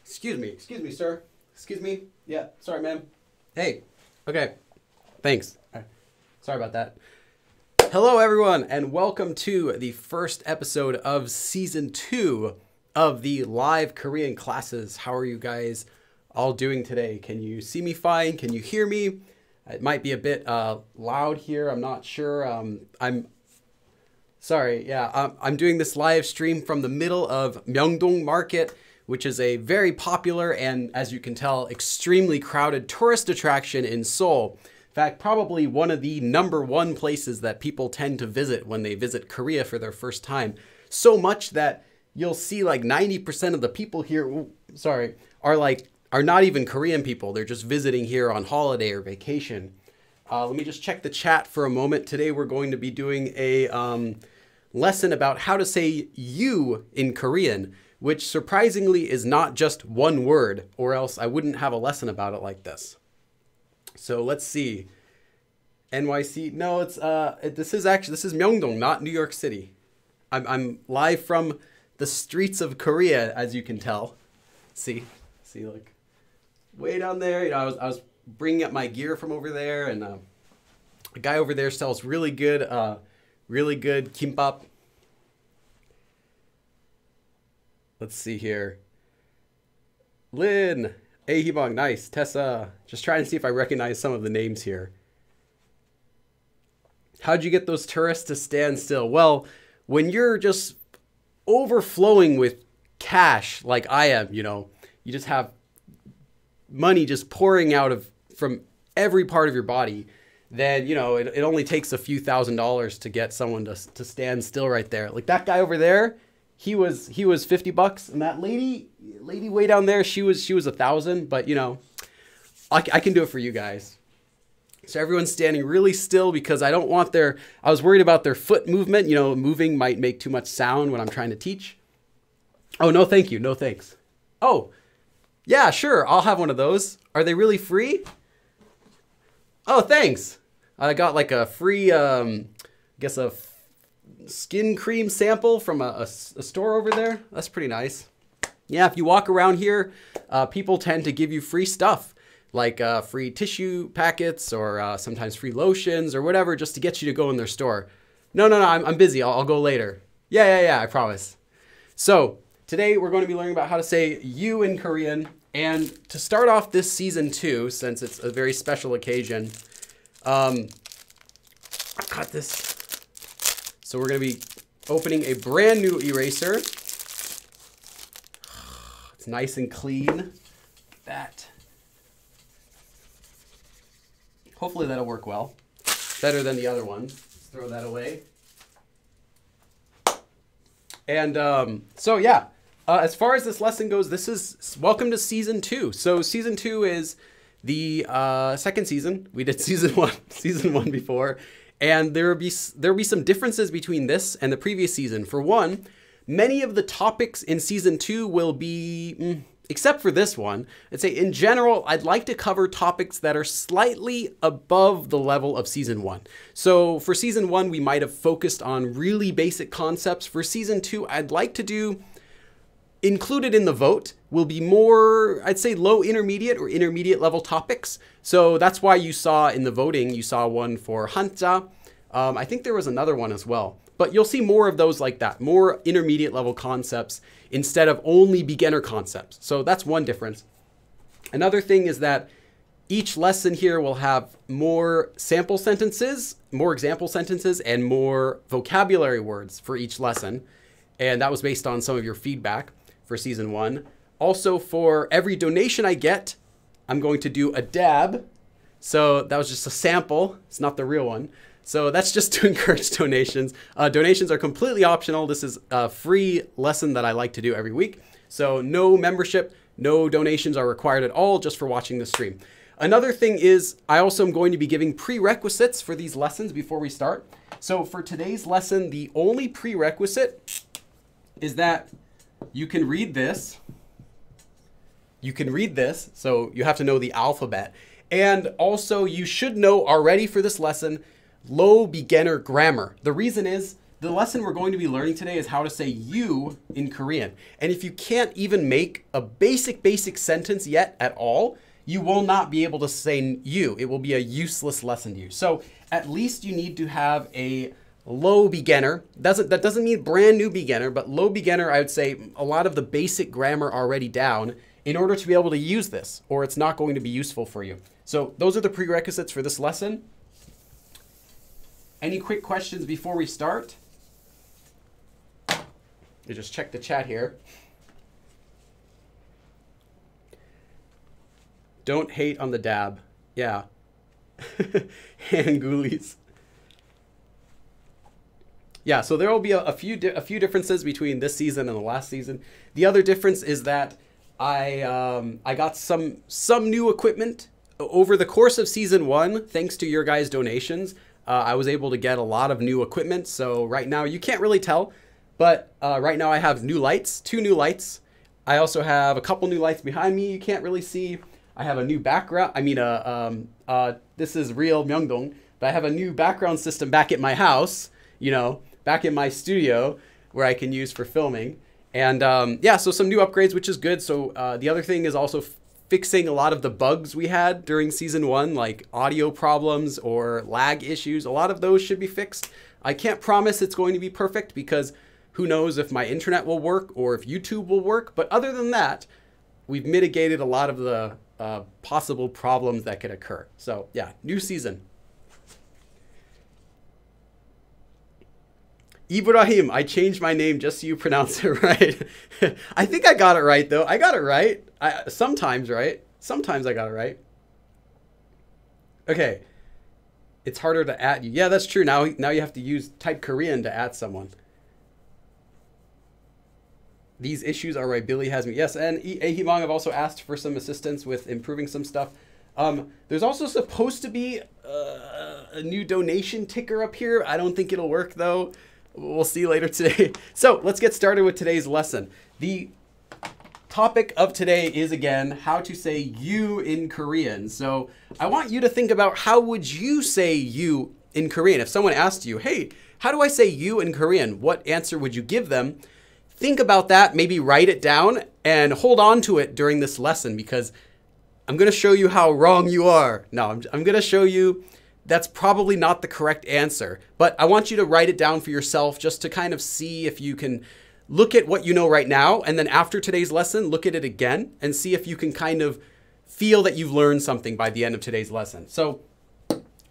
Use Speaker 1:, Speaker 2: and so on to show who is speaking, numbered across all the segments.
Speaker 1: Excuse me, sir. Excuse me. Yeah, sorry, ma'am. Hey, okay, thanks. Sorry about that. Hello, everyone, and welcome to the first episode of Season 2 of the live Korean classes. How are you guys all doing today? Can you see me fine? Can you hear me? It might be a bit loud here. I'm not sure. I'm sorry. Yeah, I'm doing this live stream from the middle of Myeongdong Market, which is a very popular and, as you can tell, extremely crowded tourist attraction in Seoul. In fact, probably one of the #1 places that people tend to visit when they visit Korea for their first time. So much that you'll see like 90% of the people here, are not even Korean people. They're just visiting here on holiday or vacation. Let me just check the chat for a moment. Today we're going to be doing a lesson about how to say you in Korean, which surprisingly is not just one word, or else I wouldn't have a lesson about it like this. So let's see. NYC. No, this is Myeongdong, not New York City. I'm live from the streets of Korea, as you can tell. See, like way down there. You know, I was bringing up my gear from over there, and a guy over there sells really good kimbap. Let's see here. Lynn, Ahibong, nice. Tessa, just trying to see if I recognize some of the names here. How'd you get those tourists to stand still? Well, when you're just overflowing with cash like I am, you know, you just have money just pouring out from every part of your body, then, you know, it only takes a few $1,000s to get someone to stand still right there. Like that guy over there, he was $50, and that lady way down there, she was 1,000. But you know, I can do it for you guys. So everyone's standing really still because I was worried about their foot movement. You know, moving might make too much sound when I'm trying to teach. Oh, no, thank you. No, thanks. Oh, yeah, sure. I'll have one of those. Are they really free? Oh, thanks. I got like a free, a skin cream sample from a store over there. That's pretty nice. Yeah, if you walk around here, people tend to give you free stuff, like free tissue packets or sometimes free lotions or whatever, just to get you to go in their store. No, I'm busy. I'll go later. Yeah, I promise. So today we're going to be learning about how to say you in Korean. And to start off this season 2, since it's a very special occasion, I got this. So we're going to be opening a brand new eraser. It's nice and clean. That. Hopefully that'll work well. Better than the other one. Let's throw that away. And so yeah, as far as this lesson goes, this is welcome to season 2. So season 2 is the second season. We did season 1 before. And there'll be some differences between this and the previous season. For one, many of the topics in season 2 will be, except for this one, I'd say in general, I'd like to cover topics that are slightly above the level of season 1. So for season 1, we might have focused on really basic concepts. For season 2, I'd like to do, included in the vote will be more, I'd say, low intermediate or intermediate level topics. So that's why you saw in the voting, you saw one for Hanja. I think there was another one as well. But you'll see more of those like that, more intermediate level concepts instead of only beginner concepts. So that's one difference. Another thing is that each lesson here will have more sample sentences, more example sentences, and more vocabulary words for each lesson. And that was based on some of your feedback for season 1. Also, for every donation I get, I'm going to do a dab. So that was just a sample. It's not the real one. So that's just to encourage donations. Donations are completely optional. This is a free lesson that I like to do every week. So no membership, no donations are required at all, just for watching the stream. Another thing is I also am going to be giving prerequisites for these lessons before we start. So for today's lesson, the only prerequisite is that you can read this. So you have to know the alphabet. And also you should know already for this lesson, low beginner grammar. The reason is the lesson we're going to be learning today is how to say you in Korean. And if you can't even make a basic sentence yet at all, you will not be able to say you. It will be a useless lesson to you. So at least you need to have a low beginner. That doesn't mean brand new beginner, but low beginner, I would say a lot of the basic grammar already down in order to be able to use this, or it's not going to be useful for you. So those are the prerequisites for this lesson. Any quick questions before we start? You just check the chat here. Don't hate on the dab. Yeah. Hand ghoulies. Yeah, so there will be a few differences between this season and the last season. The other difference is that I got some new equipment over the course of season 1, thanks to your guys' donations. I was able to get a lot of new equipment. So right now you can't really tell, but right now I have new lights, 2 new lights. I also have a couple new lights behind me. You can't really see. I have a new background. I mean, this is real Myeongdong, but I have a new background system back at my house, you know, back in my studio where I can use for filming. And yeah, so some new upgrades, which is good. So the other thing is also fixing a lot of the bugs we had during season 1, like audio problems or lag issues. A lot of those should be fixed. I can't promise it's going to be perfect because who knows if my internet will work or if YouTube will work. But other than that, we've mitigated a lot of the possible problems that could occur. So yeah, new season. Ibrahim, I changed my name just so you pronounce it right. I think I got it right, though. I got it right. Sometimes, right? Sometimes I got it right. Okay. It's harder to add you. Yeah, that's true. Now you have to type Korean to add someone. These issues are why Billy has me. Yes, and Ahimong have also asked for some assistance with improving some stuff. There's also supposed to be a new donation ticker up here. I don't think it'll work, though. We'll see later today. So let's get started with today's lesson. The topic of today is, again, how to say you in Korean. So I want you to think about how would you say you in Korean? If someone asked you, hey, how do I say you in Korean? What answer would you give them? Think about that, maybe write it down and hold on to it during this lesson because I'm going to show you how wrong you are. No, I'm going to show you that's probably not the correct answer, but I want you to write it down for yourself just to kind of see if you can look at what you know right now. And then after today's lesson, look at it again and see if you can kind of feel that you've learned something by the end of today's lesson. So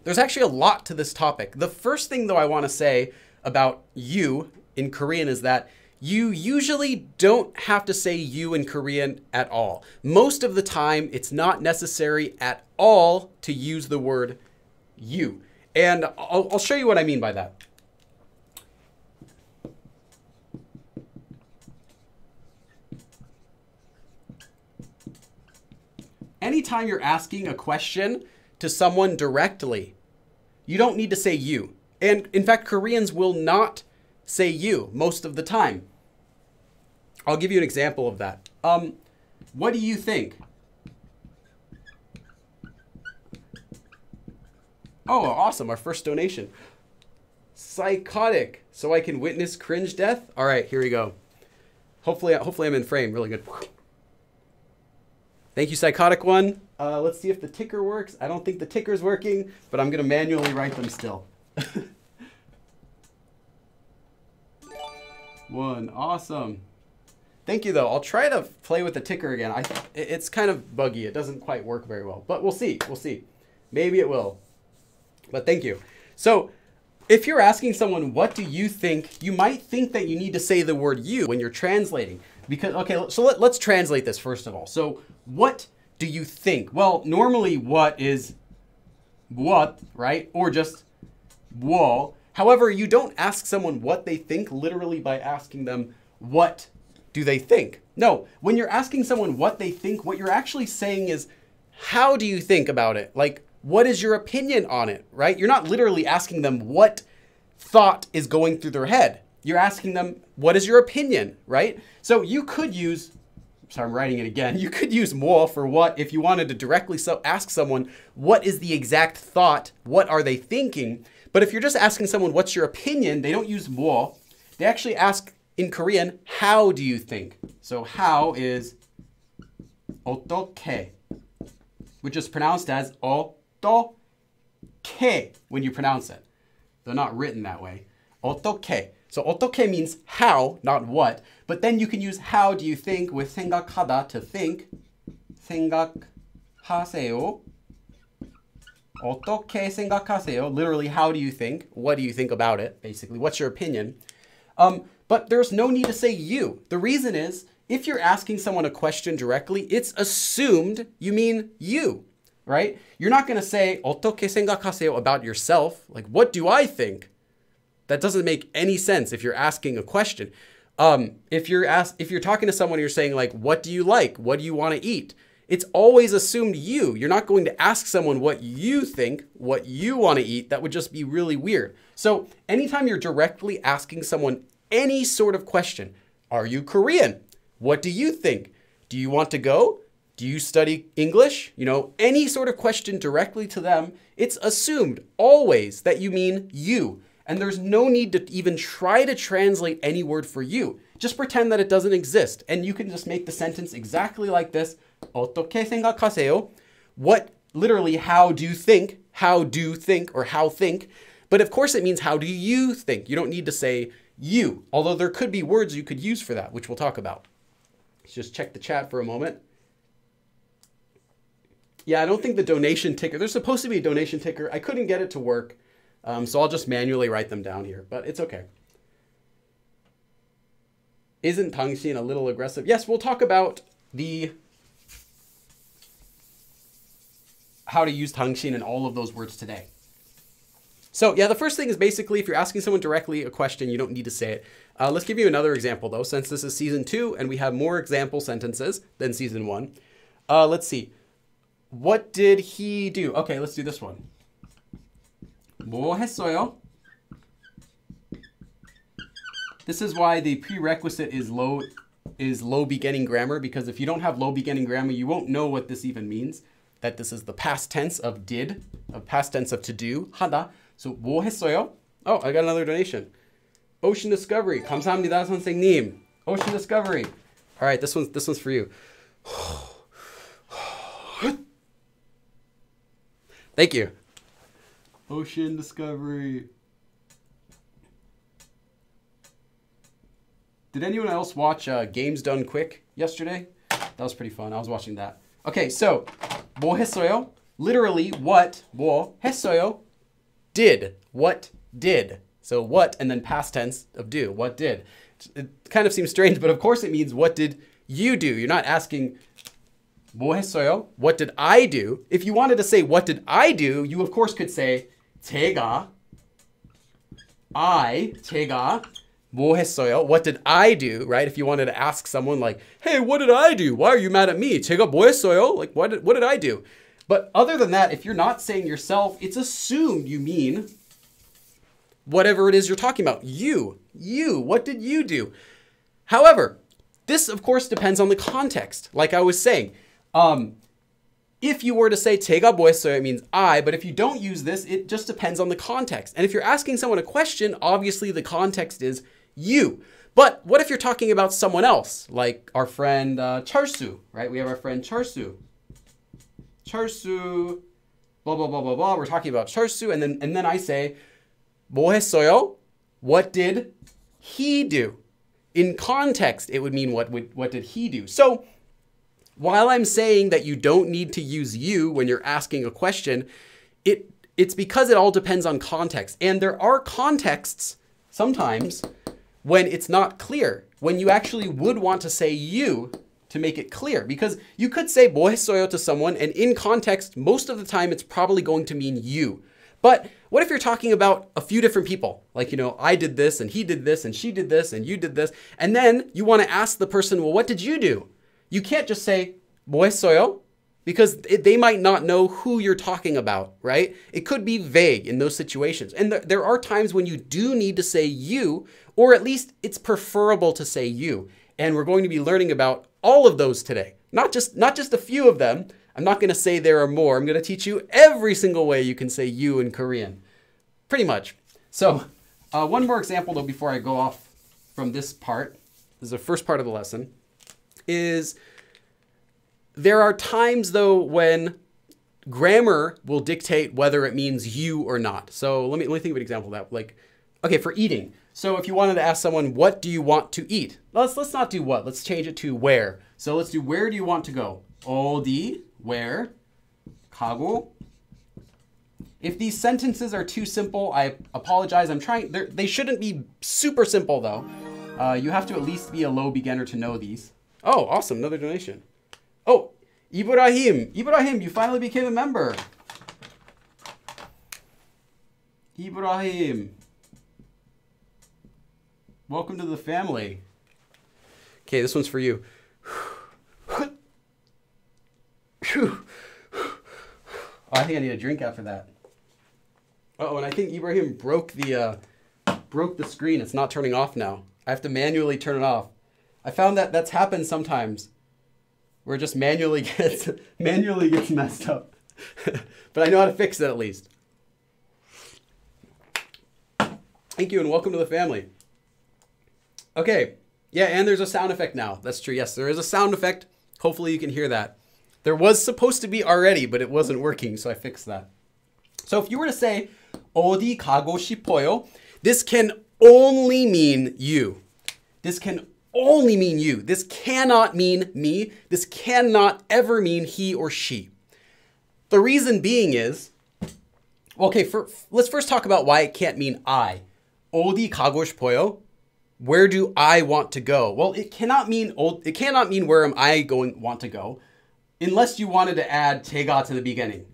Speaker 1: there's actually a lot to this topic. The first thing, though, I want to say about you in Korean is that you usually don't have to say you in Korean at all. Most of the time, it's not necessary at all to use the word you. And I'll show you what I mean by that. Anytime you're asking a question to someone directly, you don't need to say you. And in fact, Koreans will not say you most of the time. I'll give you an example of that. What do you think? Oh, awesome. Our first donation. Psychotic. So I can witness cringe death? All right, here we go. Hopefully I'm in frame. Really good. Thank you, Psychotic One. Let's see if the ticker works. I don't think the ticker's working, but I'm going to manually write them still. 1. Awesome. Thank you, though. I'll try to play with the ticker again. It's kind of buggy. It doesn't quite work very well, but we'll see. We'll see. Maybe it will. But thank you. So if you're asking someone, what do you think? You might think that you need to say the word you when you're translating. Because, okay, so let's translate this first of all. So what do you think? Well, normally what is what, right? Or just wo. However, you don't ask someone what they think literally by asking them, what do they think? No, when you're asking someone what they think, what you're actually saying is, how do you think about it? Like, what is your opinion on it, right? You're not literally asking them what thought is going through their head. You're asking them, what is your opinion, right? So you could use, sorry, I'm writing it again. You could use more for what if you wanted to directly ask someone, what is the exact thought? What are they thinking? But if you're just asking someone, what's your opinion? They don't use 뭐. They actually ask in Korean, how do you think? So how is 어떻게, which is pronounced as 어떻게 when you pronounce it. They're not written that way. 어떻게. So 어떻게 means how, not what. But then you can use how do you think with 생각하다, to think. 생각하세요. 어떻게 생각하세요? Literally, how do you think? What do you think about it? Basically, what's your opinion? But there's no need to say you. The reason is, if you're asking someone a question directly, it's assumed you mean you, right? You're not going to say 어떻게 생각하세요 about yourself. Like, what do I think? That doesn't make any sense if you're asking a question. If you're talking to someone, you're saying like, what do you like? What do you want to eat? It's always assumed you. You're not going to ask someone what you think, what you want to eat. That would just be really weird. So anytime you're directly asking someone any sort of question, are you Korean? What do you think? Do you want to go? Do you study English? You know, any sort of question directly to them, it's assumed always that you mean you. And there's no need to even try to translate any word for you. Just pretend that it doesn't exist. And you can just make the sentence exactly like this. 어떻게 생각하세요? What, literally, how do you think? How do think, or how think. But of course it means how do you think? You don't need to say you. Although there could be words you could use for that, which we'll talk about. Let's just check the chat for a moment. Yeah, I don't think the donation ticker, there's supposed to be a donation ticker. I couldn't get it to work. So I'll just manually write them down here, but it's okay. Isn't 당신 a little aggressive? Yes, we'll talk about how to use 당신 and all of those words today. So yeah, the first thing is basically if you're asking someone directly a question, you don't need to say it. Let's give you another example though, since this is season 2 and we have more example sentences than season 1. Let's see. What did he do? Okay, let's do this one. 뭐 했어요? This is why the prerequisite is low beginning grammar, because if you don't have low beginning grammar, you won't know what this even means. That this is the past tense of did, past tense of to do, 하다. So 뭐 했어요? Oh, I got another donation. Ocean Discovery. 감사합니다, 선생님. Ocean Discovery. All right, this one's for you. Thank you. Ocean Discovery. Did anyone else watch Games Done Quick yesterday? That was pretty fun. I was watching that. Okay, so 뭐 했어요? Literally, what? 뭐 했어요? Did. What did? So what and then past tense of do. What did? It kind of seems strange, but of course it means what did you do? You're not asking 뭐 했어요? What did I do? If you wanted to say what did I do, you of course could say 제가 뭐 했어요? What did I do, right? If you wanted to ask someone like, hey, what did I do? Why are you mad at me? 제가 뭐 했어요? Like, what did I do? But other than that, if you're not saying yourself, it's assumed you mean whatever it is you're talking about. You, what did you do? However, this of course depends on the context. Like I was saying, if you were to say 제가 뭐 했어요, it means I, but if you don't use this, it just depends on the context. And if you're asking someone a question, obviously the context is you. But what if you're talking about someone else, like our friend 철수, right? We have our friend 철수. 철수, blah, blah, blah, blah, blah. We're talking about 철수, and then I say, 뭐 했어요? What did he do? In context, it would mean what did he do? So while I'm saying that you don't need to use you when you're asking a question, it's because it all depends on context. And there are contexts sometimes when it's not clear, when you actually would want to say you to make it clear. Because you could say 뭐 했어요 to someone, and in context, most of the time it's probably going to mean you. But what if you're talking about a few different people? Like, you know, I did this, and he did this, and she did this, and you did this. And then you want to ask the person, well, what did you do? You can't just say 뭐 했어요? Because they might not know who you're talking about, right? It could be vague in those situations. And there are times when you do need to say you, or at least it's preferable to say you. And we're going to be learning about all of those today. Not just a few of them. I'm not going to say there are more. I'm going to teach you every single way you can say you in Korean. Pretty much. So one more example though before I go off from this part, this is the first part of the lesson, is there are times though when grammar will dictate whether it means you or not. So let me think of an example of that. Like, okay, for eating. So if you wanted to ask someone, what do you want to eat? Let's not do what, let's change it to where. So let's do where do you want to go? 어디, where, 가고. If these sentences are too simple, I apologize. They shouldn't be super simple though. You have to at least be a low beginner to know these. Oh, awesome, another donation. Oh, Ibrahim, you finally became a member. Ibrahim. Welcome to the family. Okay, this one's for you. Oh, I think I need a drink after that. Oh, and I think Ibrahim broke the screen. It's not turning off now. I have to manually turn it off. I found that that's happened sometimes, where it just manually gets messed up. But I know how to fix it at least. Thank you and welcome to the family. Okay, yeah, and there's a sound effect now. That's true. Yes, there is a sound effect. Hopefully you can hear that. There was supposed to be already, but it wasn't working, so I fixed that. So if you were to say 어디 가고 싶어요, this can only mean you. This can only mean you. This cannot mean me. This cannot ever mean he or she. The reason being is, okay, let's first talk about why it can't mean I. 어디 가고 싶어요? Where do I want to go? Well, it cannot mean where am I want to go, unless you wanted to add 제가 to the beginning.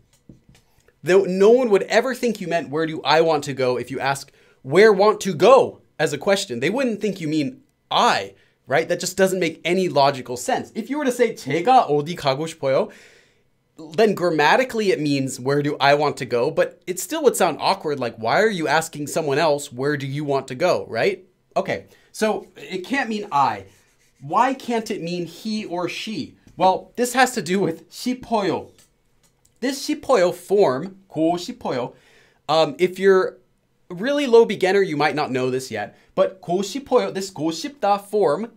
Speaker 1: Though no one would ever think you meant where do I want to go if you ask where want to go as a question. They wouldn't think you mean I, right? That just doesn't make any logical sense. If you were to say 제가 어디 가고 싶어요, then grammatically it means where do I want to go, but it still would sound awkward. Like, why are you asking someone else where do you want to go, right? Okay, so it can't mean I. Why can't it mean he or she? Well, this has to do with 싶어요. This 싶어요 form, 고 싶어요, if you're really low beginner, you might not know this yet, but 고 싶어요, this 고 싶다 form,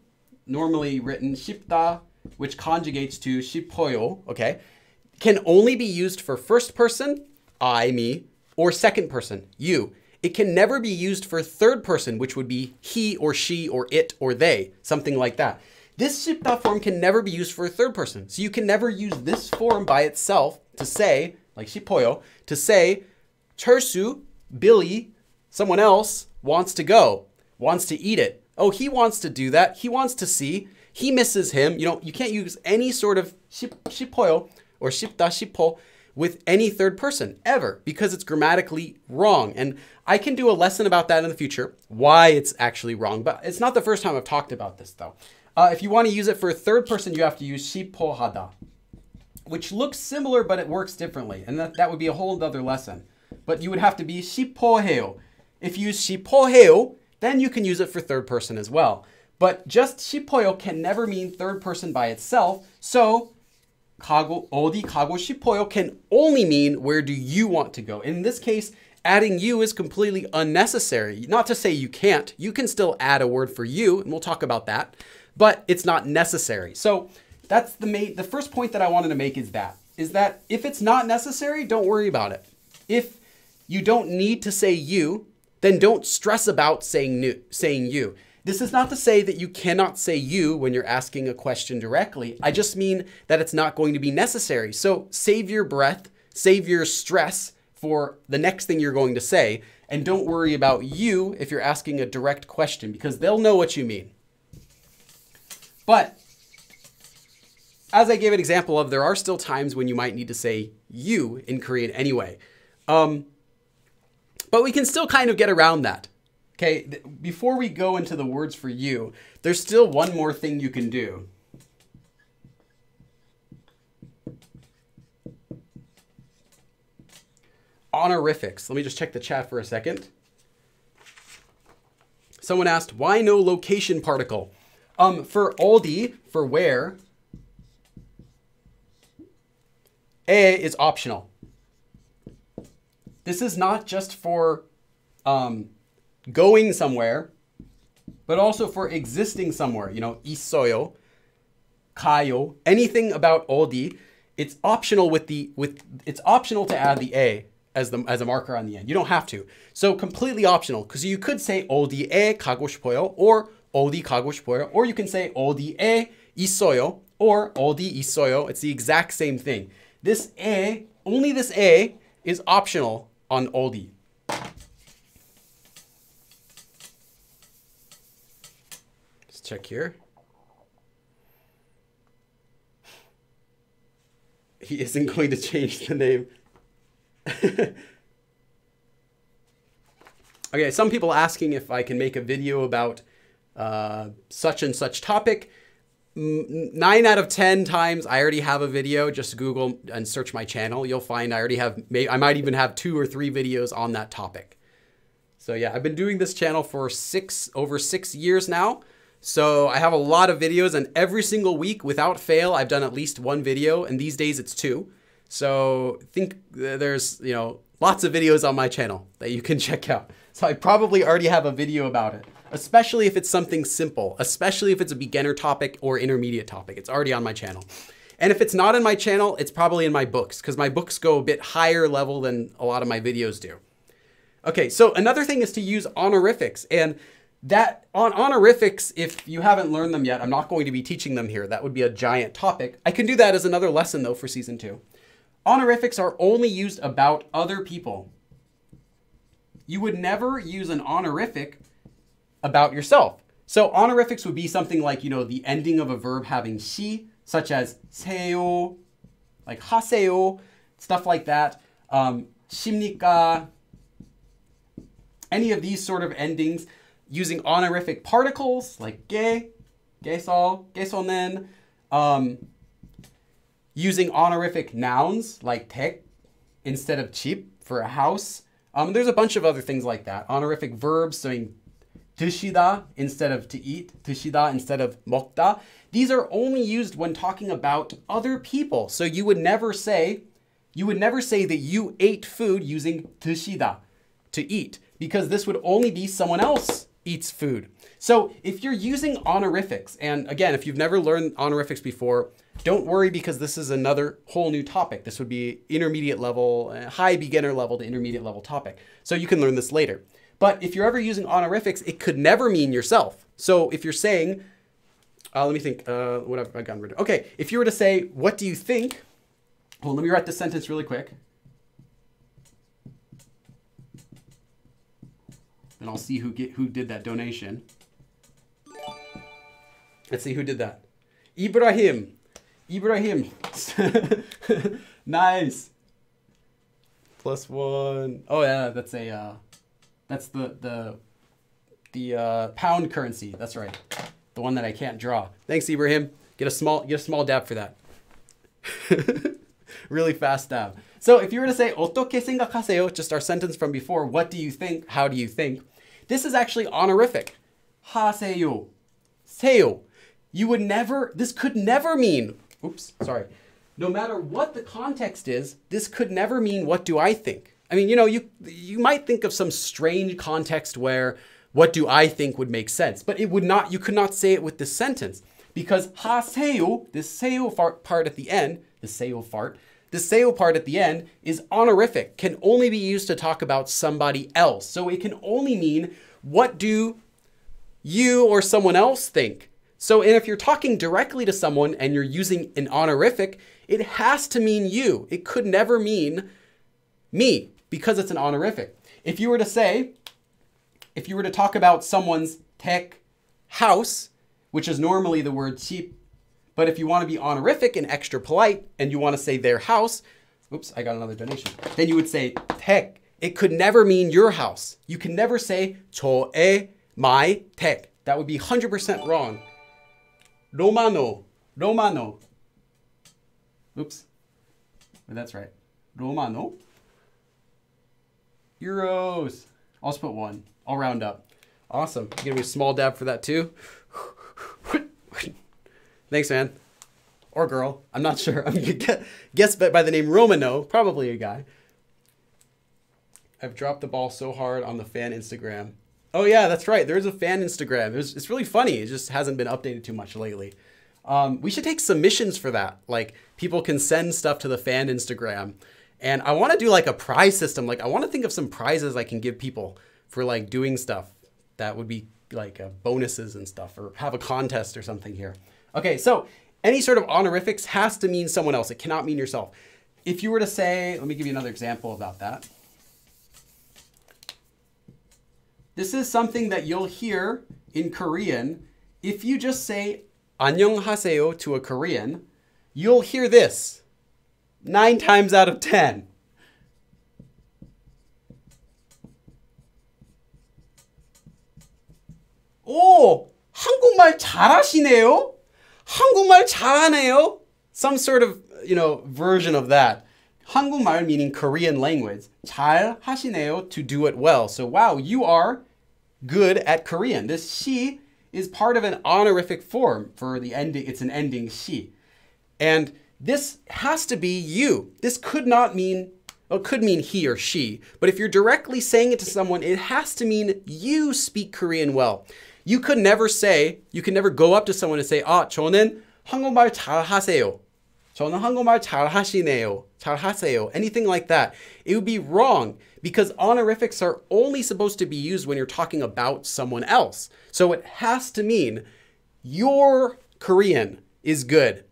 Speaker 1: normally written 싶다, which conjugates to 싶어요, okay, can only be used for first person, I, me, or second person, you. It can never be used for third person, which would be he or she or it or they, something like that. This 싶다 form can never be used for a third person. So you can never use this form by itself to say, like 싶어요, to say, 철수, Billy, someone else wants to go, wants to eat it. Oh, he wants to do that. He wants to see. He misses him. You know, you can't use any sort of 싶어요 or 싶다, 싶어 with any third person ever because it's grammatically wrong. And I can do a lesson about that in the future, why it's actually wrong. But it's not the first time I've talked about this though. If you want to use it for a third person, you have to use 싶어하다, which looks similar, but it works differently. And that would be a whole other lesson. But you would have to be 싶어해요. If you use 싶어해요, then you can use it for third person as well. But just 싶어요 can never mean third person by itself. So 어디 가고 싶어요 can only mean where do you want to go. In this case, adding you is completely unnecessary. Not to say you can't. You can still add a word for you, and we'll talk about that. But it's not necessary. So that's the first point that I wanted to make is that if it's not necessary, don't worry about it. If you don't need to say you, then don't stress about saying you. This is not to say that you cannot say you when you're asking a question directly. I just mean that it's not going to be necessary. So save your breath, save your stress for the next thing you're going to say, and don't worry about you if you're asking a direct question because they'll know what you mean. But as I gave an example of, there are still times when you might need to say you in Korean anyway. But we can still kind of get around that. Okay, before we go into the words for you, there's still one more thing you can do. Honorifics. Let me just check the chat for a second. Someone asked, why no location particle? For 어디, for where, 에 is optional. This is not just for going somewhere, but also for existing somewhere. You know, 있어요, 가요, anything about 어디. It's optional it's optional to add the a as a marker on the end. You don't have to. So completely optional, because you could say 어디에 가고 싶어요 or 어디 가고 싶어요, or you can say 어디에 있어요 or 어디 있어요. It's the exact same thing. This a, only this a is optional on 어디. Let's check here. He isn't going to change the name. Okay, some people asking if I can make a video about such and such topic. 9 out of 10 times I already have a video. Just Google and search my channel. You'll find I already have, I might even have 2 or 3 videos on that topic. So yeah, I've been doing this channel for over 6 years now. So I have a lot of videos, and every single week without fail, I've done at least 1 video, and these days it's 2. So I think there's, you know, lots of videos on my channel that you can check out. So I probably already have a video about it, especially if it's something simple, especially if it's a beginner topic or intermediate topic. It's already on my channel. And if it's not in my channel, it's probably in my books, because my books go a bit higher level than a lot of my videos do. Okay, so another thing is to use honorifics. And that on honorifics, if you haven't learned them yet, I'm not going to be teaching them here. That would be a giant topic. I can do that as another lesson though for season 2. Honorifics are only used about other people. You would never use an honorific about yourself. So honorifics would be something like, you know, the ending of a verb having 시, such as 세요, like 하세요, stuff like that. 십니까, any of these sort of endings. Using honorific particles like 게, 게서, 게서는, using honorific nouns like 댁 instead of 집 for a house. There's a bunch of other things like that. Honorific verbs, saying 드시다 instead of to eat, 드시다 instead of 먹다. These are only used when talking about other people. So you would never say that you ate food using 드시다, to eat, because this would only be someone else eats food. So if you're using honorifics, and again, if you've never learned honorifics before, don't worry, because this is another whole new topic. This would be intermediate level, high beginner level to intermediate level topic. So you can learn this later. But if you're ever using honorifics, it could never mean yourself. So if you're saying, let me think, what have I gotten rid of? Okay, if you were to say, what do you think? Well, let me write this sentence really quick. And I'll see who did that donation. Let's see who did that. Ibrahim. Nice. +1. Oh yeah, that's a that's the pound currency. That's right. The one that I can't draw. Thanks, Ibrahim. Get a small dab for that. Really fast dab. So if you were to say 어떻게 생각하세요, just our sentence from before, what do you think? How do you think? This is actually honorific. 하세요. 세요. This could never mean, oops, sorry. No matter what the context is, this could never mean what do I think? I mean, you know, you might think of some strange context where what do I think would make sense, but it would not, you could not say it with this sentence, because 하세요, this 세요 part at the end, the seyo part at the end is honorific, can only be used to talk about somebody else. So it can only mean, what do you or someone else think? So if you're talking directly to someone and you're using an honorific, it has to mean you. It could never mean me, because it's an honorific. If you were to talk about someone's 댁, house, which is normally the word 집, but if you want to be honorific and extra polite and you want to say their house, oops, I got another donation. Then you would say 댁. It could never mean your house. You can never say 저의, my 댁. That would be 100% wrong. Romano. Oops. But that's right. Romano. Euros. I'll just put 1. I'll round up. Awesome. Give me a small dab for that too. Thanks, man. Or girl. I'm not sure. I'm going to guess by the name Romano. Probably a guy. I've dropped the ball so hard on the fan Instagram. Oh yeah, that's right. There's a fan Instagram. It's really funny. It just hasn't been updated too much lately. We should take submissions for that. Like people can send stuff to the fan Instagram. And I want to do like a prize system. Like I want to think of some prizes I can give people for like doing stuff that would be like bonuses and stuff, or have a contest or something here. Okay, so any sort of honorifics has to mean someone else. It cannot mean yourself. If you were to say, let me give you another example about that. This is something that you'll hear in Korean. If you just say 안녕하세요 to a Korean, you'll hear this 9 times out of 10. 오, 한국말 잘하시네요. 한국말 잘하네요. Some sort of, version of that. 한국말 meaning Korean language. 잘하시네요, to do it well. So wow, you are good at Korean. This 시 is part of an honorific form for the ending. It's an ending 시. And this has to be you. This could not mean, well, it could mean he or she, but if you're directly saying it to someone, it has to mean you speak Korean well. You can never go up to someone and say, 저는 한국말 잘하세요. 저는 한국말 잘하시네요. 잘하세요. Anything like that. It would be wrong because honorifics are only supposed to be used when you're talking about someone else. So it has to mean your Korean is good.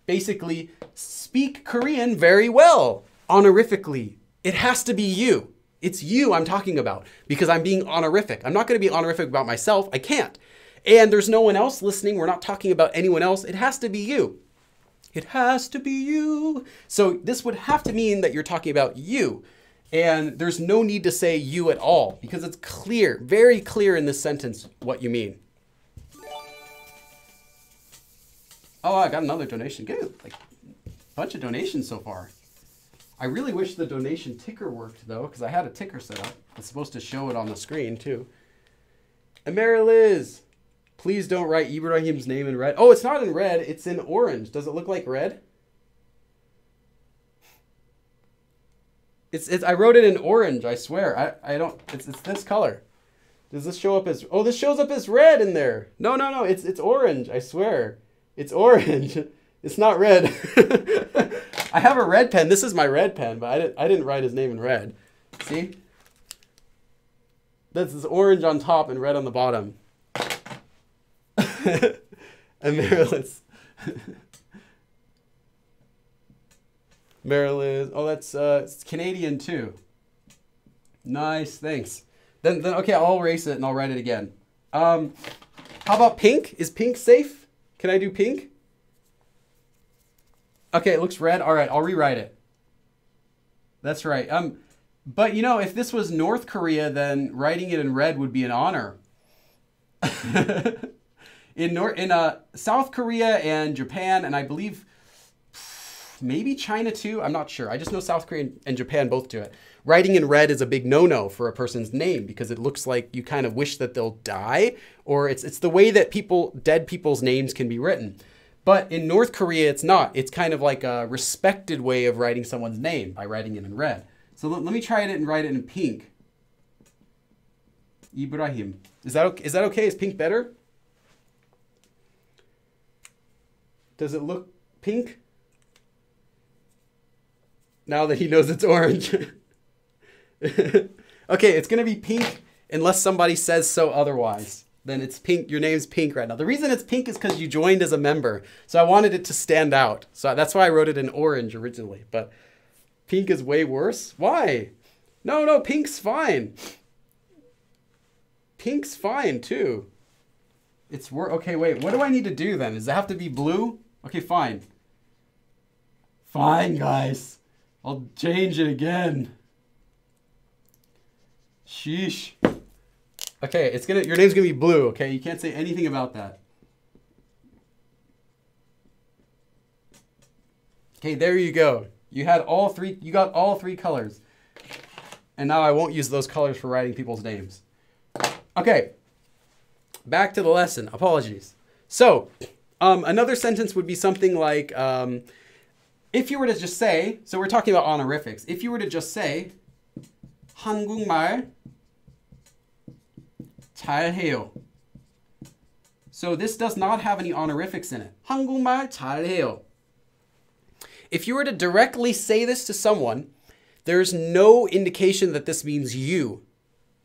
Speaker 1: Basically, speak Korean very well, honorifically. It has to be you. It's you I'm talking about because I'm being honorific. I'm not going to be honorific about myself. I can't. And there's no one else listening. We're not talking about anyone else. It has to be you. It has to be you. So this would have to mean that you're talking about you. And there's no need to say you at all because it's clear, very clear in this sentence what you mean. Oh, I got another donation. Good. Like a bunch of donations so far. I really wish the donation ticker worked though, because I had a ticker set up. It's supposed to show it on the screen too. And Mary Liz, please don't write Ibrahim's name in red. Oh, it's not in red. It's in orange. Does it look like red? I wrote it in orange. I swear. I don't. It's this color. Does this show up as? Oh, this shows up as red in there. No. It's orange. I swear. It's orange. It's not red. I have a red pen. This is my red pen, but I didn't write his name in red. See? This is orange on top and red on the bottom. Marilis. Marilis. Oh, that's it's Canadian too. Nice, thanks. Then okay, I'll erase it and I'll write it again. How about pink? Is pink safe? Can I do pink? Okay, it looks red. All right, I'll rewrite it. That's right. But if this was North Korea, then writing it in red would be an honor. in South Korea and Japan, and I believe maybe China too. I'm not sure. I just know South Korea and Japan both do it. Writing in red is a big no-no for a person's name because it looks like you kind of wish that they'll die, or it's the way that dead people's names can be written. But in North Korea, it's not. It's kind of like a respected way of writing someone's name by writing it in red. So let me try it and write it in pink. Ibrahim. Is that okay? Is pink better? Does it look pink? Now that he knows it's orange. Okay, it's going to be pink unless somebody says so otherwise. Then it's pink. Your name's pink right now. The reason it's pink is because you joined as a member. So I wanted it to stand out. So that's why I wrote it in orange originally. But pink is way worse. Why? No, pink's fine. Pink's fine too. Okay, wait. What do I need to do then? Does it have to be blue? Okay, fine. Fine, guys. I'll change it again. Sheesh. Okay, your name's gonna be blue, okay? You can't say anything about that. Okay, there you go. You got all three colors. And now I won't use those colors for writing people's names. Okay, back to the lesson. Apologies. So, another sentence would be something like, if you were to just say, so we're talking about honorifics. If you were to just say, 한국말 잘해요. So this does not have any honorifics in it. 한국말 잘해요. If you were to directly say this to someone, there's no indication that this means you.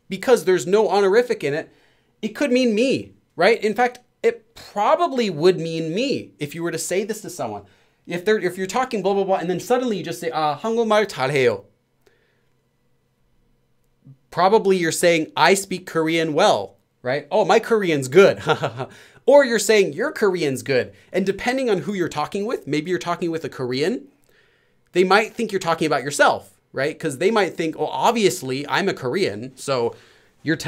Speaker 1: Because there's no honorific in it, it could mean me, right? In fact, it probably would mean me if you were to say this to someone. If you're talking blah, blah, blah, and then suddenly you just say, 한국말 잘해요. Probably you're saying, I speak Korean well, right? Oh, my Korean's good. Or you're saying your Korean's good. And depending on who you're talking with, maybe you're talking with a Korean, they might think you're talking about yourself, right? Because they might think, oh, obviously I'm a Korean. So you're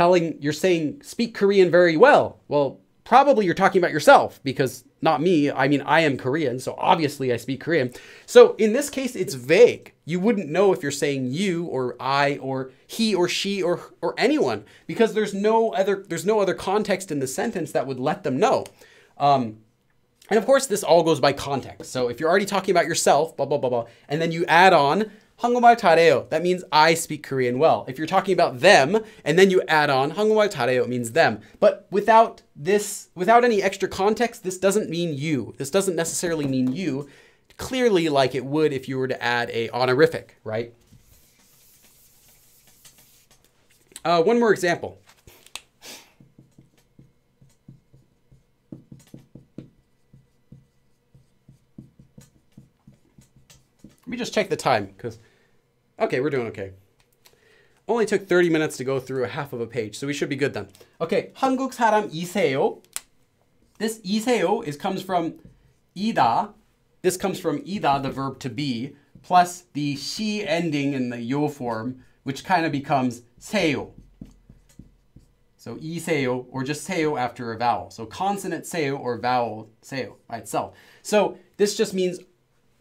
Speaker 1: saying speak Korean very well. Well, probably you're talking about yourself because not me. I mean, I am Korean. So obviously I speak Korean. So in this case, it's vague. You wouldn't know if you're saying you or I or he or she or anyone because there's no other context in the sentence that would let them know. And of course, this all goes by context. So if you're already talking about yourself, blah, blah, blah, blah, and then you add on 한국말 잘해요, that means I speak Korean well. If you're talking about them and then you add on 한국말 잘해요, it means them. But without any extra context, this doesn't mean you. This doesn't necessarily mean you, clearly like it would if you were to add a honorific, right? One more example. Let me just check the time because, okay, we're doing okay. Only took 30 minutes to go through a half of a page, so we should be good then. Okay, 한국 사람이세요. This 이세요 comes from 이다. This comes from 이다, the verb to be, plus the 시 ending in the 요 form, which kind of becomes 세요. So 이세요, or just 세요 after a vowel. So consonant 세요 or vowel 세요 by itself. So this just means,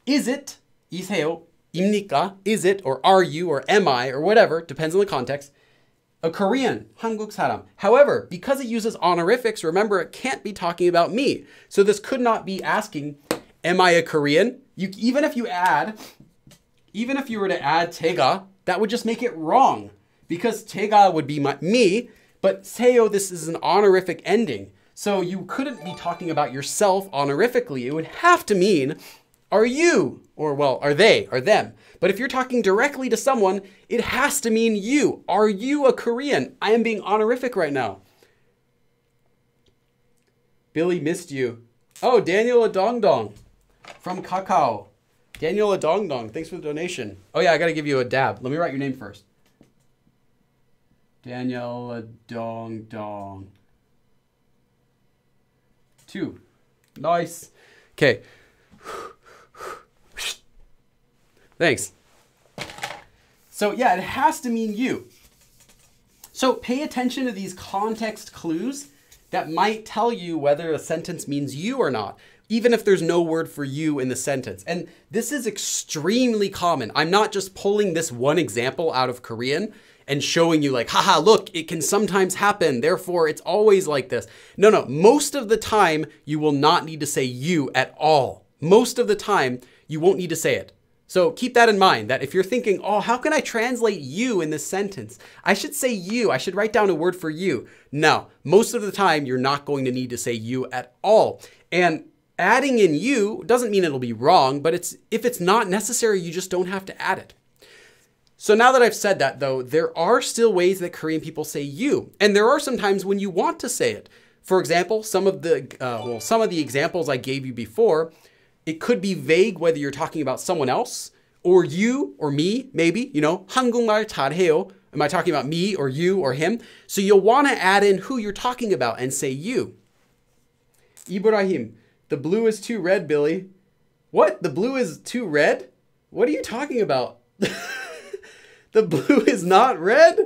Speaker 1: is it? 이세요, 입니까? Is it, or are you, or am I, or whatever, depends on the context, a Korean, 한국 사람. However, because it uses honorifics, remember, it can't be talking about me. So this could not be asking, am I a Korean? Even if you were to add 제가, that would just make it wrong. Because 제가 would be me, but 세요, this is an honorific ending. So you couldn't be talking about yourself honorifically. It would have to mean, are you? Or, well, are they, or them. But if you're talking directly to someone, it has to mean you. Are you a Korean? I am being honorific right now. Billy missed you. Oh, Daniel Adongdong from Kakao. Daniel Adongdong, thanks for the donation. Oh yeah, I gotta give you a dab. Let me write your name first. Daniel Adongdong. 2. Nice. Okay. Thanks. So yeah, it has to mean you. So pay attention to these context clues that might tell you whether a sentence means you or not, even if there's no word for you in the sentence. And this is extremely common. I'm not just pulling this one example out of Korean and showing you like, haha, look, it can sometimes happen. Therefore, it's always like this. No, most of the time, you will not need to say you at all. Most of the time, you won't need to say it. So keep that in mind, that if you're thinking, oh, how can I translate you in this sentence? I should say you. I should write down a word for you. No, most of the time, you're not going to need to say you at all. And adding in you doesn't mean it'll be wrong, but if it's not necessary, you just don't have to add it. So now that I've said that, though, there are still ways that Korean people say you. And there are some times when you want to say it. For example, some of the examples I gave you before, it could be vague whether you're talking about someone else or you or me, maybe, 한국말 잘해요. Am I talking about me or you or him? So you'll want to add in who you're talking about and say you. Ibrahim, the blue is too red, Billy. What? The blue is too red? What are you talking about? The blue is not red?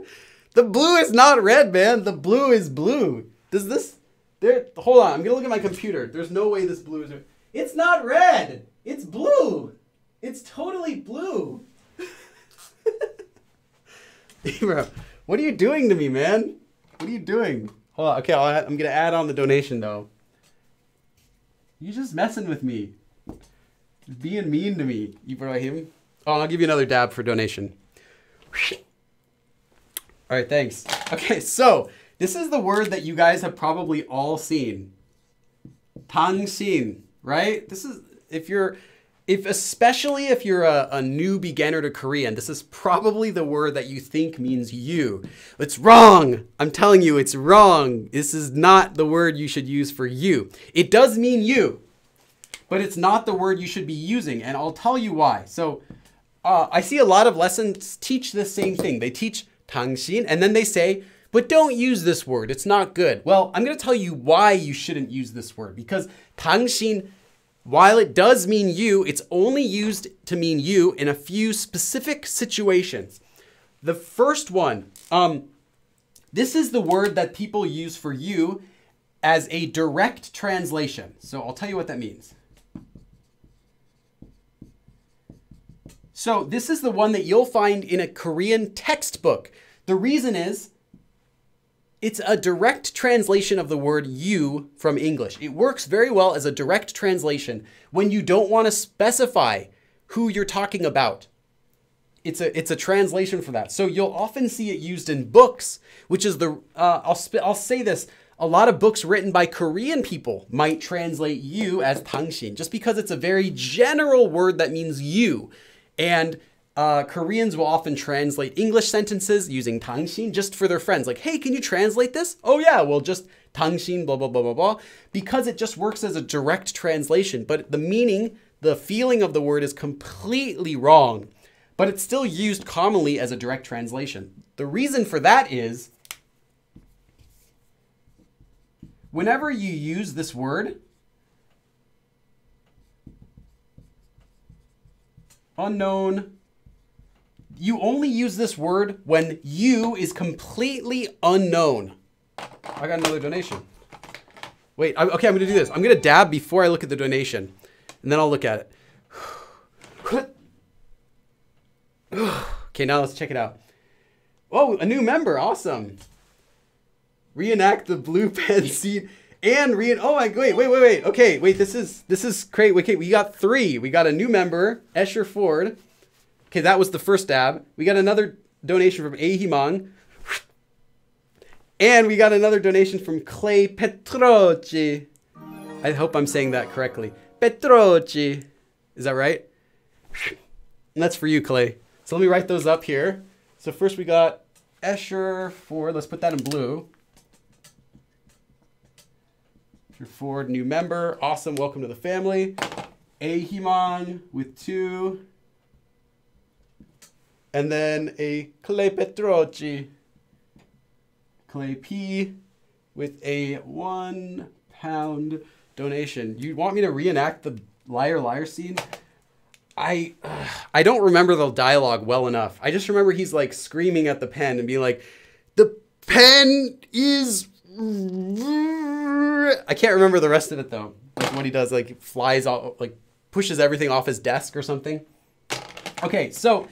Speaker 1: The blue is not red, man. The blue is blue. Hold on, I'm gonna look at my computer. There's no way this blue is red. It's not red. It's blue. It's totally blue. Bro, what are you doing to me, man? What are you doing? Hold on. Okay, I'm going to add on the donation, though. You're just messing with me. Being mean to me, Ibrahim. Oh, I'll give you another dab for donation. All right, thanks. Okay, so this is the word that you guys have probably all seen. 당신, right? This is, especially if you're a new beginner to Korean, this is probably the word that you think means you. It's wrong. I'm telling you, it's wrong. This is not the word you should use for you. It does mean you, but it's not the word you should be using, and I'll tell you why. So I see a lot of lessons teach the same thing. They teach 당신, and then they say, but don't use this word. It's not good. Well, I'm going to tell you why you shouldn't use this word, because 당신, while it does mean you, it's only used to mean you in a few specific situations. The first one, this is the word that people use for you as a direct translation. So I'll tell you what that means. So this is the one that you'll find in a Korean textbook. The reason is, it's a direct translation of the word you from English. It works very well as a direct translation when you don't want to specify who you're talking about. It's a translation for that. So you'll often see it used in books, which is I'll say this, a lot of books written by Korean people might translate you as 당신, just because it's a very general word that means you. And Koreans will often translate English sentences using 당신 just for their friends. Like, hey, can you translate this? Oh yeah, well just 당신, blah, blah, blah, blah, blah. Because it just works as a direct translation. But the meaning, the feeling of the word is completely wrong. But it's still used commonly as a direct translation. The reason for that is, whenever you use this word, unknown, you only use this word when you is completely unknown. I got another donation. Wait, okay, I'm gonna do this. I'm gonna dab before I look at the donation, and then I'll look at it. Okay, now let's check it out. Oh, a new member, awesome. Reenact the blue pen scene and oh my, wait. Okay, wait, this is great. Okay, we got 3. We got a new member, Escher Ford. Okay, that was the first dab. We got another donation from Ahimang. And we got another donation from Clay Petroci. I hope I'm saying that correctly. Petroci. Is that right? And that's for you, Clay. So let me write those up here. So first we got Escher Ford. Let's put that in blue. Escher Ford, new member. Awesome, welcome to the family. Ahimang with 2. And then a Clay Petroci, Clay P, with a £1 donation. You want me to reenact the liar liar scene? I don't remember the dialogue well enough. I just remember he's like screaming at the pen and being like, the pen is... I can't remember the rest of it though. Like what he does, like flies off, like pushes everything off his desk or something. Okay, so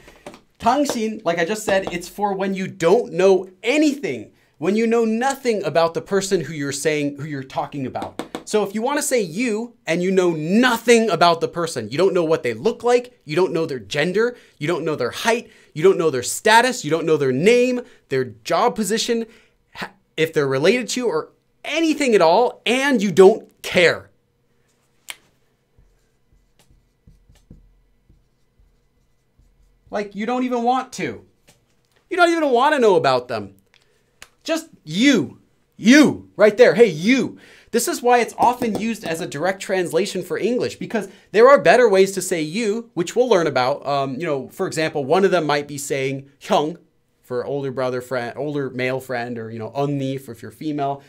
Speaker 1: 당신, like I just said, it's for when you don't know anything, when you know nothing about the person who you're talking about. So if you want to say you and you know nothing about the person, you don't know what they look like, you don't know their gender, you don't know their height, you don't know their status, you don't know their name, their job position, if they're related to you or anything at all, and you don't care. Like, you don't even want to. You don't even want to know about them. Just you. You. Right there. Hey, you. This is why it's often used as a direct translation for English, because there are better ways to say you, which we'll learn about. For example, one of them might be saying 형 for older brother friend, older male friend, or, 언니 if you're female.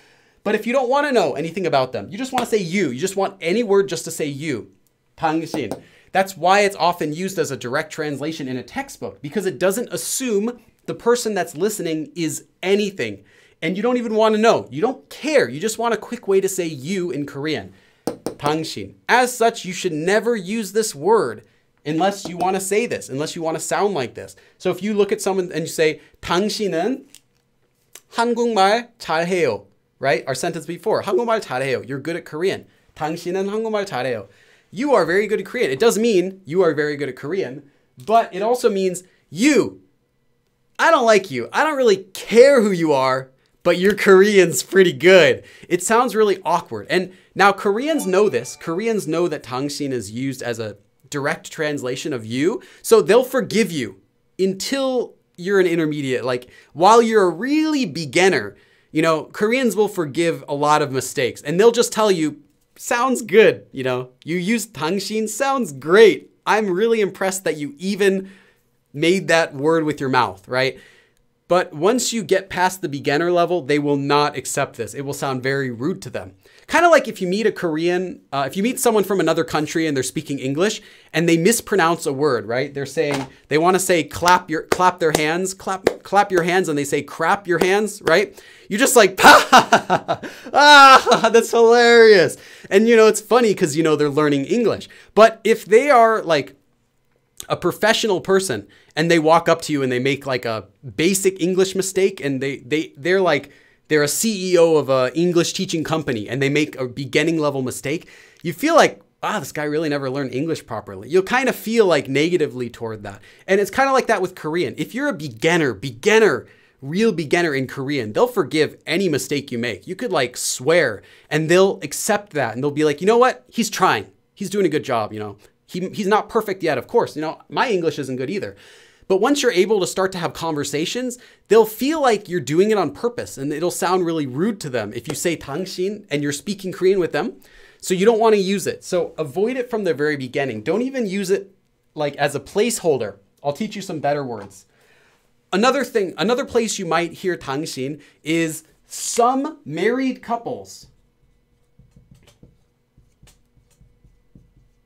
Speaker 1: But if you don't want to know anything about them, you just want to say you. You just want any word just to say you. 당신. That's why it's often used as a direct translation in a textbook, because it doesn't assume the person that's listening is anything. And you don't even want to know. You don't care. You just want a quick way to say you in Korean. 당신. As such, you should never use this word unless you want to say this, unless you want to sound like this. So if you look at someone and you say, 당신은 한국말 잘해요, right? Our sentence before, 한국말 잘해요. You're good at Korean. 당신은 한국말 잘해요. You are very good at Korean. It does mean you are very good at Korean, but it also means you. I don't like you. I don't really care who you are, but your Korean's pretty good. It sounds really awkward. And now Koreans know this. Koreans know that 당신 is used as a direct translation of you. So they'll forgive you until you're an intermediate. Like while you're a really beginner, you know, Koreans will forgive a lot of mistakes and they'll just tell you, sounds good. You know, you use 당신, sounds great. I'm really impressed that you even made that word with your mouth, right? But once you get past the beginner level, they will not accept this. It will sound very rude to them. Kind of like if you meet a Korean, if you meet someone from another country and they're speaking English and they mispronounce a word, right? They're saying, they want to say clap their hands, clap your hands, and they say crap your hands, right? You're just like, that's hilarious. And you know, it's funny because you know, they're learning English. But if they are like a professional person and they walk up to you and they make like a basic English mistake and they're like, they're a CEO of an English teaching company and they make a beginning level mistake, you feel like, this guy really never learned English properly. You'll kind of feel like negatively toward that. And it's kind of like that with Korean. If you're a real beginner in Korean, they'll forgive any mistake you make. You could like swear and they'll accept that and they'll be like, you know what? He's trying. He's doing a good job, you know. He's not perfect yet, of course. You know, my English isn't good either. But once you're able to start to have conversations, they'll feel like you're doing it on purpose and it'll sound really rude to them if you say 당신 and you're speaking Korean with them. So you don't want to use it. So avoid it from the very beginning. Don't even use it like as a placeholder. I'll teach you some better words. Another place you might hear 당신 is some married couples.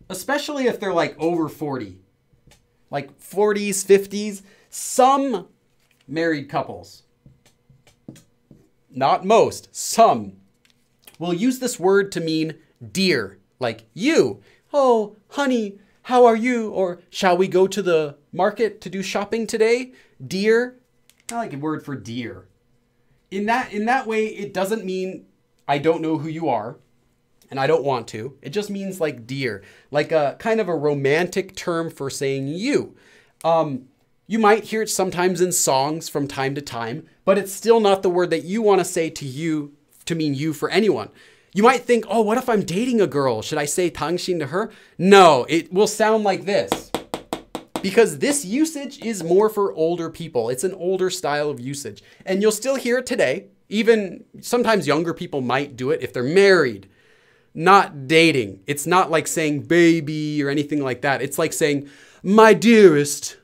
Speaker 1: Especially if they're like over 40. Like 40s, 50s, some married couples, not most, some, will use this word to mean dear, like you. Oh, honey, how are you? Or shall we go to the market to do shopping today? Dear, I like a word for dear. In that way, it doesn't mean I don't know who you are. And I don't want to. It just means like dear, like a kind of a romantic term for saying you. You might hear it sometimes in songs from time to time, but it's still not the word that you want to say to you to mean you for anyone. You might think, oh, what if I'm dating a girl? Should I say 당신 to her? No, it will sound like this. Because this usage is more for older people. It's an older style of usage. And you'll still hear it today. Even sometimes younger people might do it if they're married. Not dating. It's not like saying baby or anything like that. It's like saying, my dearest.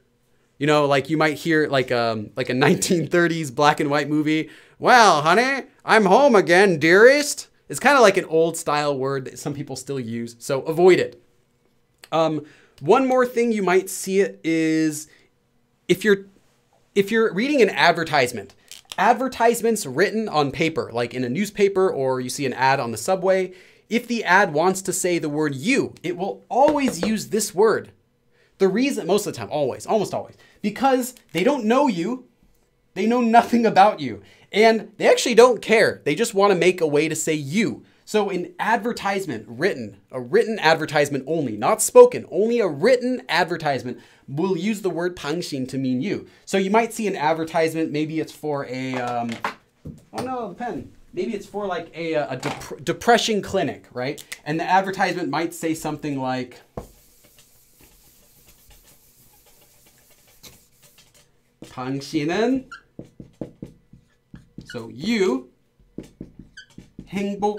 Speaker 1: You know, like you might hear like a 1930s black and white movie. Well, honey, I'm home again, dearest. It's kind of like an old style word that some people still use. So avoid it. One more thing you might see it is if you're reading an advertisement. Advertisements written on paper, like in a newspaper or you see an ad on the subway. If the ad wants to say the word you, it will always use this word. The reason, most of the time, always, almost always, because they don't know you, they know nothing about you, and they actually don't care. They just want to make a way to say you. So an advertisement, a written advertisement only, not spoken, only a written advertisement will use the word 당신 to mean you. So you might see an advertisement, maybe it's for a, oh no, the pen. Maybe it's for like a depression clinic, right? And the advertisement might say something like, 당신은, so you, 행복하세요?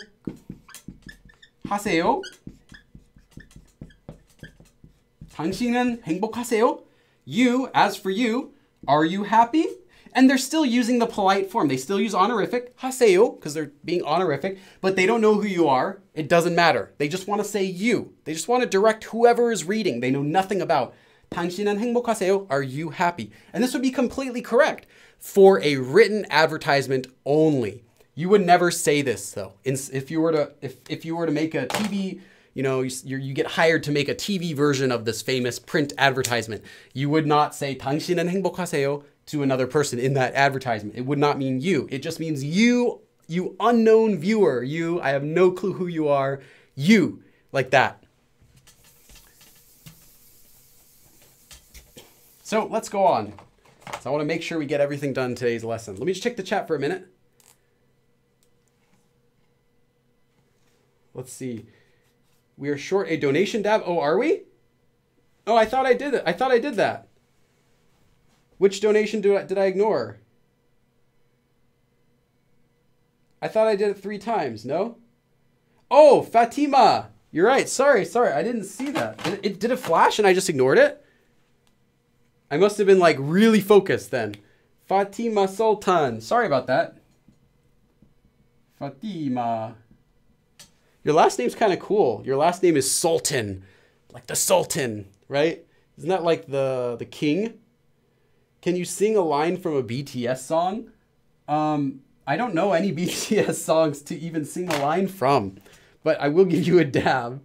Speaker 1: 당신은 행복하세요? You, as for you, are you happy? And they're still using the polite form. They still use honorific, 하세요, because they're being honorific, but they don't know who you are. It doesn't matter. They just want to say you. They just want to direct whoever is reading. They know nothing about 당신은 행복하세요? Are you happy? And this would be completely correct for a written advertisement only. You would never say this though. If you were to make a TV, you know, you get hired to make a TV version of this famous print advertisement, you would not say 당신은 행복하세요 to another person in that advertisement. It would not mean you. It just means you unknown viewer. You, I have no clue who you are. You, like that. So let's go on. So I want to make sure we get everything done in today's lesson. Let me just check the chat for a minute. Let's see. We are short a donation dab. Oh, are we? Oh, I thought I did it. I thought I did that. Which donation did I ignore? I thought I did it 3 times. No? Oh, Fatima. You're right. Sorry. I didn't see that. Did it flash and I just ignored it? I must have been like really focused then. Fatima Sultan. Sorry about that. Fatima. Your last name's kind of cool. Your last name is Sultan. Like the Sultan, right? Isn't that like the king? Can you sing a line from a BTS song? I don't know any BTS songs to even sing a line from, but I will give you a dab.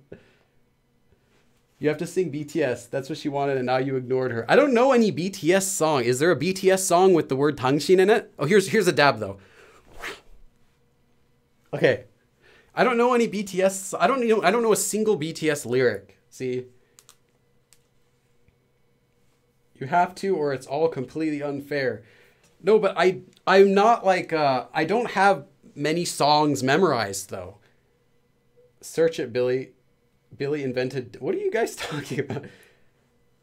Speaker 1: You have to sing BTS. That's what she wanted, and now you ignored her. I don't know any BTS song. Is there a BTS song with the word 당신 in it? Oh, here's a dab though. Okay. I don't know any BTS. I don't know a single BTS lyric. See? You have to, or it's all completely unfair. No, but I'm not like, I don't have many songs memorized though. Search it, Billy. Billy invented, what are you guys talking about?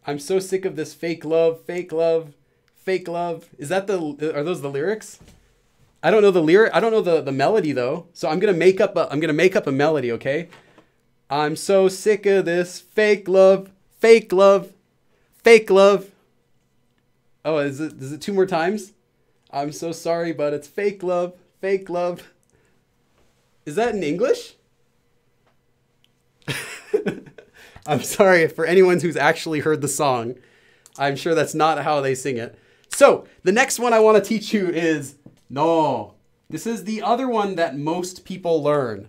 Speaker 1: I'm so sick of this fake love, fake love, fake love. Is that are those the lyrics? I don't know the lyric. I don't know the melody though. So I'm going to make up a melody. Okay. I'm so sick of this fake love, fake love, fake love. Oh, is it 2 more times? I'm so sorry, but it's fake love, fake love. Is that in English? I'm sorry for anyone who's actually heard the song. I'm sure that's not how they sing it. So the next one I want to teach you is no. This is the other one that most people learn.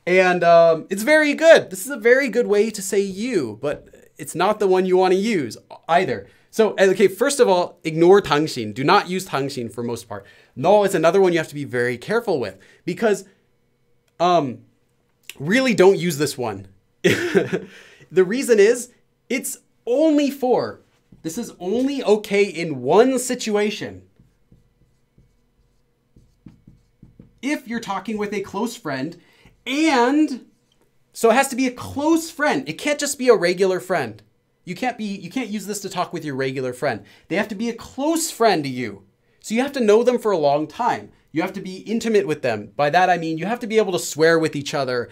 Speaker 1: And it's very good. This is a very good way to say you, but it's not the one you want to use either. So, okay, first of all, ignore 당신. Do not use 당신 for most part. No is another one you have to be very careful with because really don't use this one. The reason is this is only okay in one situation. If you're talking with a close friend, and so it has to be a close friend. It can't just be a regular friend. You can't use this to talk with your regular friend. They have to be a close friend to you. So you have to know them for a long time. You have to be intimate with them. By that I mean you have to be able to swear with each other,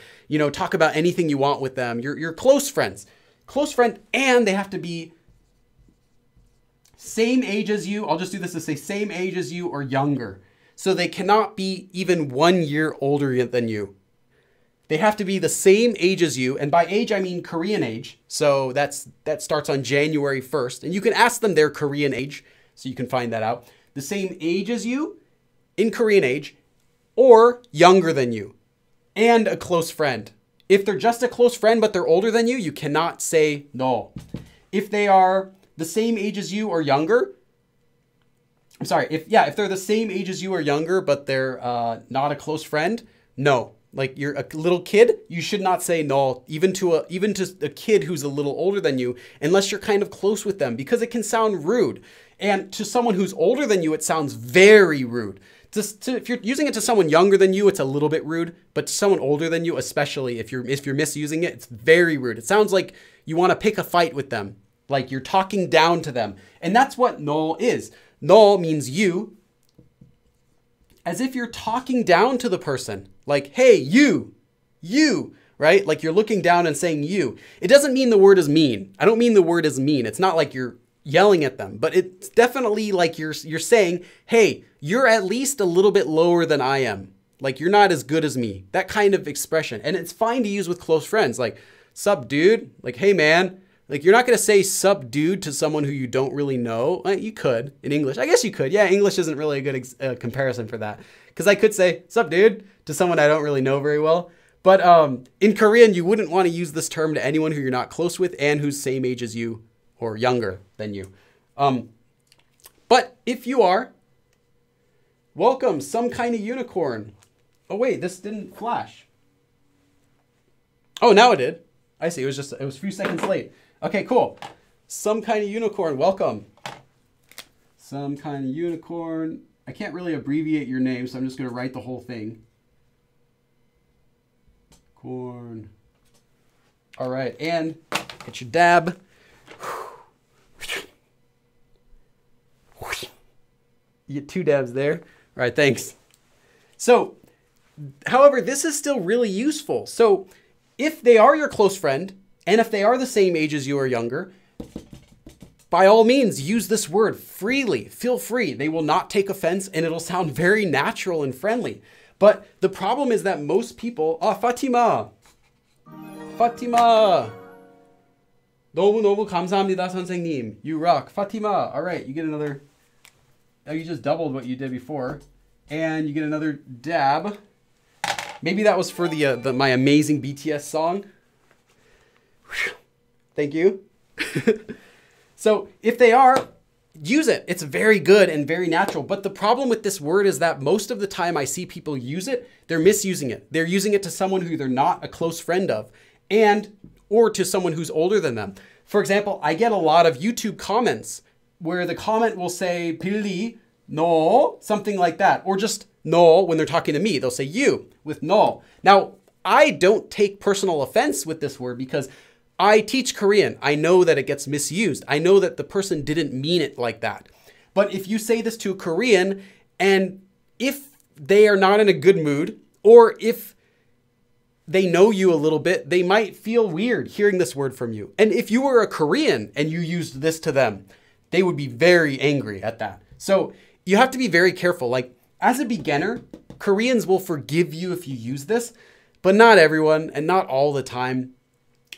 Speaker 1: talk about anything you want with them. You're close friends. Close friend, and they have to be same age as you. I'll just do this to say same age as you or younger. So they cannot be even 1 year older than you. They have to be the same age as you. And by age, I mean Korean age. So that starts on January 1st. And you can ask them their Korean age. So you can find that out. The same age as you in Korean age or younger than you and a close friend. If they're just a close friend, but they're older than you, you cannot say no. If they are the same age as you or younger, I'm sorry, if they're the same age as you or younger, but they're not a close friend, no. Like you're a little kid, you should not say no, even to a kid who's a little older than you, unless you're kind of close with them, because it can sound rude. And to someone who's older than you, it sounds very rude. If you're using it to someone younger than you, it's a little bit rude, but to someone older than you, especially if you're misusing it, it's very rude. It sounds like you want to pick a fight with them, like you're talking down to them. And that's what no is. No means you, as if you're talking down to the person. Like, hey, you, right? Like you're looking down and saying you. It doesn't mean the word is mean. I don't mean the word is mean. It's not like you're yelling at them, but it's definitely like you're saying, hey, you're at least a little bit lower than I am. Like you're not as good as me. That kind of expression. And it's fine to use with close friends. Like, sup, dude? Like, hey, man. Like, you're not going to say sup, dude, to someone who you don't really know. You could in English. I guess you could. Yeah, English isn't really a good comparison for that. Because I could say sup, dude, to someone I don't really know very well. But in Korean, you wouldn't want to use this term to anyone who you're not close with and who's same age as you or younger than you. But if you are, welcome, some kind of unicorn. Oh, wait, this didn't flash. Oh, now it did. I see. It was a few seconds late. Okay, cool. Some kind of unicorn. Welcome. some kind of unicorn. I can't really abbreviate your name, so I'm just going to write the whole thing. Corn. All right, and get your dab. You get 2 dabs there. All right, thanks. So, however, this is still really useful. So, if they are your close friend, and if they are the same age as you or younger, by all means, use this word freely. Feel free. They will not take offense, and it'll sound very natural and friendly. But the problem is that most people... Fatima! Fatima! 너무너무 감사합니다, 선생님. You rock. Fatima. All right, you get another... Oh, you just doubled what you did before. And you get another dab. Maybe that was for my amazing BTS song. Thank you. So if they are, use it. It's very good and very natural. But the problem with this word is that most of the time I see people use it, they're misusing it. They're using it to someone who they're not a close friend of, or to someone who's older than them. For example, I get a lot of YouTube comments where the comment will say, 빌리, no, something like that. Or just no when they're talking to me. They'll say you with no. Now, I don't take personal offense with this word because I teach Korean. I know that it gets misused. I know that the person didn't mean it like that. But if you say this to a Korean, and if they are not in a good mood, or if they know you a little bit, they might feel weird hearing this word from you. And if you were a Korean and you used this to them, they would be very angry at that. So you have to be very careful. Like, as a beginner, Koreans will forgive you if you use this, but not everyone and not all the time.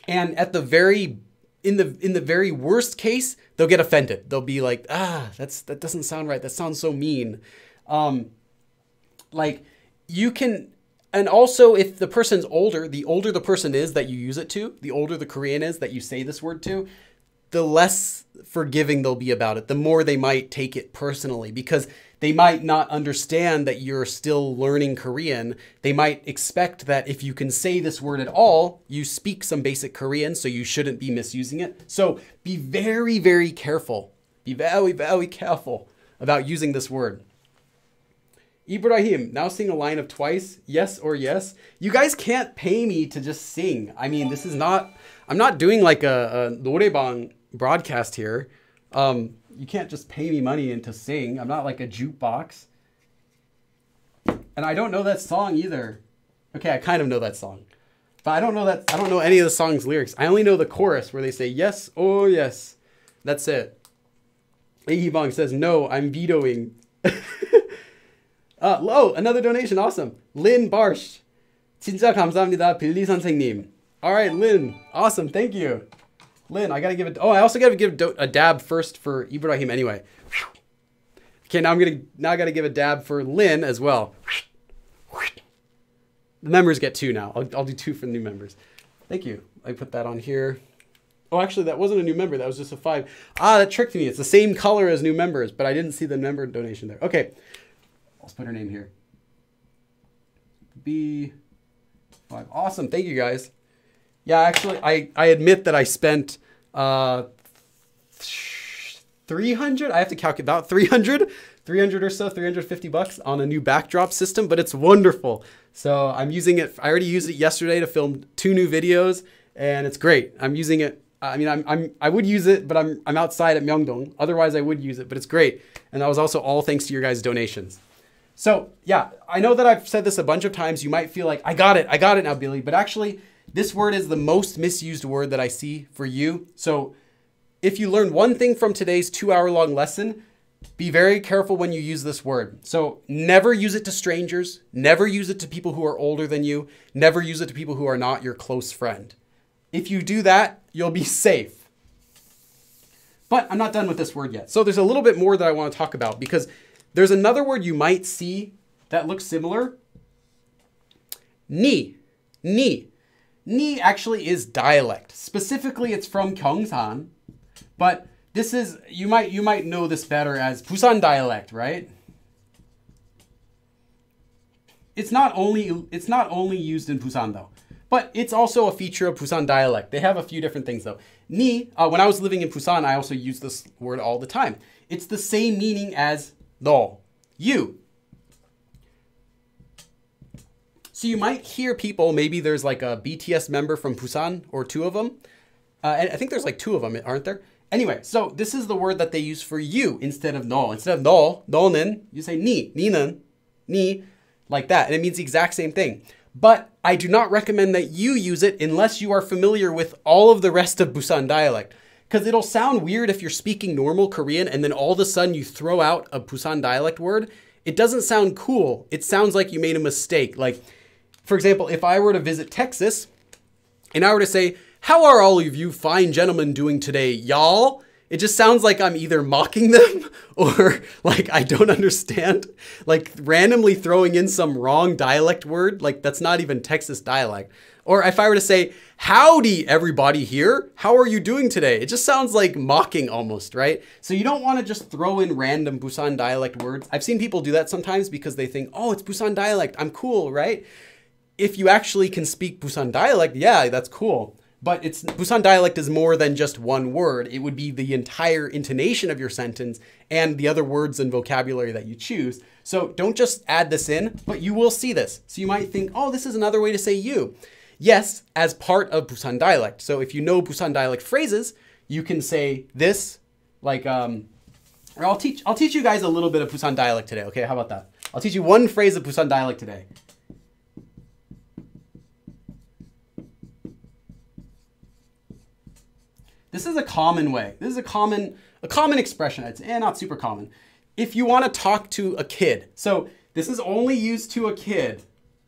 Speaker 1: And at the in the very worst case, they'll get offended. They'll be like, that doesn't sound right. That sounds so mean. Like, you can, and also if the person's older, the older the person is that you use it to, the older the Korean is that you say this word to, the less forgiving they'll be about it, the more they might take it personally, because they might not understand that you're still learning Korean. They might expect that if you can say this word at all, you speak some basic Korean, so you shouldn't be misusing it. So be very, very careful. Be very, very careful about using this word. Ibrahim, now sing a line of twice, yes or yes. You guys can't pay me to just sing. I mean, this is not, I'm not doing like a 노래방 broadcast here. You can't just pay me money and to sing. I'm not like a jukebox. And I don't know that song either. Okay, I kind of know that song. But I don't know any of the song's lyrics. I only know the chorus where they say, yes, oh yes. That's it. Ahibong says, no, I'm vetoing. Another donation, awesome. Lynn Barsh. 진짜 감사합니다, 빌리 선생님. All right, Lynn, awesome, thank you. Lynn, I gotta give it. Oh, I also gotta give a dab first for Ibrahim anyway. Okay, now I gotta give a dab for Lynn as well. The members get 2 now. I'll do 2 for the new members. Thank you. I put that on here. Oh, actually, that wasn't a new member. That was just a 5. That tricked me. It's the same color as new members, but I didn't see the member donation there. Okay, let's put her name here. B5. Awesome. Thank you, guys. Yeah, actually, I admit that I spent 300. I have to calculate about 300 or so, 350 bucks on a new backdrop system, but it's wonderful. So I'm using it. I already used it yesterday to film 2 new videos, and it's great. I'm using it. I mean, I would use it, but I'm outside at Myeongdong. Otherwise, I would use it, but it's great. And that was also all thanks to your guys' donations. So yeah, I know that I've said this a bunch of times. You might feel like I got it now, Billy, but actually, this word is the most misused word that I see for you. So if you learn one thing from today's 2-hour-long lesson, be very careful when you use this word. So never use it to strangers. Never use it to people who are older than you. Never use it to people who are not your close friend. If you do that, you'll be safe. But I'm not done with this word yet. So there's a little bit more that I want to talk about because there's another word you might see that looks similar. Ni. Ni actually is dialect. Specifically, it's from Gyeongsan, but this is, you might know this better as Busan Dialect, right? It's not only used in Busan though, but it's also a feature of Busan Dialect. They have a few different things though. Ni, when I was living in Busan, I also used this word all the time. It's the same meaning as 너, you. So you might hear people, maybe there's like a BTS member from Busan or two of them. And I think there's like two of them, aren't there? Anyway, so this is the word that they use for you instead of 너. Instead of 너, 너는, you say 니, 니는, 니, like that. And it means the exact same thing. But I do not recommend that you use it unless you are familiar with all of the rest of Busan dialect. Because it'll sound weird if you're speaking normal Korean and then all of a sudden you throw out a Busan dialect word. It doesn't sound cool. It sounds like you made a mistake. Like, for example, if I were to visit Texas and I were to say, how are all of you fine gentlemen doing today, y'all? It just sounds like I'm either mocking them or like I don't understand, like randomly throwing in some wrong dialect word. Like that's not even Texas dialect. Or if I were to say, howdy everybody here, how are you doing today? It just sounds like mocking almost, right? So you don't want to just throw in random Busan dialect words. I've seen people do that sometimes because they think, oh, it's Busan dialect, I'm cool, right? If you actually can speak Busan dialect, yeah, that's cool. But Busan dialect is more than just one word. It would be the entire intonation of your sentence and the other words and vocabulary that you choose. So don't just add this in, but you will see this. So you might think, oh, this is another way to say you. Yes, as part of Busan dialect. So if you know Busan dialect phrases, you can say this, like, or I'll teach you guys a little bit of Busan dialect today. Okay, how about that? I'll teach you one phrase of Busan dialect today. This is a common way. This is a common expression. It's not super common. If you want to talk to a kid. So this is only used to a kid.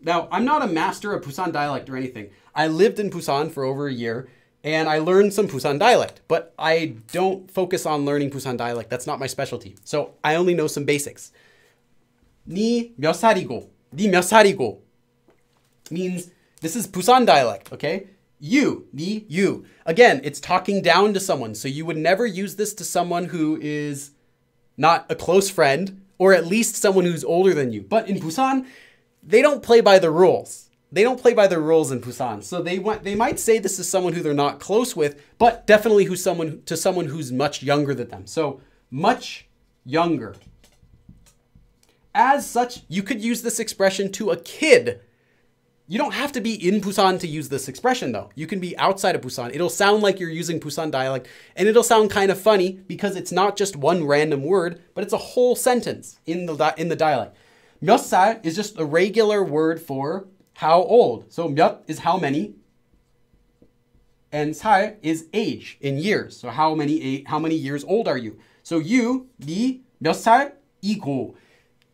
Speaker 1: Now, I'm not a master of Busan dialect or anything. I lived in Busan for over a year and I learned some Busan dialect, but I don't focus on learning Busan dialect. That's not my specialty. So I only know some basics. 니 몇 살이고, 니 몇 살이고 means this is Busan dialect, okay? You, 니, you. Again, it's talking down to someone. So you would never use this to someone who is not a close friend or at least someone who's older than you. But in Busan, they don't play by the rules. They don't play by the rules in Busan. So they might say this is someone who they're not close with, but definitely someone who's much younger than them. So much younger. As such, you could use this expression to a kid. You don't have to be in Busan to use this expression though. You can be outside of Busan. It'll sound like you're using Busan dialect and it'll sound kind of funny because it's not just one random word, but it's a whole sentence in the dialect. 몇 살 is just a regular word for how old. So 몇 is how many and 살 is age in years. So how many years old are you? So you, 니 몇 살이고.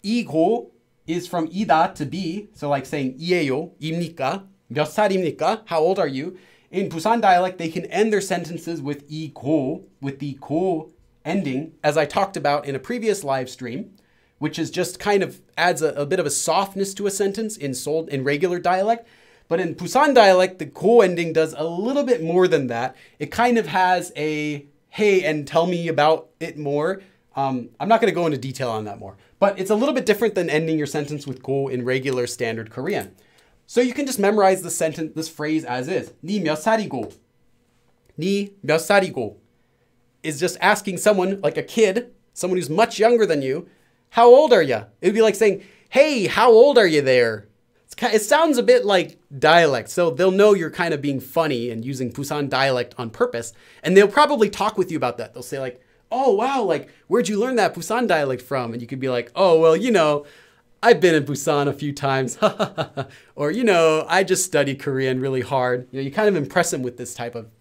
Speaker 1: 이고 is from 이다 to be. So like saying 이에요, 입니까? 몇 살입니까? How old are you? In Busan dialect, they can end their sentences with 이고, with the 고 ending, as I talked about in a previous live stream, which is just kind of adds a bit of a softness to a sentence in regular dialect. But in Busan dialect, the 고 ending does a little bit more than that. It kind of has a, hey, and tell me about it more. I'm not going to go into detail on that more. But it's a little bit different than ending your sentence with 고 in regular standard Korean. So you can just memorize this phrase as is. 니 몇 살이고. 니 몇 살이고 is just asking someone, like a kid, someone who's much younger than you, how old are you? It would be like saying, hey, how old are you there? It sounds a bit like dialect, so they'll know you're kind of being funny and using Busan dialect on purpose. And they'll probably talk with you about that. They'll say like, oh, wow, like, where'd you learn that Busan dialect from? And you could be like, oh, well, you know, I've been in Busan a few times. Or, you know, I just studied Korean really hard. You know, you kind of impress them with this type of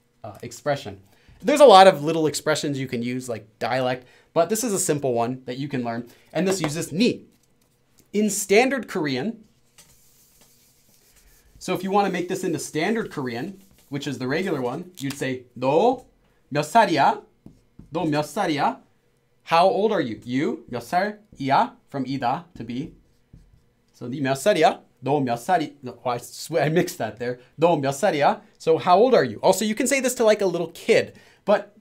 Speaker 1: expression. There's a lot of little expressions you can use like dialect, but this is a simple one that you can learn. And this uses ni. In standard Korean, so if you want to make this into standard Korean, which is the regular one, you'd say, 너 몇 살이야? 너 몇 살이야? How old are you? You, 몇 살이야? From 이다 to be. So 니 몇 살이야? 너 몇 살이? No, I swear I mixed that there. 너 몇 살이야? So how old are you? Also, you can say this to like a little kid, but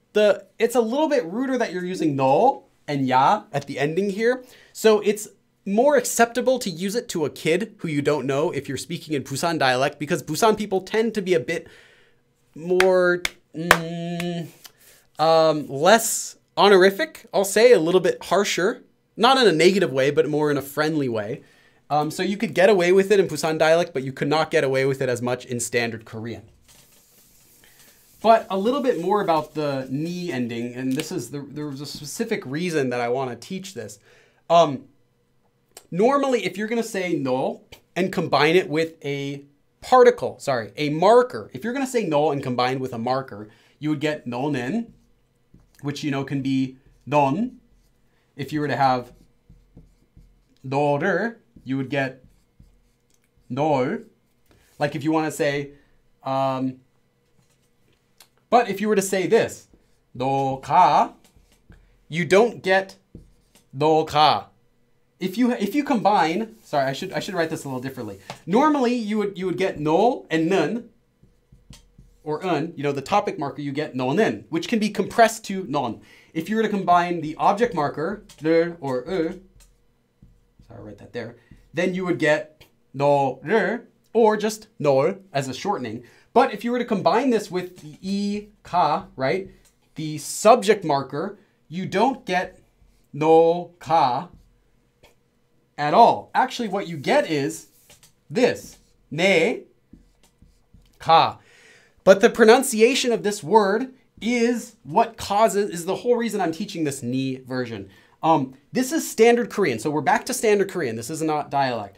Speaker 1: it's a little bit ruder that you're using 너 and 야 at the ending here. So it's more acceptable to use it to a kid who you don't know if you're speaking in Busan dialect, because Busan people tend to be a bit more less Honorific, I'll say a little bit harsher, not in a negative way, but more in a friendly way. So you could get away with it in Busan dialect, but you could not get away with it as much in standard Korean. But a little bit more about the ni ending, and this is there was a specific reason that I want to teach this. Normally, if you're going to say no and combine it with a particle, a marker. If you're going to say no and combine with a marker, you would get no는, which, you know, can be 넌. If you were to have 너를, you would get 널. Like if you want to say, but if you were to say this, 너가, you don't get 너가. If you combine, sorry, I should write this a little differently. Normally you would get no and 는, or un, you know, the topic marker, you get 너는, which can be compressed to non. If you were to combine the object marker, 를 or sorry, I'll write that there, then you would get 너를, or just 널 as a shortening. But if you were to combine this with the 이, 가, right, the subject marker, you don't get 너가 at all. Actually, what you get is this, 네, 가. But the pronunciation of this word is the whole reason I'm teaching this ni version. This is standard Korean. So we're back to standard Korean. This is not dialect.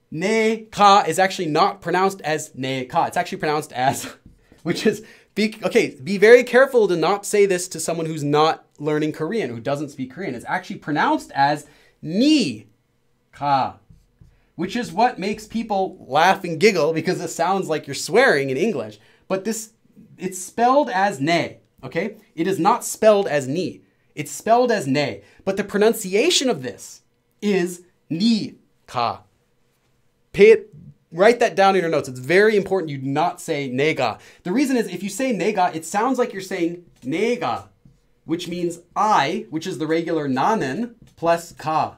Speaker 1: Ne ka is actually not pronounced as ne ka. It's actually pronounced as, which is, be very careful to not say this to someone who's not learning Korean, who doesn't speak Korean. It's actually pronounced as ni ka, which is what makes people laugh and giggle because it sounds like you're swearing in English. But it's spelled as ne, okay? It is not spelled as ni. It's spelled as ne. But the pronunciation of this is ni ka. Write that down in your notes. It's very important you do not say nega. The reason is if you say nega, it sounds like you're saying nega, which means I, which is the regular 나는 plus ka.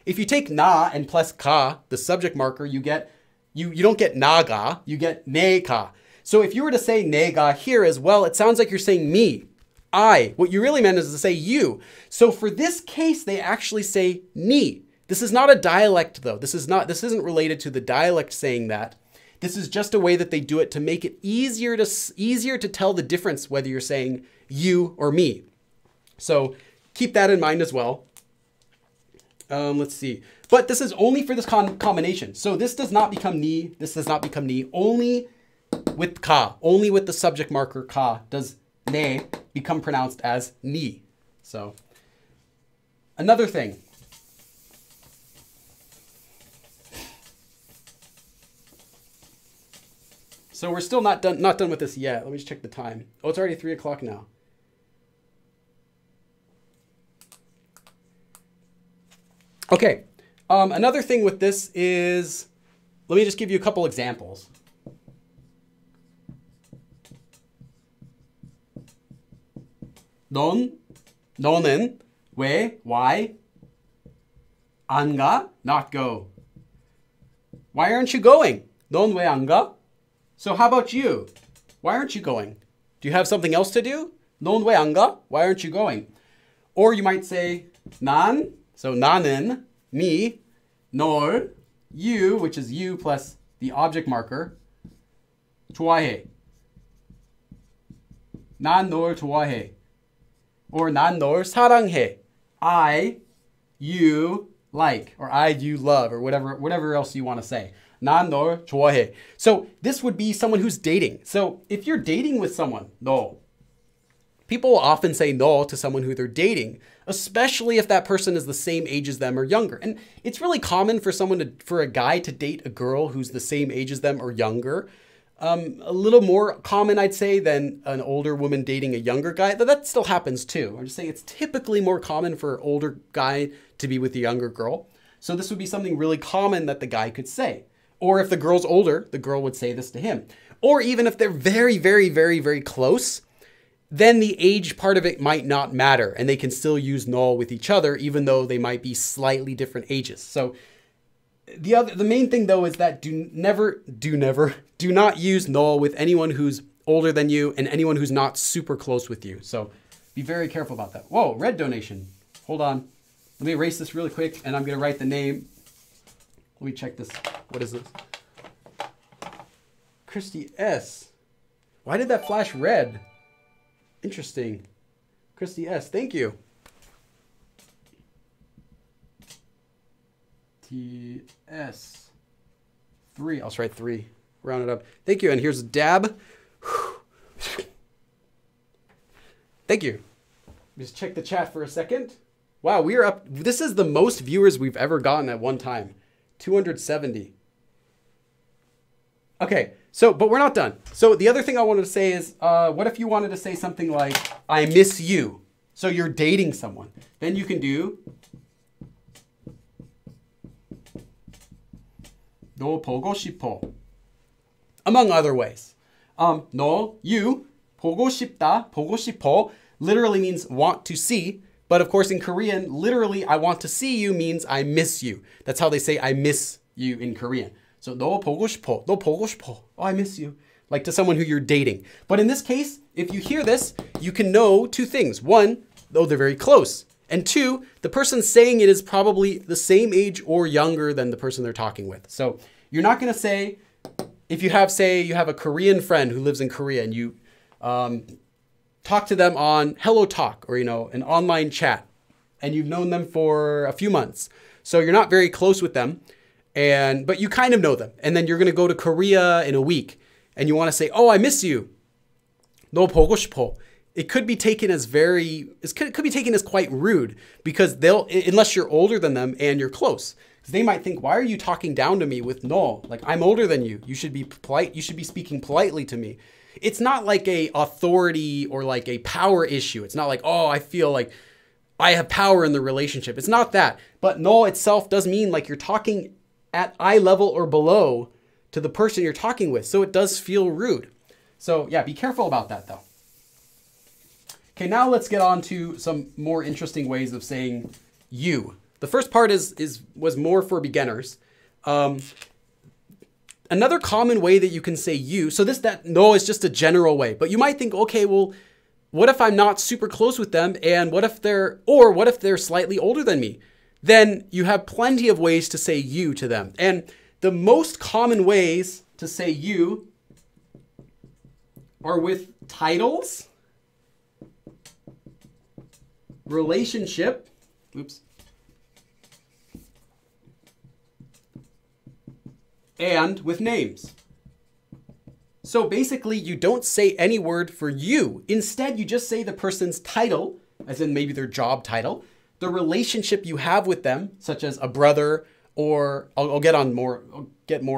Speaker 1: If you take na and plus ka, the subject marker, you don't get naga, you get nega. So if you were to say nega here as well, it sounds like you're saying me, I. What you really meant is to say you. So for this case, they actually say ni. This is not a dialect though. This isn't related to the dialect saying that. This is just a way that they do it to make it easier to tell the difference whether you're saying you or me. So keep that in mind as well. Let's see. But this is only for this combination. So this does not become ni. This does not become ni. Only with ka. Only with the subject marker ka does ne become pronounced as ni. So another thing. So we're still not done with this yet. Let me just check the time. Oh, it's already 3 o'clock now. Okay. Another thing with this is, let me just give you a couple examples. 너는 왜, why, 안 가, not go. Why aren't you going? 넌 왜 안 가? So how about you? Why aren't you going? Do you have something else to do? 넌 왜 안 가? Why aren't you going? Or you might say 난, so 나는, me, 널, you, which is you plus the object marker, 좋아해. 난 널 좋아해. Or 난 널 사랑해. I, you like, or I, you love, or whatever else you want to say. 난 널 좋아해. So this would be someone who's dating. So if you're dating with someone, 너. People will often say no to someone who they're dating, especially if that person is the same age as them or younger. And it's really common for a guy to date a girl who's the same age as them or younger. A little more common, I'd say, than an older woman dating a younger guy. That still happens too. I'm just saying it's typically more common for an older guy to be with a younger girl. So this would be something really common that the guy could say. Or if the girl's older, the girl would say this to him. Or even if they're very, very, very, very close, then the age part of it might not matter and they can still use null with each other even though they might be slightly different ages. So the main thing though is that do not use null with anyone who's older than you and anyone who's not super close with you. So Be very careful about that. Whoa, red donation. Hold on. Let me erase this really quick, and I'm going to write the name. Let me check this. What is this? Christy S. Why did that flash red? Interesting. Christy S. Thank you. TS. 3. I'll just write 3. Round it up. Thank you. And here's Dab. Thank you. Just check the chat for a second. Wow, we are up. This is the most viewers we've ever gotten at one time. 270. Okay, but we're not done. So the other thing I wanted to say is, what if you wanted to say something like, I miss you? So you're dating someone. Then you can do, 너 보고 싶어. Among other ways. 너, you, 보고 싶다, 보고 싶어, literally means want to see. But of course in Korean, literally, I want to see you means I miss you. That's how they say I miss you in Korean. So 너 보고 싶어, 너 보고 싶어. Oh, I miss you. Like to someone who you're dating. But in this case, if you hear this, you can know two things. One, though they're very close. And two, the person saying it is probably the same age or younger than the person they're talking with. So you're not going to say, if you have, say, you have a Korean friend who lives in Korea and you talk to them on Hello Talk or, an online chat and you've known them for a few months. So you're not very close with them, but you kind of know them. And then you're going to go to Korea in a week and you want to say, oh, I miss you. 너 보고 싶어. It could be taken as could be taken as quite rude because unless you're older than them and you're close. They might think, why are you talking down to me with no? Like, I'm older than you. You should be polite. You should be speaking politely to me. It's not like a authority or like a power issue. It's not like, oh, I feel like I have power in the relationship. It's not that. But no itself does mean like you're talking at eye level or below to the person you're talking with. So it does feel rude. So yeah, be careful about that though. Okay, now let's get on to some more interesting ways of saying you. The first part was more for beginners. Another common way that you can say you, so no is just a general way, but you might think, okay, well, what if I'm not super close with them and what if they're slightly older than me? Then you have plenty of ways to say you to them. And the most common ways to say you are with titles, relationship, and with names. So basically, you don't say any word for you. Instead, you just say the person's title, as in maybe their job title, the relationship you have with them, such as a brother, or I'll get more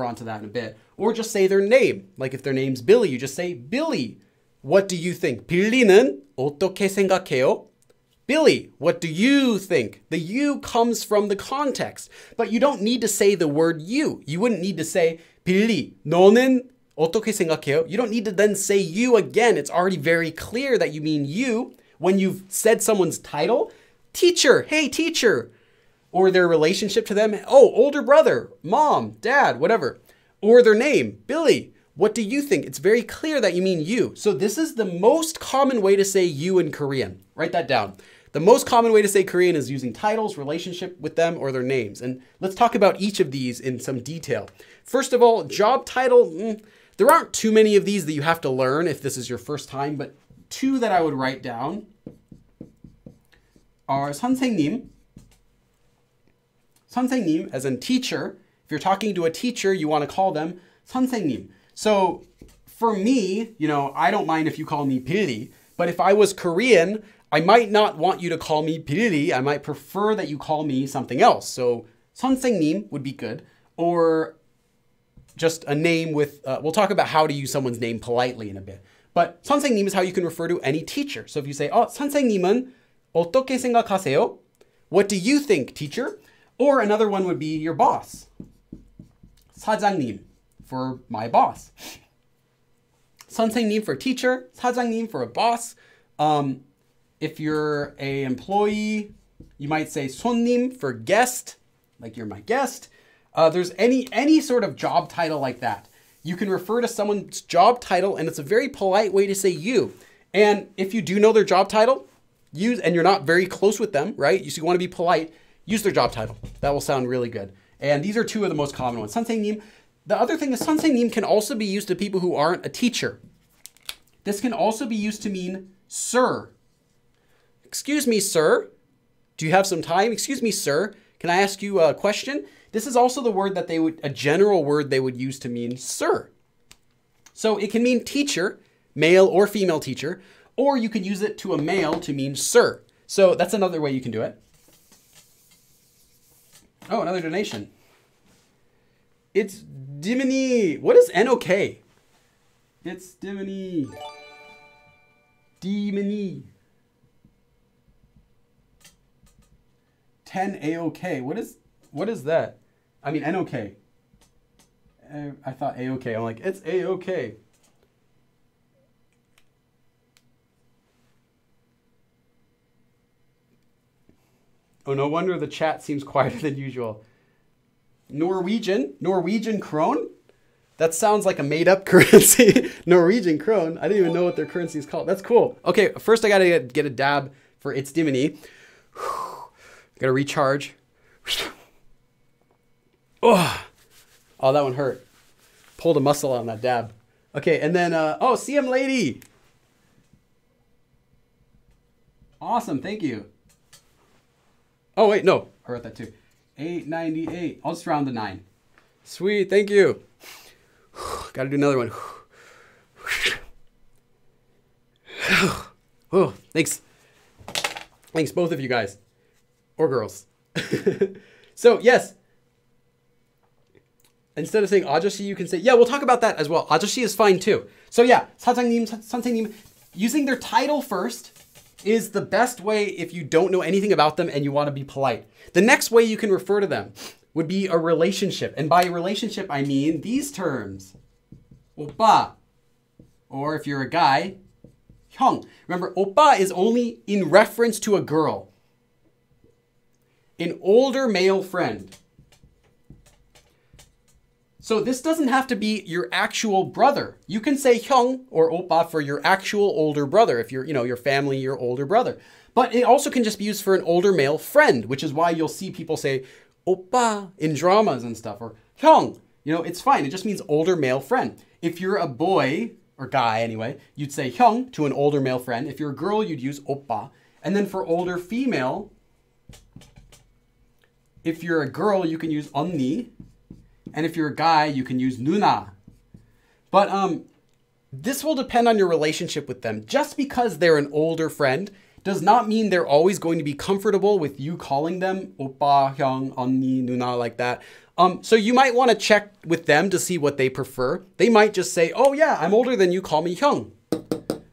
Speaker 1: onto that in a bit, or just say their name. Like if their name's Billy, you just say, Billy, what do you think? 빌리는 어떻게 생각해요? Billy, what do you think? The you comes from the context, but you don't need to say the word you. You wouldn't need to say, 빌리, 너는 어떻게 생각해요? You don't need to then say you again. It's already very clear that you mean you when you've said someone's title. Teacher, hey teacher. Or their relationship to them. Oh, older brother, mom, dad, whatever. Or their name, Billy. What do you think? It's very clear that you mean you. So this is the most common way to say you in Korean. Write that down. The most common way to say Korean is using titles, relationship with them, or their names. And let's talk about each of these in some detail. First of all, job title. There aren't too many of these that you have to learn if this is your first time, but two that I would write down are 선생님. 선생님, as in teacher. If you're talking to a teacher, you want to call them 선생님. So for me, I don't mind if you call me 빌리, but if I was Korean, I might not want you to call me 빌리. I might prefer that you call me something else. So 선생님 would be good. Or just a name with, we'll talk about how to use someone's name politely in a bit. But 선생님 is how you can refer to any teacher. So if you say, 선생님은 어떻게 생각하세요? What do you think, teacher? Or another one would be your boss. 사장님, for my boss. 선생님 for teacher, 사장님 for a boss. If you're an employee, you might say 손님 for guest, like you're my guest. There's any sort of job title like that. You can refer to someone's job title, and it's a very polite way to say you. And if you do know their job title, use, and you're not very close with them, right? You want to be polite, use their job title. That will sound really good. And these are two of the most common ones. 선생님. The other thing is 선생님 can also be used to people who aren't a teacher. This can also be used to mean sir. Excuse me, sir. Do you have some time? Excuse me, sir. Can I ask you a question? This is also the word that a general word they would use to mean sir. So it can mean teacher, male or female teacher, or you can use it to a male to mean sir. So that's another way you can do it. Oh, another donation. It's Dimini. What is NOK? It's Dimini. Dimini. 10 AOK. What is that? I mean NOK. I thought AOK. I'm like, it's AOK. Oh, no wonder the chat seems quieter than usual. Norwegian krone? That sounds like a made-up currency. Norwegian krone. I didn't even know what their currency is called. That's cool. Okay, first I gotta get a dab for It's Dimini. Gotta recharge. Oh, that one hurt. Pulled a muscle on that dab. Okay, and then, oh, CM Lady. Awesome, thank you. Oh, wait, no. I wrote that too. 898. I'll just round to 9. Sweet, thank you. Gotta do another one. Oh, thanks. Thanks, both of you guys. Or girls. So, yes. Instead of saying 아저씨, you can say, yeah, we'll talk about that as well. 아저씨 is fine too. So yeah, 사장님, 선생님, using their title first is the best way if you don't know anything about them and you want to be polite. The next way you can refer to them would be a relationship. And by relationship, I mean these terms. 오빠. Or if you're a guy, 형. Remember, 오빠 is only in reference to a girl. An older male friend. So this doesn't have to be your actual brother. You can say 형 or 오빠 for your actual older brother if you're, your family, your older brother. But it also can just be used for an older male friend, which is why you'll see people say 오빠 in dramas and stuff, or 형. It's fine. It just means older male friend. If you're a boy, or guy anyway, you'd say 형 to an older male friend. If you're a girl, you'd use 오빠. And then for older female, if you're a girl, you can use 언니. And if you're a guy, you can use 누나. But this will depend on your relationship with them. Just because they're an older friend does not mean they're always going to be comfortable with you calling them 오빠, 형, 언니, 누나, like that. So you might want to check with them to see what they prefer. They might just say, oh yeah, I'm older than you, call me 형.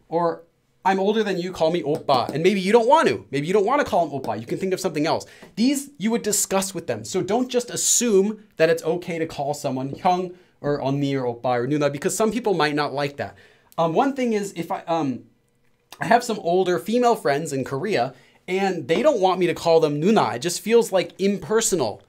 Speaker 1: Or I'm older than you, call me 오빠. And maybe you don't want to. Maybe you don't want to call him 오빠. You can think of something else. These you would discuss with them. So don't just assume that it's okay to call someone 형 or 언니 or 오빠 or 누나, because some people might not like that. One thing is, if I have some older female friends in Korea and they don't want me to call them 누나. It just feels like impersonal.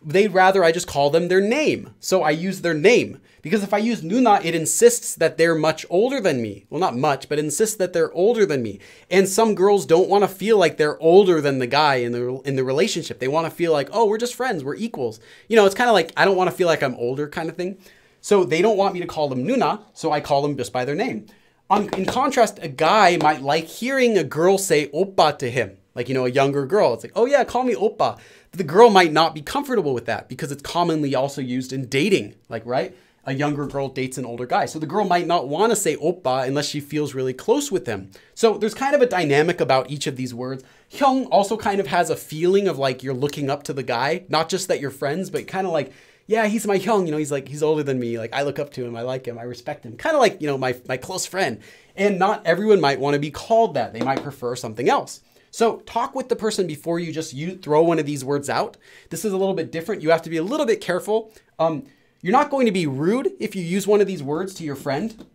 Speaker 1: They'd rather I just call them their name. So I use their name. Because if I use 누나, it insists that they're much older than me. Well, not much, but insists that they're older than me. And some girls don't want to feel like they're older than the guy in the relationship. They want to feel like, oh, we're just friends, we're equals. It's kind of like, I don't want to feel like I'm older kind of thing. So they don't want me to call them 누나, so I call them just by their name. In contrast, a guy might like hearing a girl say 오빠 to him. Like, a younger girl. It's like, oh yeah, call me 오빠. But the girl might not be comfortable with that because it's commonly also used in dating. Like, right? A younger girl dates an older guy. So the girl might not want to say 오빠 unless she feels really close with him. So there's kind of a dynamic about each of these words. 형 also kind of has a feeling of like you're looking up to the guy. Not just that you're friends, but kind of like, yeah, he's my 형. He's older than me. Like, I look up to him. I like him. I respect him. Kind of like, my close friend. And not everyone might want to be called that. They might prefer something else. So talk with the person before you just throw one of these words out. This is a little bit different. You have to be a little bit careful. You're not going to be rude if you use one of these words to your friend.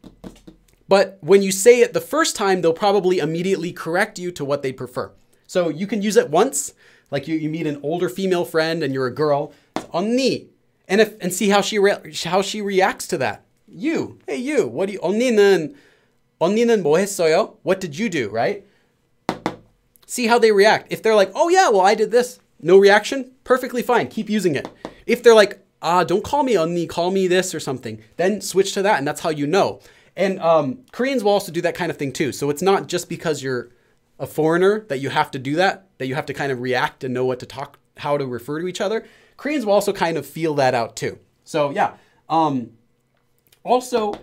Speaker 1: But when you say it the first time, they'll probably immediately correct you to what they prefer. So you can use it once, like you meet an older female friend and you're a girl, it's 언니, and see how she reacts to that. You, hey you, 언니는 뭐 했어요? What did you do, right? See how they react. If they're like, oh yeah, well, I did this. No reaction, perfectly fine. Keep using it. If they're like, don't call me 언니, call me this or something, then switch to that, and that's how you know. And Koreans will also do that kind of thing too. So it's not just because you're a foreigner that you have to do that you have to kind of react and know what to talk, how to refer to each other. Koreans will also kind of feel that out too. So yeah. Also,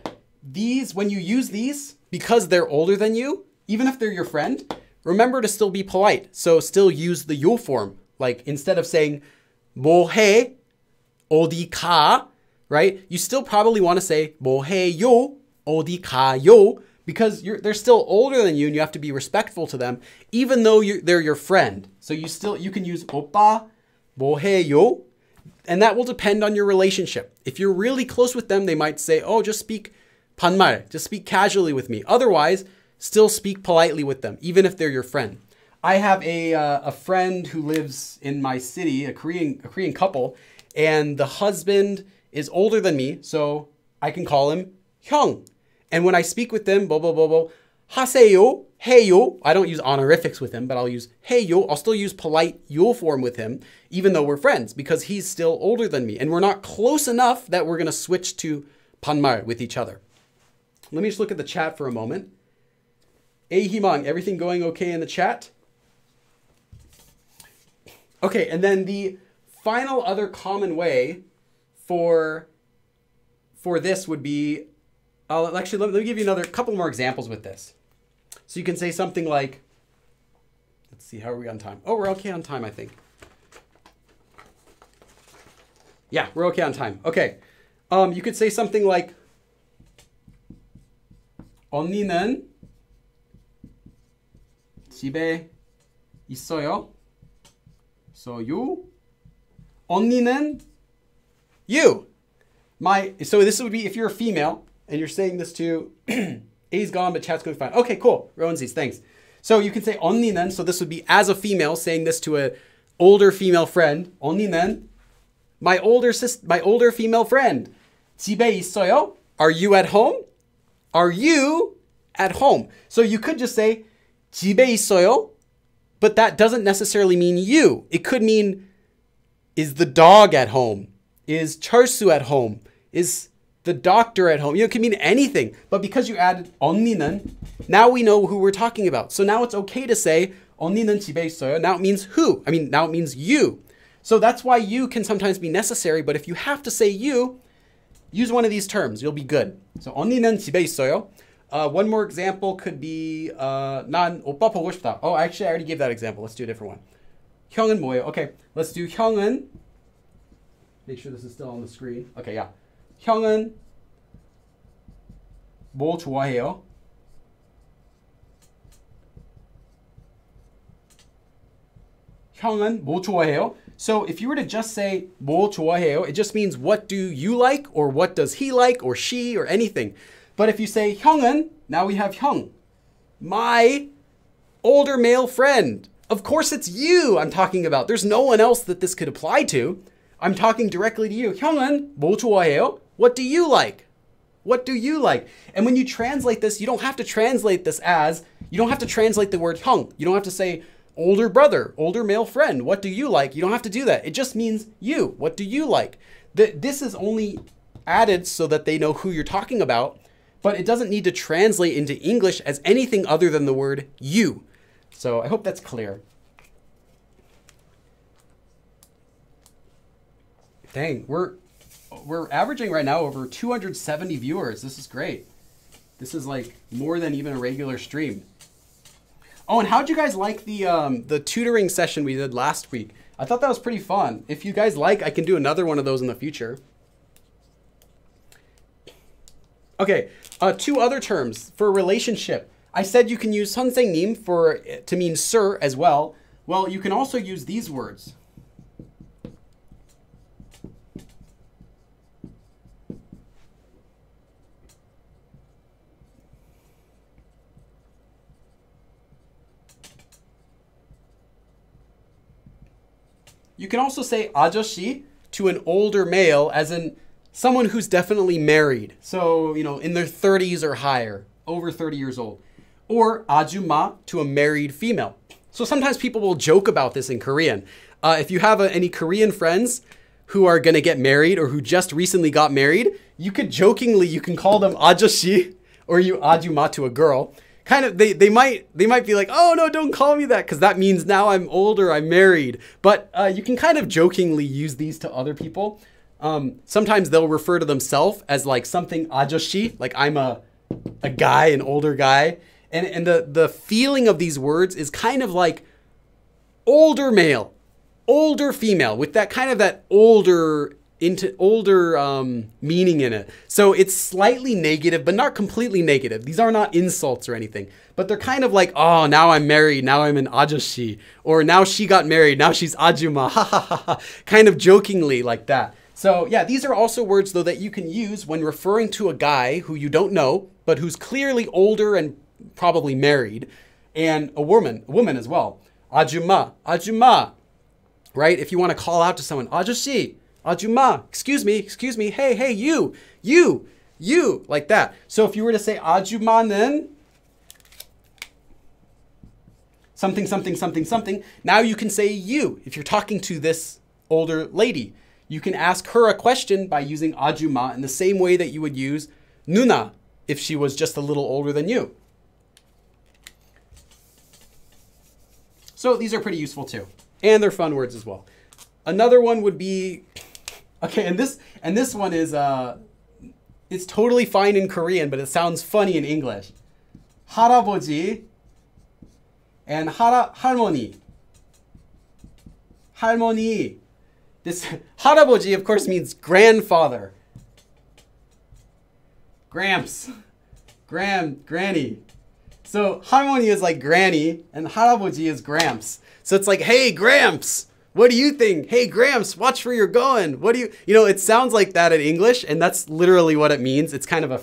Speaker 1: when you use these, because they're older than you, even if they're your friend, remember to still be polite. So still use the yo form. Like instead of saying 뭐 해, 어디 가, right? You still probably want to say 뭐 해요, 어디 가요, because they're still older than you and you have to be respectful to them, even though they're your friend. So you can use 오빠, 뭐 해요, and that will depend on your relationship. If you're really close with them, they might say, oh, just speak 반말, just speak casually with me. Otherwise, still speak politely with them, even if they're your friend. I have a friend who lives in my city, a Korean couple, and the husband is older than me, so I can call him 형. And when I speak with them, 하세요, 해요. I don't use honorifics with him, but I'll use 해요. I'll still use polite yo form with him, even though we're friends, because he's still older than me. And we're not close enough that we're going to switch to 반말 with each other. Let me just look at the chat for a moment. Himang, everything going okay in the chat? Okay, and then the final other common way for this would be, actually, let me give you another couple more examples with this. So you can say something like, let's see, how are we on time? Oh, we're okay on time, I think. Yeah, we're okay on time. Okay, you could say something like, 언니는 집에 있어요. So you. 언니는 you. So this would be if you're a female and you're saying this to A's gone, but chat's going fine. Okay, cool. Rowansies, thanks. So you can say 언니는. So this would be as a female saying this to a older female friend. 언니는 my older female friend. 집에 있어요. Are you at home? Are you at home? So you could just say 집에 있어요, but that doesn't necessarily mean you. It could mean, is the dog at home? Is 철수 at home? Is the doctor at home? You know, it could mean anything. But because you added 언니는, now we know who we're talking about. So now it's okay to say 언니는 집에 있어요. Now it means who? Now it means you. So that's why you can sometimes be necessary. But if you have to say you, use one of these terms. You'll be good. So 언니는 집에 있어요. One more example could be 난 오빠 보고 싶다. Oh, actually, I already gave that example. Let's do a different one. 형은 뭐예요? Okay, let's do 형은. Make sure this is still on the screen. Okay, yeah. 형은 뭐 좋아해요? 형은 뭐 좋아해요? So if you were to just say 뭐 좋아해요, it just means what do you like, or what does he like, or she, or anything. But if you say 형은, now we have 형, my older male friend. Of course it's you I'm talking about. There's no one else that this could apply to. I'm talking directly to you. 형은 뭐 좋아해요? What do you like? What do you like? And when you translate this, you don't have to translate this as, you don't have to translate the word 형. You don't have to say older brother, older male friend. What do you like? You don't have to do that. It just means you. What do you like? This is only added so that they know who you're talking about, but it doesn't need to translate into English as anything other than the word you. So I hope that's clear. Dang, we're averaging right now over 270 viewers. This is great. This is like more than even a regular stream. Oh, and how'd you guys like the tutoring session we did last week? I thought that was pretty fun. If you guys like, I can do another one of those in the future. Okay, two other terms for relationship. I said you can use 선생님 to mean sir as well. Well, you can also use these words. You can also say 아저씨 to an older male, as in someone who's definitely married. So, you know, in their 30s or higher, over 30 years old. Or 아줌마 to a married female. So sometimes people will joke about this in Korean. If you have any Korean friends who are going to get married or who just recently got married, you can call them 아저씨 or you 아줌마 to a girl. Kind of, they might be like, oh no, don't call me that, because that means now I'm older, I'm married. But you can kind of jokingly use these to other people. Sometimes they'll refer to themselves as like something 아저씨, like I'm a guy, an older guy. And the feeling of these words is kind of like older male, older female, with that kind of that older meaning in it. So it's slightly negative, but not completely negative. These are not insults or anything, but they're kind of like, oh, now I'm married, now I'm an 아저씨, or now she got married, now she's 아줌마, ha ha ha ha, kind of jokingly like that. So yeah, these are also words though that you can use when referring to a guy who you don't know, but who's clearly older and probably married, and a woman as well. 아줌마, 아줌마, right? If you want to call out to someone, 아저씨, 아줌마, excuse me, hey, you, like that. So if you were to say 아줌마는 something, now you can say you. If you're talking to this older lady, you can ask her a question by using 아줌마 in the same way that you would use 누나 if she was just a little older than you. So these are pretty useful too. And they're fun words as well. Another one would be, okay, and this one is it's totally fine in Korean, but it sounds funny in English. 할아버지 and 할머니. 할머니. This 할아버지 of course means grandfather. Gramps. Granny. So 할머니 is like granny and 할아버지 is Gramps. So it's like, hey Gramps, what do you think? Hey Gramps, watch where you're going. What do you know, it sounds like that in English, and that's literally what it means. It's kind of a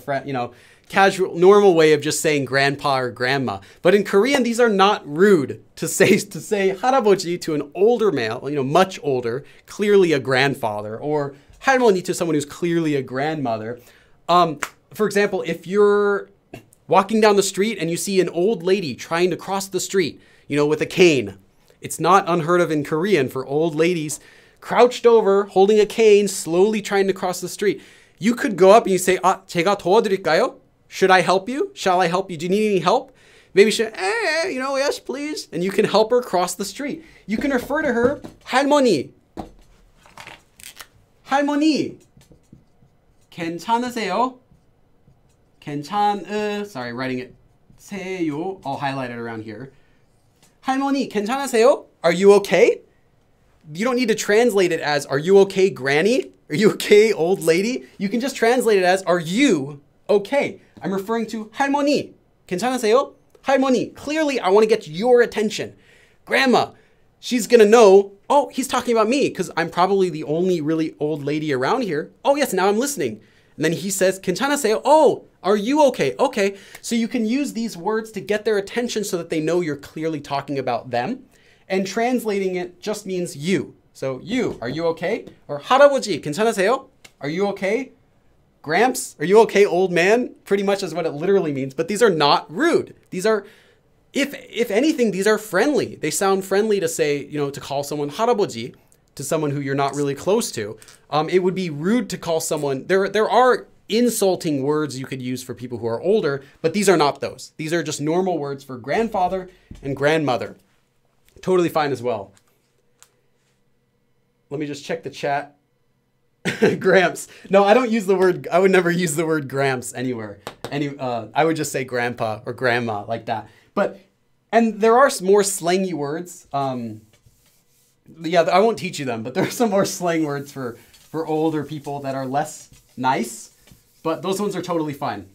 Speaker 1: casual, normal way of just saying grandpa or grandma. But in Korean, these are not rude to say 할아버지 to an older male, much older, clearly a grandfather, or 할머니 to someone who's clearly a grandmother. For example, if you're walking down the street and you see an old lady trying to cross the street, with a cane. It's not unheard of in Korean for old ladies crouched over, holding a cane, slowly trying to cross the street. You could go up and you say, 제가 도와드릴까요? Should I help you? Shall I help you? Do you need any help? Maybe she, yes, please. And you can help her cross the street. You can refer to her, 할머니. 할머니. 괜찮으세요? sorry, writing it 세요. I'll highlight it around here. 할머니, 괜찮으세요? Are you okay? You don't need to translate it as, are you okay, granny? Are you okay, old lady? You can just translate it as, are you okay? I'm referring to 할머니. 괜찮으세요? 할머니. Clearly, I want to get your attention. Grandma. She's going to know, oh, he's talking about me because I'm probably the only really old lady around here. Oh, yes, now I'm listening. And then he says, 괜찮으세요? Oh, are you okay? Okay. So you can use these words to get their attention so that they know you're clearly talking about them. And translating it just means you. So you, are you okay? Or 할아버지, 괜찮으세요? Are you okay? Gramps, are you okay, old man? Pretty much is what it literally means. But these are not rude. These are, if anything, these are friendly. They sound friendly to say, to call someone 할아버지, to someone who you're not really close to. It would be rude to call someone, there are insulting words you could use for people who are older, but these are not those. These are just normal words for grandfather and grandmother. Totally fine as well. Let me just check the chat. Gramps. No, I don't use the word, I would never use the word Gramps anywhere. I would just say grandpa or grandma like that. And there are more slangy words. Yeah, I won't teach you them, but there are some more slang words for older people that are less nice, but those ones are totally fine.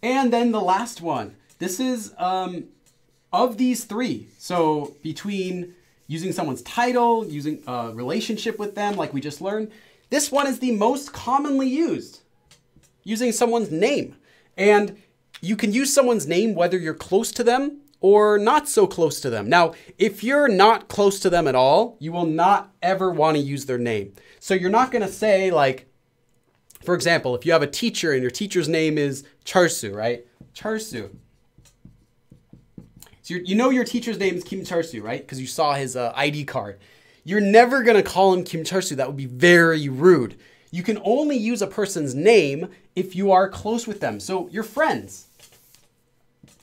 Speaker 1: And then the last one. This is of these three. So between using someone's title, using a relationship with them, like we just learned, this one is the most commonly used. Using someone's name. And you can use someone's name whether you're close to them or not so close to them. Now, if you're not close to them at all, you will not ever want to use their name. So you're not going to say, like, for example, if you have a teacher and your teacher's name is Charsu, right? Charsu. So you know your teacher's name is Kim Chul-soo, right? Because you saw his ID card. You're never going to call him Kim Chul-soo. That would be very rude. You can only use a person's name if you are close with them. So your friends.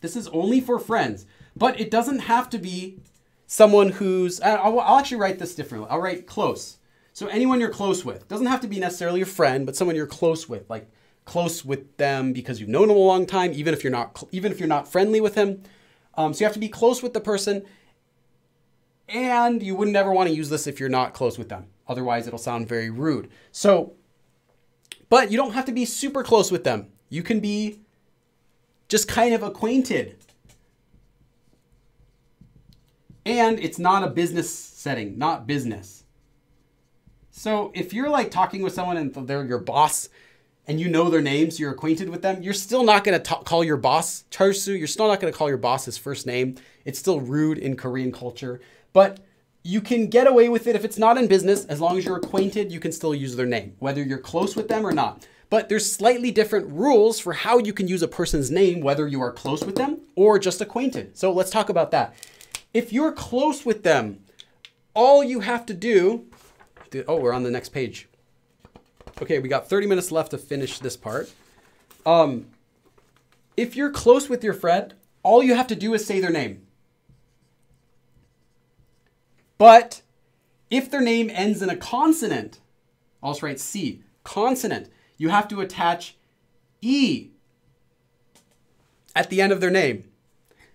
Speaker 1: This is only for friends. But it doesn't have to be someone who's... I'll actually write this differently. I'll write close. So anyone you're close with. Doesn't have to be necessarily your friend, but someone you're close with. Like close with them because you've known them a long time, even if you're not friendly with him. So you have to be close with the person. And you would never want to use this if you're not close with them. Otherwise, it'll sound very rude. So, but you don't have to be super close with them. You can be just kind of acquainted. And it's not a business setting, not business. So if you're like talking with someone and they're your boss and you know their names, you're acquainted with them, you're still not going to call your boss Chul-soo. You're still not going to call your boss his first name. It's still rude in Korean culture. But you can get away with it if it's not in business. As long as you're acquainted, you can still use their name, whether you're close with them or not. But there's slightly different rules for how you can use a person's name, whether you are close with them or just acquainted. So let's talk about that. If you're close with them, all you have to do... Oh, we're on the next page. Okay, we got 30 minutes left to finish this part. If you're close with your friend, all you have to do is say their name. But if their name ends in a consonant, I'll just write C, consonant, you have to attach E at the end of their name.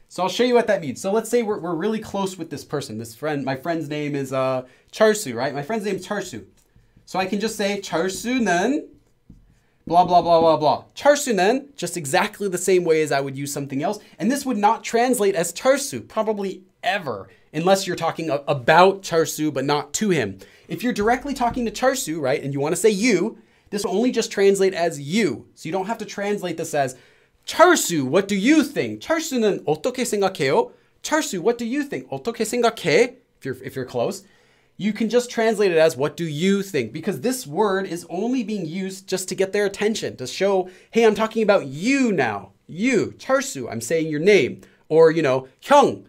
Speaker 1: So I'll show you what that means. So let's say we're really close with this person, this friend. My friend's name is Chul-soo, right? My friend's name is Chul-soo. So I can just say Chul-soo는 blah, blah, blah, blah, blah. Chul-soo는, just exactly the same way as I would use something else. And this would not translate as Chul-soo, probably ever, unless you're talking about Chul-soo, but not to him. If you're directly talking to Chul-soo, right, and you want to say you, this will only just translate as you. So you don't have to translate this as Chul-soo, what do you think? Chul-soo는 어떻게 생각해요? Chul-soo, what do you think? 어떻게 생각해? If you're close. You can just translate it as what do you think? Because this word is only being used just to get their attention, to show, hey, I'm talking about you now. You, Chul-soo, I'm saying your name. Or, you know, 형,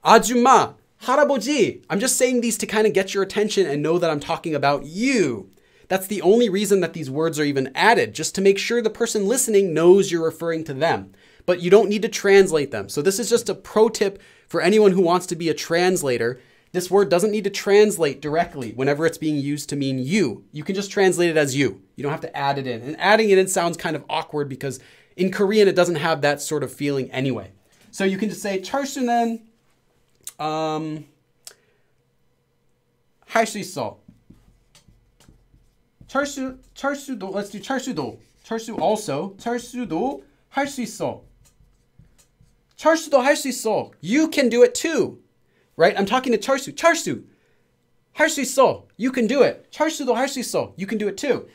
Speaker 1: 아줌마, 할아버지. I'm just saying these to kind of get your attention and know that I'm talking about you. That's the only reason that these words are even added, just to make sure the person listening knows you're referring to them. But you don't need to translate them. So this is just a pro tip for anyone who wants to be a translator. This word doesn't need to translate directly whenever it's being used to mean you. You can just translate it as you. You don't have to add it in. And adding it in sounds kind of awkward because in Korean, it doesn't have that sort of feeling anyway. So you can just say, 철수는 할 수 있어. 철수도, let's do 철수도. 철수 also. 철수도 할 수 있어. 철수도 할 수 있어. You can do it too. Right? I'm talking to 철수. 철수. 할 수 있어. You can do it. 철수도 할 수 있어. You can do it too.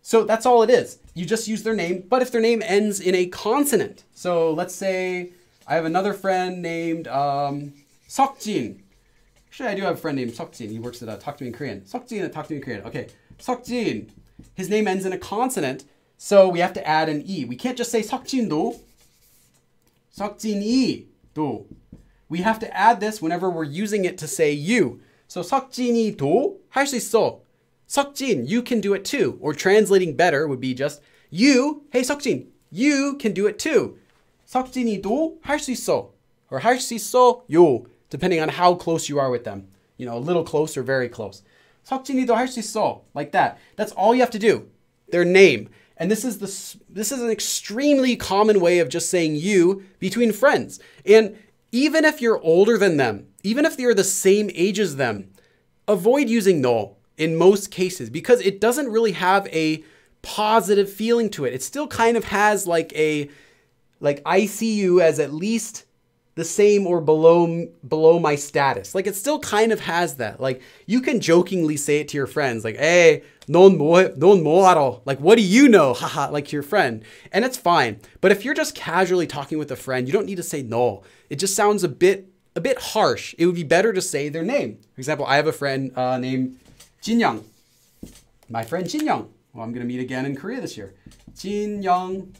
Speaker 1: So that's all it is. You just use their name, but if their name ends in a consonant. So let's say I have another friend named 석진. Actually, I do have a friend named Seokjin. He works at Talk to Me in Korean. Seokjin at Talk to Me in Korean. Okay. Seokjin. His name ends in a consonant, so we have to add an E. We can't just say 석진도. 석진이도. We have to add this whenever we're using it to say you. So 석진이도 할 수 있어. 석진, you can do it too. Or translating better would be just you. Hey 석진, you can do it too. 석진이도 할 수 있어. Or 할 수 있어요. Depending on how close you are with them. You know, a little close or very close. 석진이도 할 수 있어. Like that. That's all you have to do. Their name. And this is an extremely common way of just saying you between friends. And even if you're older than them, even if you're the same age as them, avoid using no in most cases because it doesn't really have a positive feeling to it. It still kind of has like I see you as at least the same or below my status. Like it still kind of has that. Like you can jokingly say it to your friends like, hey, 넌 뭐 알아? Like, what do you know? Haha, like your friend. And it's fine. But if you're just casually talking with a friend, you don't need to say no. It just sounds a bit harsh. It would be better to say their name. For example, I have a friend named Jinyoung. My friend Jinyoung. Well, I'm going to meet again in Korea this year. Jinyoung이는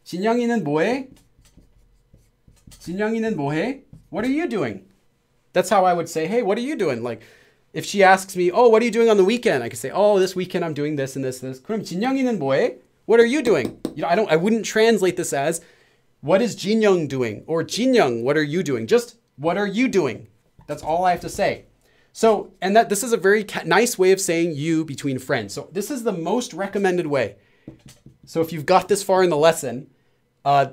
Speaker 1: 진영이는 뭐해? 진영이는 뭐해? What are you doing? That's how I would say, hey, what are you doing? Like, if she asks me, oh, what are you doing on the weekend? I could say, oh, this weekend I'm doing this and this and this. 그럼 진영이는 뭐해? What are you doing? You know, I wouldn't translate this as, what is 진영 doing? Or 진영, what are you doing? Just, what are you doing? That's all I have to say. So, and this is a very nice way of saying you between friends. So this is the most recommended way. So if you've got this far in the lesson,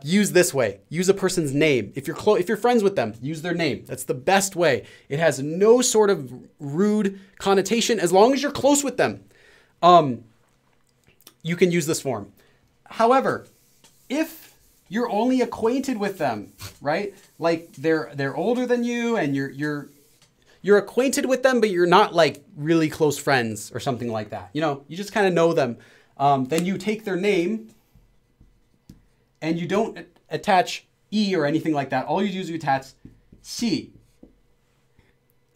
Speaker 1: use this way. Use a person's name. If you're friends with them, use their name. That's the best way. It has no sort of rude connotation as long as you're close with them. You can use this form. However, if you're only acquainted with them, right? Like they're older than you and you're acquainted with them, but you're not like really close friends or something like that. You know, you just kind of know them. Then you take their name and you don't attach E or anything like that. All you do is you attach C.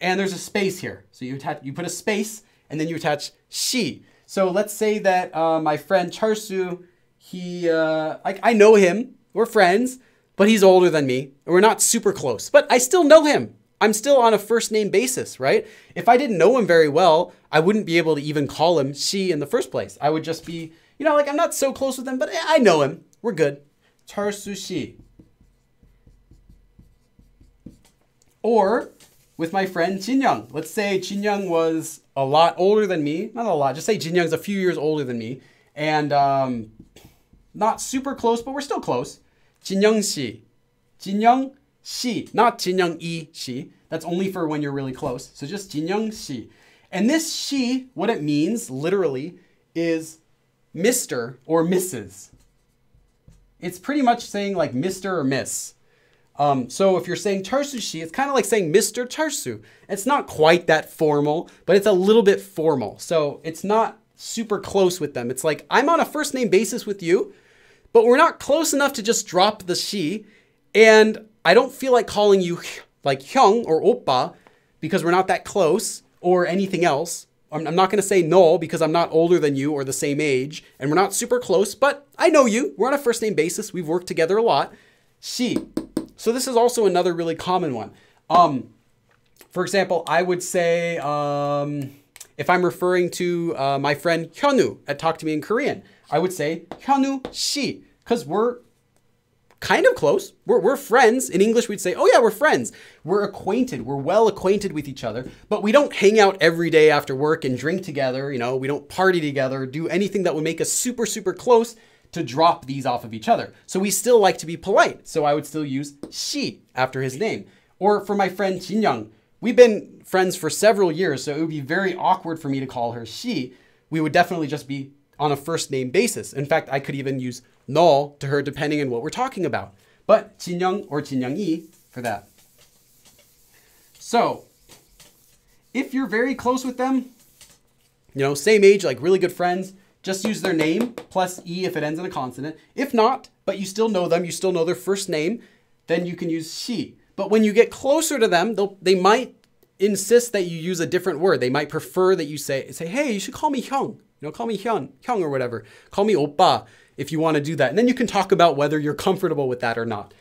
Speaker 1: And there's a space here. So you put a space and then you attach she. So let's say that my friend Charsu, I know him, we're friends, but he's older than me and we're not super close, but I still know him. I'm still on a first name basis, right? If I didn't know him very well, I wouldn't be able to even call him she in the first place. I would just be, you know, like I'm not so close with him, but I know him. We're good. Charsu 씨. Or with my friend Jinyoung. Let's say Jinyoung was a lot older than me. Not a lot. Just say Jinyoung's a few years older than me. And not super close, but we're still close. Jinyoung 씨. Jinyoung 씨. Not Jinyoung 이 씨. That's only for when you're really close. So just Jinyoung 씨. And this she, what it means literally is Mr. or Mrs. It's pretty much saying like Mr. or Miss. So if you're saying Charsu 씨, it's kind of like saying Mr. Charsu. It's not quite that formal, but it's a little bit formal. So it's not super close with them. It's like, I'm on a first name basis with you, but we're not close enough to just drop the she. And I don't feel like calling you like hyung or oppa because we're not that close or anything else. I'm not going to say no because I'm not older than you or the same age and we're not super close, but I know you. We're on a first name basis. We've worked together a lot. She. So this is also another really common one. For example, I would say if I'm referring to my friend Hyunwoo at Talk to Me in Korean, I would say Hyunwoo she because we're kind of close. We're friends. In English, we'd say, oh yeah, we're friends. We're acquainted. We're well acquainted with each other, but we don't hang out every day after work and drink together. You know, we don't party together, do anything that would make us super, super close to drop these off of each other. So we still like to be polite. So I would still use she after his name. Or for my friend Jinyoung, we've been friends for several years, so it would be very awkward for me to call her she. We would definitely just be on a first name basis. In fact, I could even use no to her depending on what we're talking about. But Jinyoung or Jinyoung-이 for that. So if you're very close with them, you know, same age, like really good friends, just use their name plus E if it ends in a consonant. If not, but you still know them, you still know their first name, then you can use she. But when you get closer to them, they might insist that you use a different word. They might prefer that you say, hey, you should call me Hyung. You know, call me Hyun or whatever. Call me oppa if you want to do that. And then you can talk about whether you're comfortable with that or not.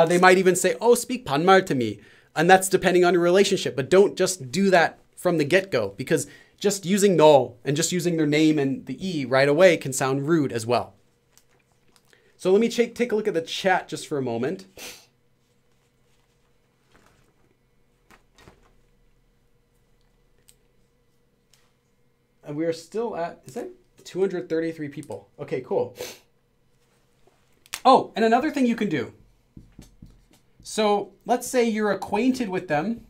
Speaker 1: They might even say, oh, speak 반말 to me. And that's depending on your relationship. But don't just do that from the get-go because just using no and just using their name and the E right away can sound rude as well. So let me take a look at the chat just for a moment. And we are still at, is that 233 people? Okay, cool. Oh, and another thing you can do. So let's say you're acquainted with them.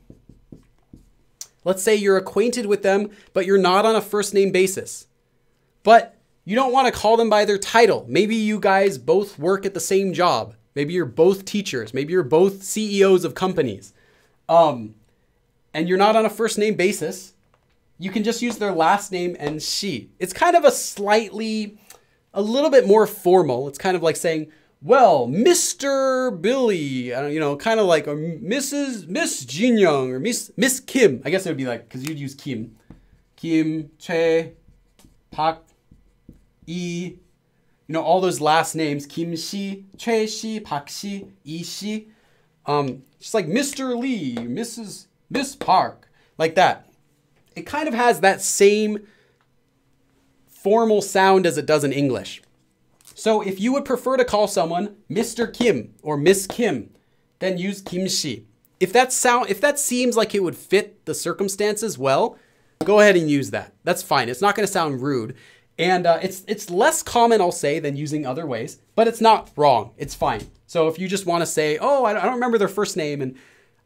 Speaker 1: Let's say you're acquainted with them, but you're not on a first name basis. But you don't want to call them by their title. Maybe you guys both work at the same job. Maybe you're both teachers. Maybe you're both CEOs of companies. And you're not on a first name basis. You can just use their last name and she. It's kind of a little bit more formal. It's kind of like saying, well, Mr. Billy, you know, kind of like Miss Jinyoung or Miss Kim. I guess it would be like, because you'd use Kim, Choi, Park, Lee, you know, all those last names, Kim Shi, Choi Shi, Park Shi, Lee Shi. Just like Mr. Lee, Miss Park, like that. It kind of has that same formal sound as it does in English. So if you would prefer to call someone Mr. Kim or Miss Kim, then use Kim Shi. If that seems like it would fit the circumstances well, go ahead and use that. That's fine. It's not going to sound rude. And it's less common, I'll say, than using other ways, but it's not wrong. It's fine. So if you just want to say, oh, I don't remember their first name, and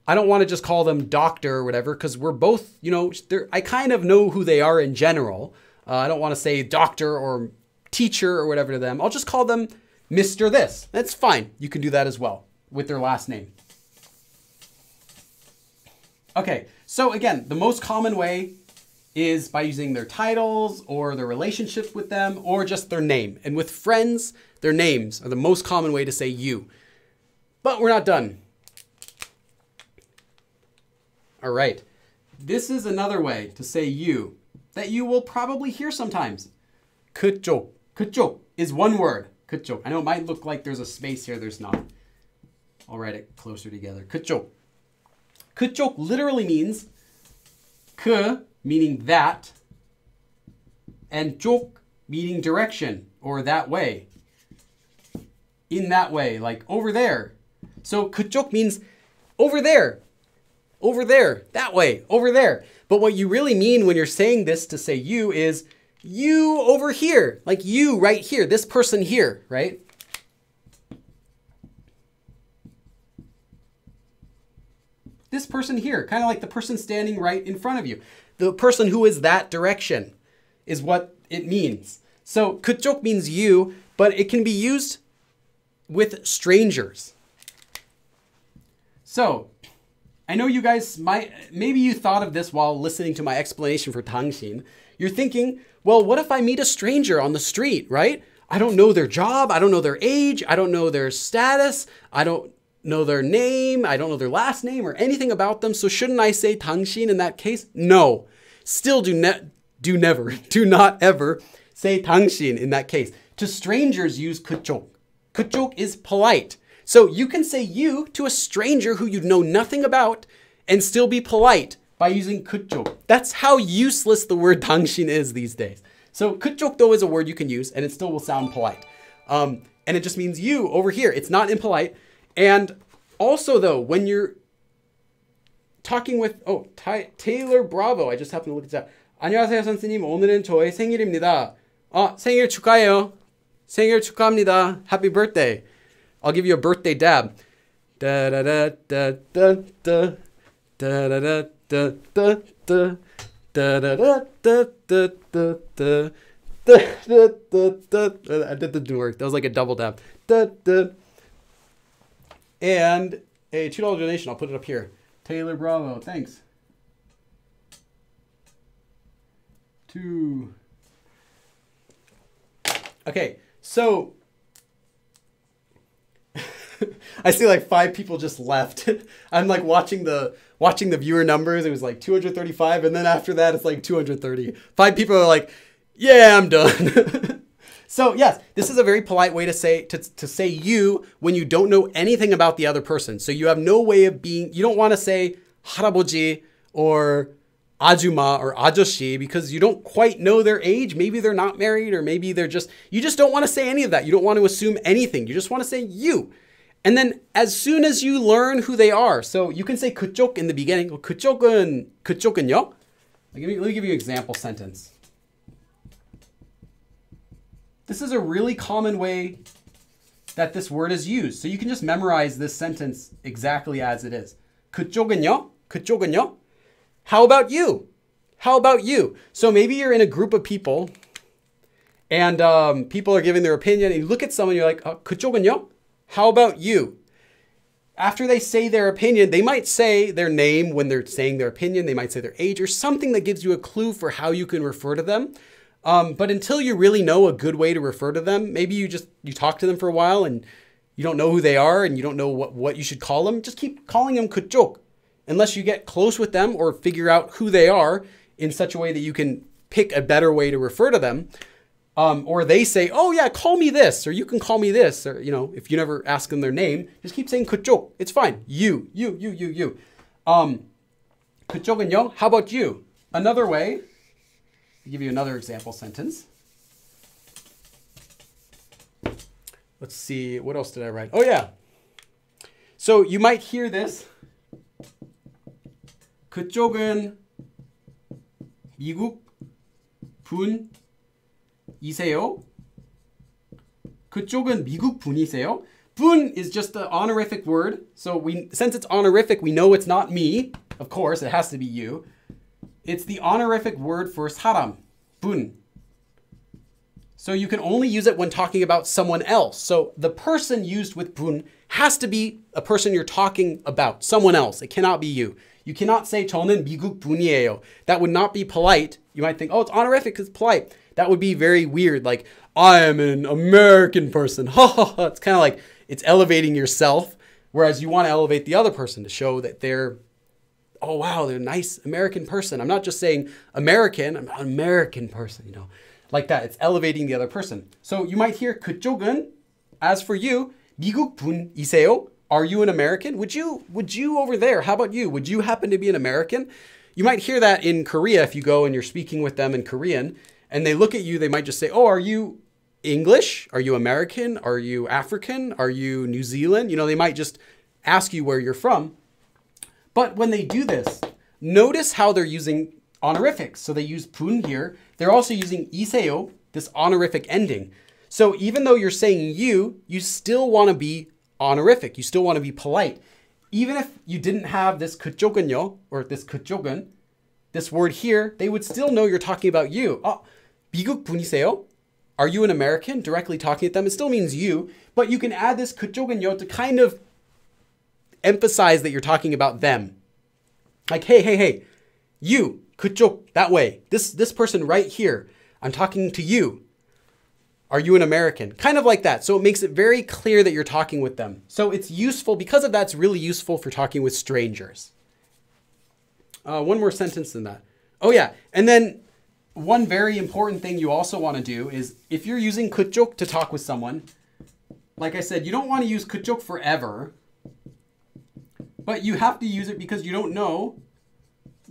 Speaker 1: I don't want to just call them doctor or whatever, because we're both, you know, I kind of know who they are in general. I don't want to say doctor or teacher or whatever to them. I'll just call them Mr. This. That's fine. You can do that as well with their last name. Okay, so again, the most common way is by using their titles or their relationship with them or just their name. And with friends, their names are the most common way to say you. But we're not done. All right, this is another way to say you that you will probably hear sometimes. 그쪽. 그쪽 is one word. 그쪽. I know it might look like there's a space here. There's not. I'll write it closer together. 그쪽. 그쪽 literally means 그 meaning that and 쪽 meaning direction or that way. In that way, like over there. So 그쪽 means over there. Over there, that way, over there. But what you really mean when you're saying this to say you is you over here, like you right here, this person here, right? This person here, kind of like the person standing right in front of you. The person who is that direction is what it means. So 그쪽 means you, but it can be used with strangers. So I know you guys maybe you thought of this while listening to my explanation for 당신. You're thinking, well, what if I meet a stranger on the street, right? I don't know their job. I don't know their age. I don't know their status. I don't know their name. I don't know their last name or anything about them. So shouldn't I say 당신 in that case? No. Still do not ever say 당신 in that case. To strangers, use 그쪽. 그쪽 is polite. So you can say you to a stranger who you know nothing about and still be polite by using 그쪽. That's how useless the word 당신 is these days. So 그쪽 though is a word you can use and it still will sound polite. And it just means you over here. It's not impolite. And also though, when you're talking with, Taylor Bravo. I just happened to look at that. 안녕하세요 선생님. 오늘은 저의 생일입니다. 생일 축하해요. 생일 축하합니다. Happy birthday. I'll give you a birthday dab. Da da da da da da da da da da da da da da da da da. That didn't work. That was like a double dab. And a $2 donation. I'll put it up here. Taylor Bravo. Thanks. 2. Okay, so I see like 5 people just left. I'm like watching the viewer numbers. It was like 235, and then after that it's like 230. 5 people are like, yeah, I'm done. So yes, this is a very polite way to say you when you don't know anything about the other person. So you have no way of you don't want to say 할아버지 or 아줌마 or 아저씨 because you don't quite know their age. Maybe they're not married or maybe you just don't want to say any of that. You don't want to assume anything. You just want to say you. And then as soon as you learn who they are, so you can say 그쪽 in the beginning. 그쪽은요? Let me give you an example sentence. This is a really common way that this word is used. So you can just memorize this sentence exactly as it is. 그쪽은요? 그쪽은요? How about you? How about you? So maybe you're in a group of people and people are giving their opinion and you look at someone and you're like, 그쪽은요? How about you? After they say their opinion, they might say their name when they're saying their opinion. They might say their age or something that gives you a clue for how you can refer to them. But until you really know a good way to refer to them, maybe you talk to them for a while and you don't know who they are and you don't know what you should call them. Just keep calling them 그쪽 unless you get close with them or figure out who they are in such a way that you can pick a better way to refer to them. Or they say, oh yeah, call me this, or you can call me this, or, you know, if you never ask them their name, just keep saying 그쪽. It's fine. You. 그쪽은요? How about you? Another way, I'll give you another example sentence. Let's see, what else did I write? Oh yeah. So you might hear this. 그쪽은 미국 분이세요? 그쪽은 미국 분이세요? 분 is just the honorific word. So since it's honorific, we know it's not me. Of course, it has to be you. It's the honorific word for 사람, 분. So you can only use it when talking about someone else. So the person used with 분 has to be a person you're talking about, someone else. It cannot be you. You cannot say 저는 미국 분이에요. That would not be polite. You might think, oh, it's honorific because it's polite. That would be very weird. Like, I am an American person. It's kind of like it's elevating yourself. Whereas you want to elevate the other person to show that they're, oh, wow, they're a nice American person. I'm not just saying American. I'm an American person, you know. Like that, it's elevating the other person. So you might hear 그쪽은, as for you, 미국 분이세요? Are you an American? Would you over there? How about you? Would you happen to be an American? You might hear that in Korea if you go and you're speaking with them in Korean and they look at you, they might just say, oh, are you English? Are you American? Are you African? Are you New Zealand? You know, they might just ask you where you're from. But when they do this, notice how they're using honorifics. So they use 분 here. They're also using 이세요, this honorific ending. So even though you're saying you still want to be honorific. You still want to be polite. Even if you didn't have this 그쪽은요, or this 그쪽은, this word here, they would still know you're talking about you. Oh, 미국 분이세요? Are you an American? Directly talking at them. It still means you, but you can add this 그쪽은요 to kind of emphasize that you're talking about them. Like, hey, you, 그쪽, that way. This person right here, I'm talking to you. Are you an American? Kind of like that. So it makes it very clear that you're talking with them. So it's useful, because of that, it's really useful for talking with strangers. One more sentence than that. Oh yeah, and then one very important thing you also want to do is if you're using 그쪽 to talk with someone, like I said, you don't want to use 그쪽 forever, but you have to use it because you don't know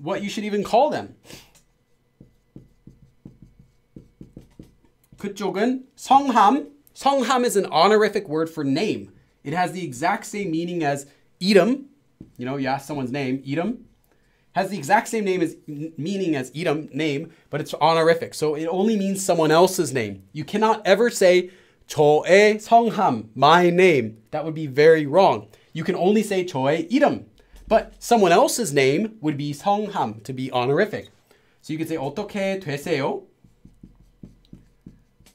Speaker 1: what you should even call them. 그쪽은 성함. 성함 is an honorific word for name. It has the exact same meaning as 이름. You know, you ask someone's name, 이름. Has the exact same meaning as 이름, name, but it's honorific. So it only means someone else's name. You cannot ever say 저의 성함, my name. That would be very wrong. You can only say 저의 이름. But someone else's name would be 성함, to be honorific. So you could say 어떻게 되세요?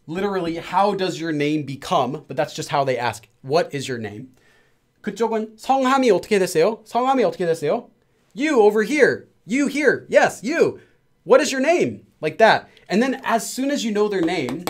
Speaker 1: Literally, how does your name become? But that's just how they ask. What is your name? 그쪽은 성함이 어떻게 되세요? 성함이 어떻게 되세요? You over here. You here. Yes, you. What is your name? Like that. And then as soon as you know their name,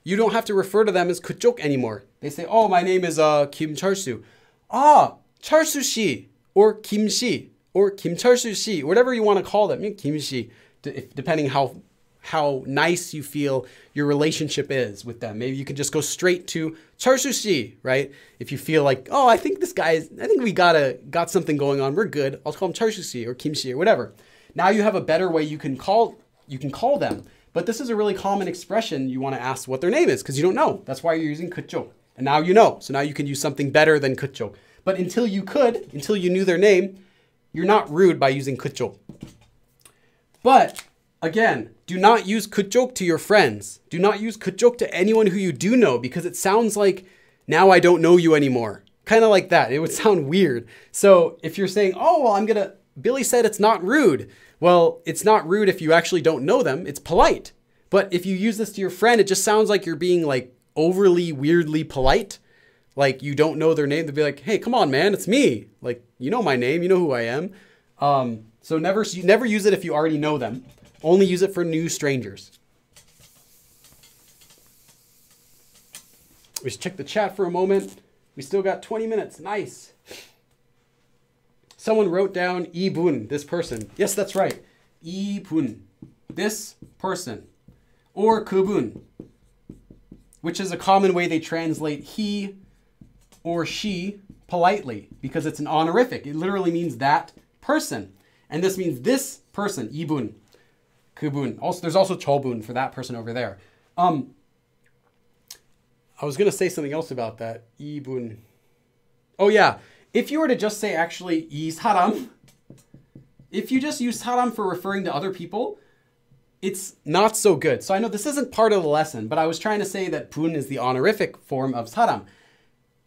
Speaker 1: you don't have to refer to them as 그쪽 anymore. They say, oh, my name is 김철수. Ah, 철수 씨. Or 김 씨. Or 김철수 씨. Whatever you want to call them. 김 씨. Depending how nice you feel your relationship is with them. Maybe you could just go straight to 철수 씨, right? If you feel like, oh, I think we got something going on. We're good. I'll call him 철수 씨 or 김 씨 or whatever. Now you have a better way you can call them. But this is a really common expression. You want to ask what their name is because you don't know. That's why you're using 그쪽. And now you know. So now you can use something better than 그쪽. But until you knew their name, you're not rude by using 그쪽. But again, do not use 그쪽 to your friends. Do not use 그쪽 to anyone who you do know because it sounds like now I don't know you anymore. Kind of like that. It would sound weird. So if you're saying, oh, well, Billy said it's not rude. Well, it's not rude if you actually don't know them. It's polite. But if you use this to your friend, it just sounds like you're being like overly weirdly polite. Like you don't know their name. They'll be like, hey, come on, man, it's me. Like, you know my name. You know who I am. So never use it if you already know them. Only use it for new strangers. Let's check the chat for a moment. We still got 20 minutes. Nice. Someone wrote down 이분, this person. Yes, that's right. 이분, this person. Or 그분, which is a common way they translate he or she politely because it's an honorific. It literally means that person. And this means this person, 이분, 그분. Also, there's also 저분 for that person over there. I was going to say something else about that. 이분. Oh, yeah. If you were to just say actually 이 사람, if you just use 사람 for referring to other people, it's not so good. So I know this isn't part of the lesson, but I was trying to say that 분 is the honorific form of 사람.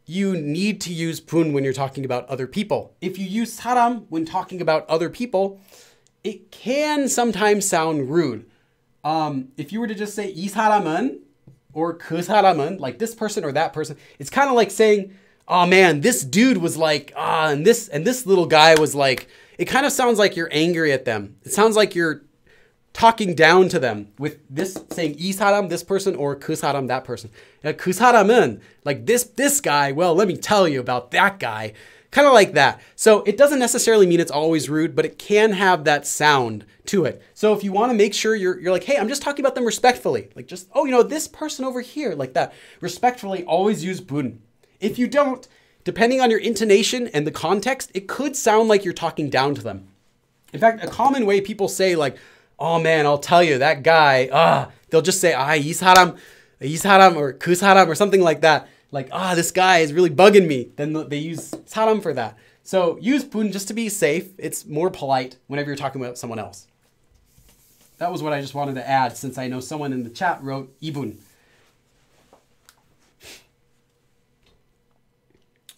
Speaker 1: You need to use 분 when you're talking about other people. If you use 사람 when talking about other people, it can sometimes sound rude. If you were to just say 이 사람은 or 그 사람은, like this person or that person, it's kind of like saying, oh man, this dude was like, and this little guy was like, it kind of sounds like you're angry at them. It sounds like you're talking down to them with this saying 이 사람, this person, or 그 사람, that person. 그 사람은, like this guy, well, let me tell you about that guy. Kind of like that. So it doesn't necessarily mean it's always rude, but it can have that sound to it. So if you want to make sure you're like, hey, I'm just talking about them respectfully. Like just, oh, you know, this person over here, like that. Respectfully, always use 분. If you don't, depending on your intonation and the context, it could sound like you're talking down to them. In fact, a common way people say like, oh man, I'll tell you, that guy, they'll just say, 이 사람, or 그 사람, or something like that. Like, this guy is really bugging me. Then they use 사람 for that. So use 분 just to be safe. It's more polite whenever you're talking about someone else. That was what I just wanted to add since I know someone in the chat wrote 이분.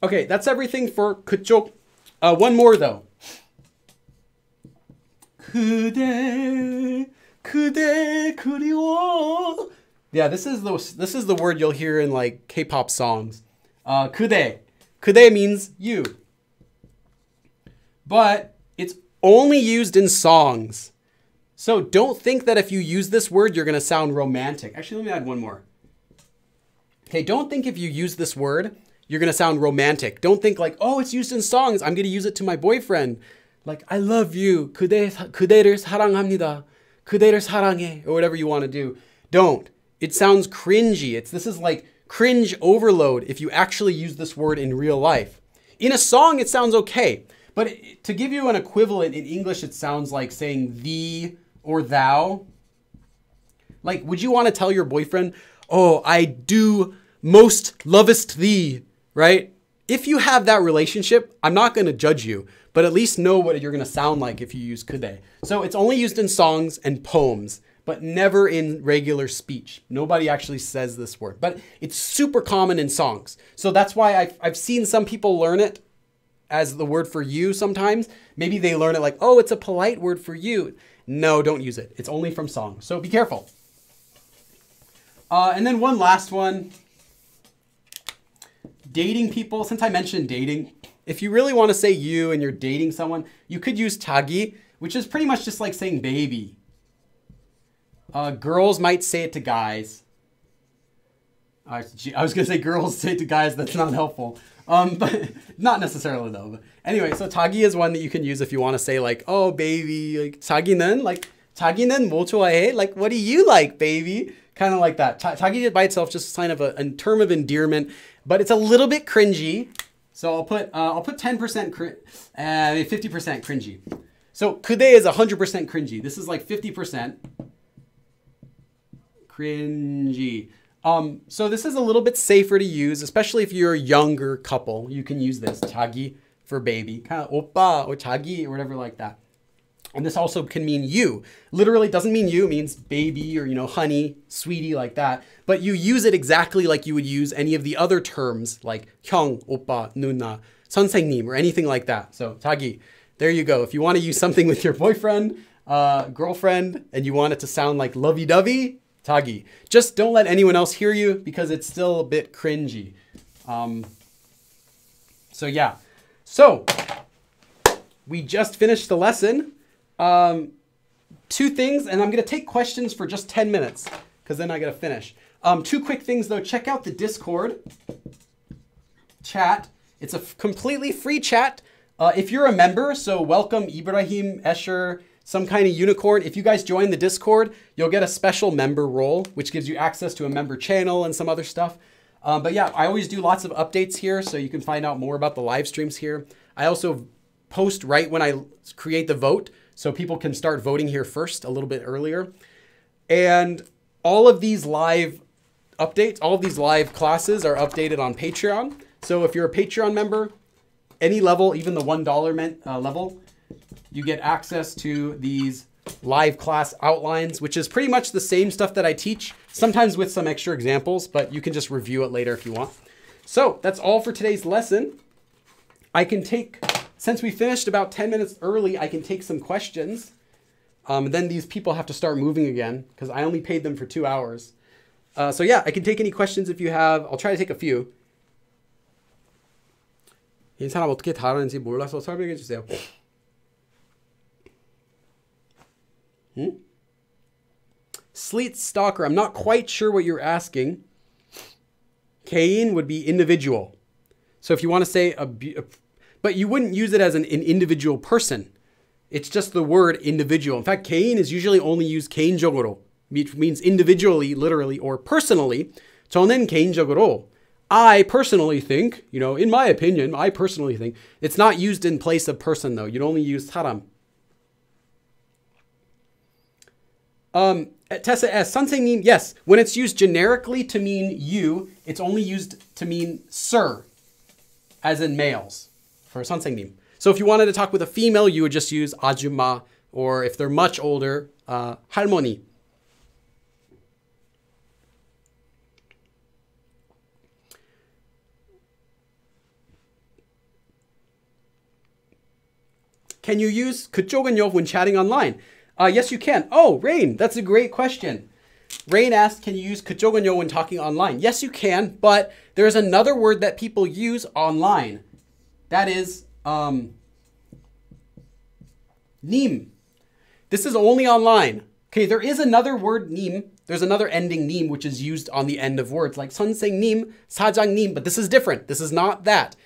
Speaker 1: Okay, that's everything for 그쪽. One more though. 그대 그리워. Yeah, this is the word you'll hear in like K-pop songs. 그대 means you. But it's only used in songs. So don't think that if you use this word, you're going to sound romantic. Actually, let me add one more. Okay, don't think if you use this word, you're going to sound romantic. Don't think like, oh, it's used in songs. I'm going to use it to my boyfriend. Like, I love you. 그대를 사랑합니다. 그대를 사랑해. Or whatever you want to do. Don't. It sounds cringy. This is like cringe overload if you actually use this word in real life. In a song, it sounds okay. But to give you an equivalent in English, it sounds like saying thee or thou. Like, would you want to tell your boyfriend, oh, I do most lovest thee, right? If you have that relationship, I'm not going to judge you, but at least know what you're going to sound like if you use 그대. So it's only used in songs and poems, but never in regular speech. Nobody actually says this word, but it's super common in songs. So that's why I've seen some people learn it as the word for you sometimes. Maybe they learn it like, oh, it's a polite word for you. No, don't use it. It's only from songs. So be careful. And then one last one. Dating people. Since I mentioned dating, if you really want to say you and you're dating someone, you could use 자기, which is pretty much just like saying baby. Girls might say it to guys. I was going to say girls say it to guys. That's not helpful. But not necessarily though. But anyway, so 자기 is one that you can use if you want to say like, oh baby, like 자기는, like 자기는 뭐 좋아해? Like, what do you like, baby? Kind of like that. 자기 by itself just a sign of a term of endearment, but it's a little bit cringy. So I'll put 10% 50% cringy. So 그대 is 100% cringy. This is like 50% cringy. So this is a little bit safer to use, especially if you're a younger couple. You can use this, 자기 for baby, kind of 오빠 or 자기 or whatever like that. And this also can mean you. Literally doesn't mean you, it means baby or, you know, honey, sweetie, like that. But you use it exactly like you would use any of the other terms like 형, 오빠, 누나, 선생님, or anything like that. So 자기, there you go. If you want to use something with your boyfriend, girlfriend, and you want it to sound like lovey-dovey, 자기. Just don't let anyone else hear you because it's still a bit cringy. So yeah. So we just finished the lesson. Two things, and I'm going to take questions for just 10 minutes because then I got to finish. Two quick things though. Check out the Discord chat. It's a completely free chat. If you're a member, so welcome Ibrahim, Escher, some kind of unicorn. If you guys join the Discord, you'll get a special member role, which gives you access to a member channel and some other stuff. But yeah, I always do lots of updates here, so you can find out more about the live streams here. I also post right when I create the vote, so people can start voting here first, a little bit earlier. And all of these live updates, all of these live classes are updated on Patreon. So if you're a Patreon member, any level, even the $1 level, you get access to these live class outlines, which is pretty much the same stuff that I teach, sometimes with some extra examples, but you can just review it later if you want. So that's all for today's lesson. I can take, since we finished about 10 minutes early, I can take some questions. Then these people have to start moving again because I only paid them for 2 hours. So yeah, I can take any questions if you have. I'll try to take a few. 이 사람 어떻게 다루는지 몰라서 설명해 주세요. Sleet Stalker, I'm not quite sure what you're asking. 개인 would be individual. So if you want to say, but you wouldn't use it as an individual person. It's just the word individual. In fact, 개인 is usually only used 개인적으로, which means individually, literally, or personally. 저는 개인적으로, I personally think, you know, in my opinion, I personally think. It's not used in place of person, though. You'd only use 사람. Tessa S. 선생님, yes. When it's used generically to mean you, it's only used to mean sir, as in males, for 선생님. So if you wanted to talk with a female, you would just use 아줌마, or if they're much older, 할머니. Can you use 그쪽은요 when chatting online? Yes, you can. Oh, Rain, that's a great question. Rain asked, can you use 그쪽은요 when talking online? Yes, you can, but there's another word that people use online. That is 님. This is only online. Okay, there is another word 님. There's another ending 님 which is used on the end of words like 선생님, 사장님, but this is different. This is not that.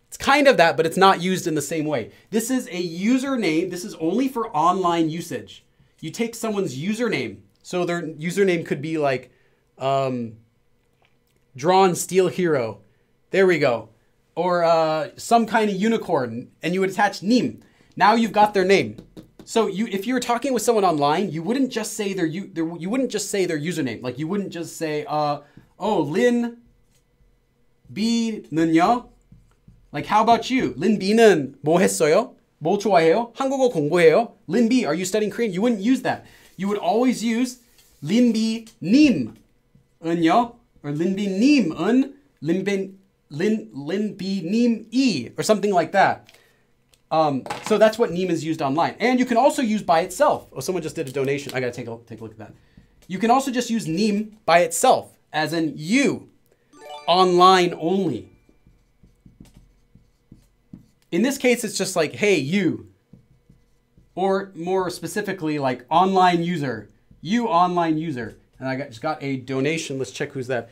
Speaker 1: It's kind of that, but it's not used in the same way. This is a username. This is only for online usage. You take someone's username. So their username could be like Drawn Steel Hero. There we go. Or some kind of unicorn, and you would attach 님. Now you've got their name. So if you're talking with someone online, you wouldn't just say their username. Like you wouldn't just say, oh, Lin B는요? Like how about you? Lin B는 뭐 했어요? 뭐 좋아해요? 한국어 공부해요? Lin B, are you studying Korean? You wouldn't use that. You would always use Lin B 님은요? Or Lin B 님은 Lin B 님 E or something like that. So that's what 님 is used online. And you can also use by itself. Oh, someone just did a donation. I gotta take a look at that. You can also just use 님 by itself, as in you, online only. In this case, it's just like, hey, you. Or more specifically, like online user. You online user. And I just got a donation. Let's check who's that.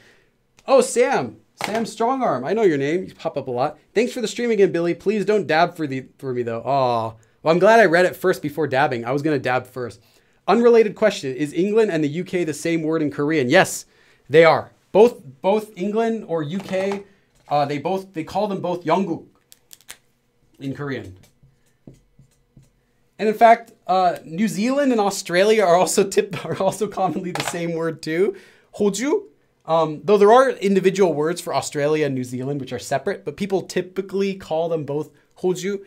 Speaker 1: Oh, Sam. Sam Strongarm. I know your name. You pop up a lot. Thanks for the stream again, Billy. Please don't dab for me, though. Oh, well, I'm glad I read it first before dabbing. I was going to dab first. Unrelated question. Is England and the UK the same word in Korean? Yes, they are. Both England or UK, they call them both 영국 in Korean. And in fact, New Zealand and Australia are also commonly the same word too. 호주. Though there are individual words for Australia and New Zealand, which are separate, but people typically call them both 호주.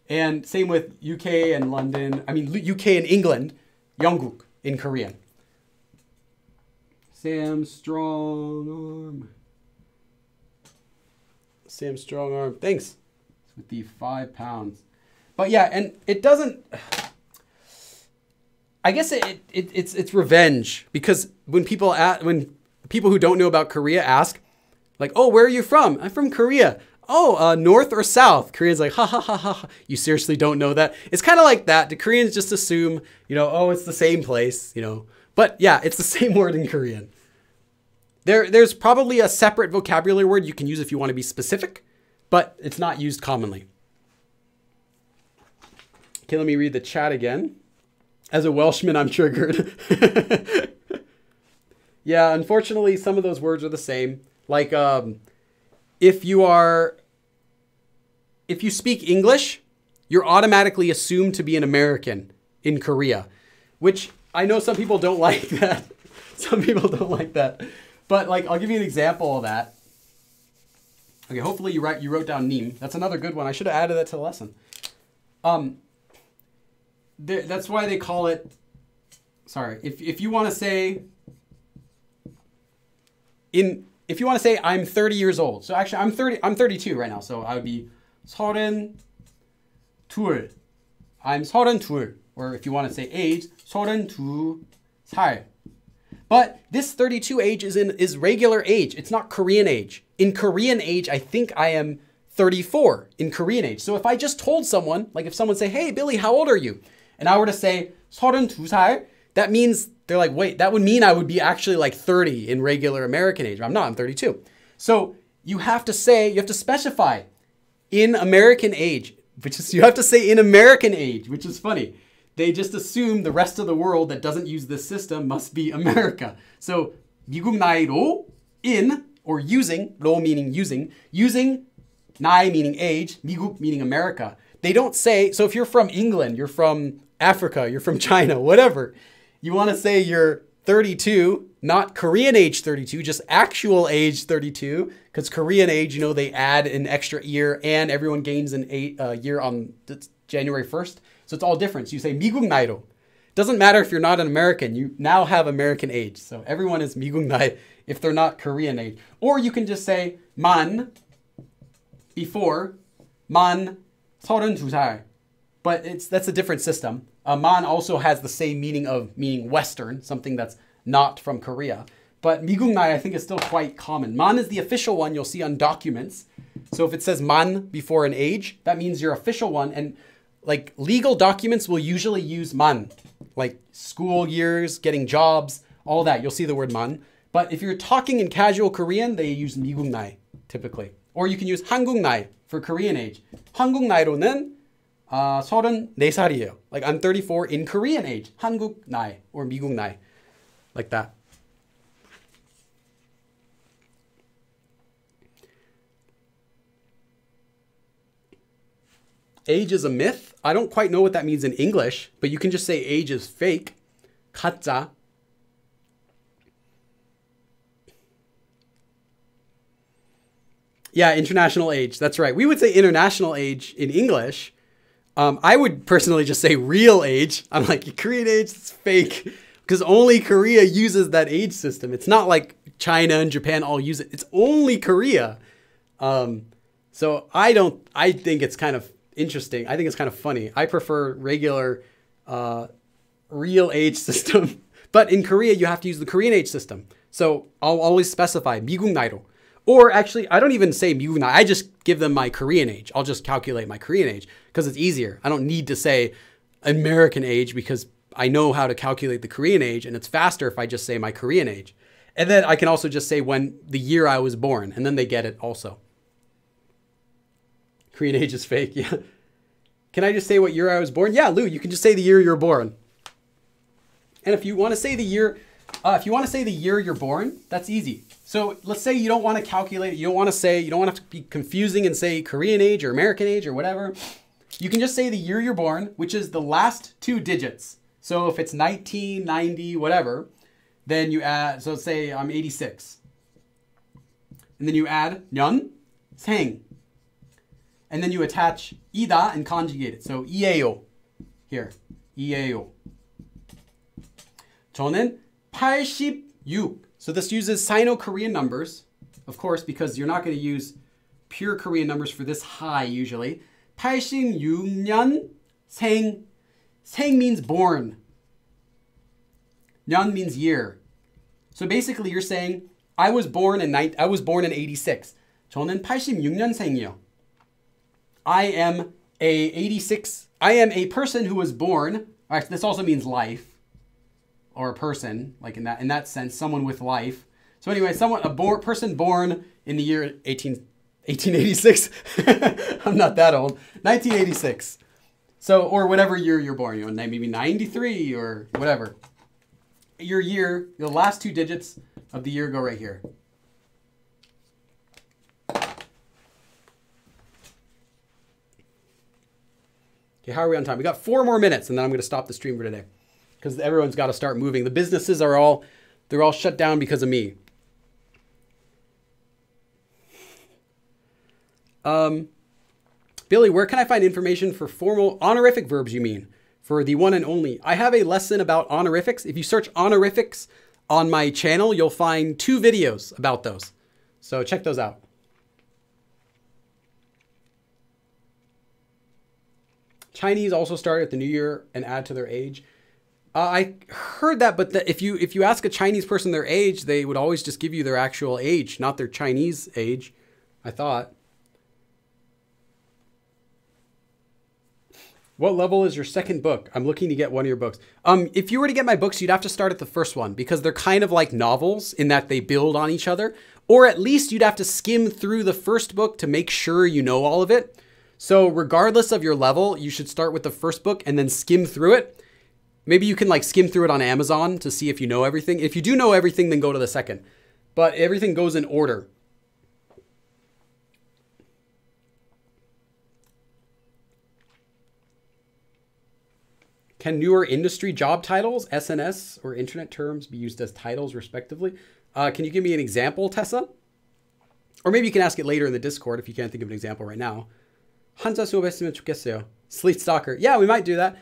Speaker 1: And same with UK and London. I mean, UK and England, 영국 in Korean. Sam Strongarm. Sam Strongarm. Thanks. With the £5. But yeah, and it doesn't, I guess it's revenge, because when people who don't know about Korea ask, like, oh, where are you from? I'm from Korea. Oh, north or south? Koreans like, ha, ha, ha, ha. You seriously don't know that? It's kind of like that. The Koreans just assume, you know, oh, it's the same place, you know. But yeah, it's the same word in Korean. There's probably a separate vocabulary word you can use if you want to be specific, but it's not used commonly. Okay, let me read the chat again. As a Welshman, I'm triggered. Yeah, unfortunately, some of those words are the same. Like, if you speak English, you're automatically assumed to be an American in Korea, which I know some people don't like that. Some people don't like that. But like, I'll give you an example of that. Okay, hopefully you wrote down 님. That's another good one. I should have added that to the lesson. That's why they call it, sorry, if you want to say, if you want to say I'm 30 years old. So actually I'm 32 right now. So I would be 32. I'm 32. Or if you want to say age, 32살. But this 32 age is regular age. It's not Korean age. In Korean age, I think I am 34 in Korean age. So if I just told someone, like if someone say, hey, Billy, how old are you? And I were to say 32살, that means they're like, wait, that would mean I would be actually like 30 in regular American age. I'm not, I'm 32. So you have to specify in American age, you have to say in American age, which is funny. They just assume the rest of the world that doesn't use this system must be America. So 미국 나이로 in, or using, 로 meaning using 나이 meaning age, 미국 meaning America. They don't say, so if you're from England, you're from Africa, you're from China, whatever, you want to say you're 32, not Korean age 32, just actual age 32, because Korean age, they add an extra year and everyone gains an year on January 1st. So it's all different. So you say 미국 나이로. Doesn't matter if you're not an American, you now have American age. So everyone is 미국 나이 if they're not Korean age. Or you can just say 만 before 만 32살. But that's a different system. 만 also has the same meaning Western, something that's not from Korea. But 미국 나이 I think is still quite common. 만 is the official one you'll see on documents. So if it says 만 before an age, that means your official one. And like legal documents will usually use 만, like school years, getting jobs, all that. You'll see the word 만. But if you're talking in casual Korean, they use 미국 나이 typically. Or you can use 한국 나이 for Korean age. 한국 나이로는 34살이에요. Like I'm 34 in Korean age. 한국 나이 or 미국 나이. Like that. Age is a myth. I don't quite know what that means in English, but you can just say age is fake. 가짜. Yeah, international age. That's right. We would say international age in English. I would personally just say real age. I'm like, Korean age is fake because only Korea uses that age system. It's not like China and Japan all use it. It's only Korea. So I think it's kind of interesting. I think it's kind of funny. I prefer regular real age system. But in Korea, you have to use the Korean age system. So I'll always specify 미국 나이로. Or actually, I don't even say 미국 나이. I just give them my Korean age. I'll just calculate my Korean age because it's easier. I don't need to say American age because I know how to calculate the Korean age, and it's faster if I just say my Korean age. And then I can also just say when the year I was born, and then they get it also. Korean age is fake, yeah. Can I just say what year I was born? Yeah, Lou, you can just say the year you're born. And if you want to say the year, you're born, that's easy. So let's say you don't want to calculate, you don't want to have to be confusing and say Korean age or American age or whatever. You can just say the year you're born, which is the last two digits. So if it's 1990, whatever, then you add, so let's say I'm 86. And then you add 년, 생. And then you attach 이다 and conjugate it. So 이에요. Here. 이에요. 저는 86. So this uses Sino-Korean numbers, of course, because you're not going to use pure Korean numbers for this high usually. 86년 생. 생 means born. 년 means year. So basically you're saying I was born in 86. 저는 86년생이요. I am a person who was born. Right, this also means life. Or a person, like in that sense, someone with life. So anyway, person born in the year 1886. I'm not that old. 1986. So, or whatever year you're born, you know, maybe 93 or whatever. Your year, the last 2 digits of the year go right here. Okay, how are we on time? We got 4 more minutes and then I'm going to stop the stream for today because everyone's got to start moving. The businesses are they're all shut down because of me. Billy, where can I find information for formal honorific verbs, you mean? For the one and only. I have a lesson about honorifics. If you search honorifics on my channel, you'll find 2 videos about those. So check those out. Chinese also start at the new year and add to their age. I heard that, but if you ask a Chinese person their age, they would always just give you their actual age, not their Chinese age, I thought. What level is your second book? I'm looking to get one of your books. If you were to get my books, you'd have to start at the first one because they're kind of like novels in that they build on each other. Or at least you'd have to skim through the first book to make sure you know all of it. So regardless of your level, you should start with the first book and then skim through it. Maybe you can like skim through it on Amazon to see if you know everything. If you do know everything, then go to the second. But everything goes in order. Can newer industry job titles, SNS, or internet terms be used as titles respectively? Can you give me an example, Tessa? Or maybe you can ask it later in the Discord if you can't think of an example right now. 한자 수업했으면 좋겠어요. Sleet Stalker. Yeah, we might do that.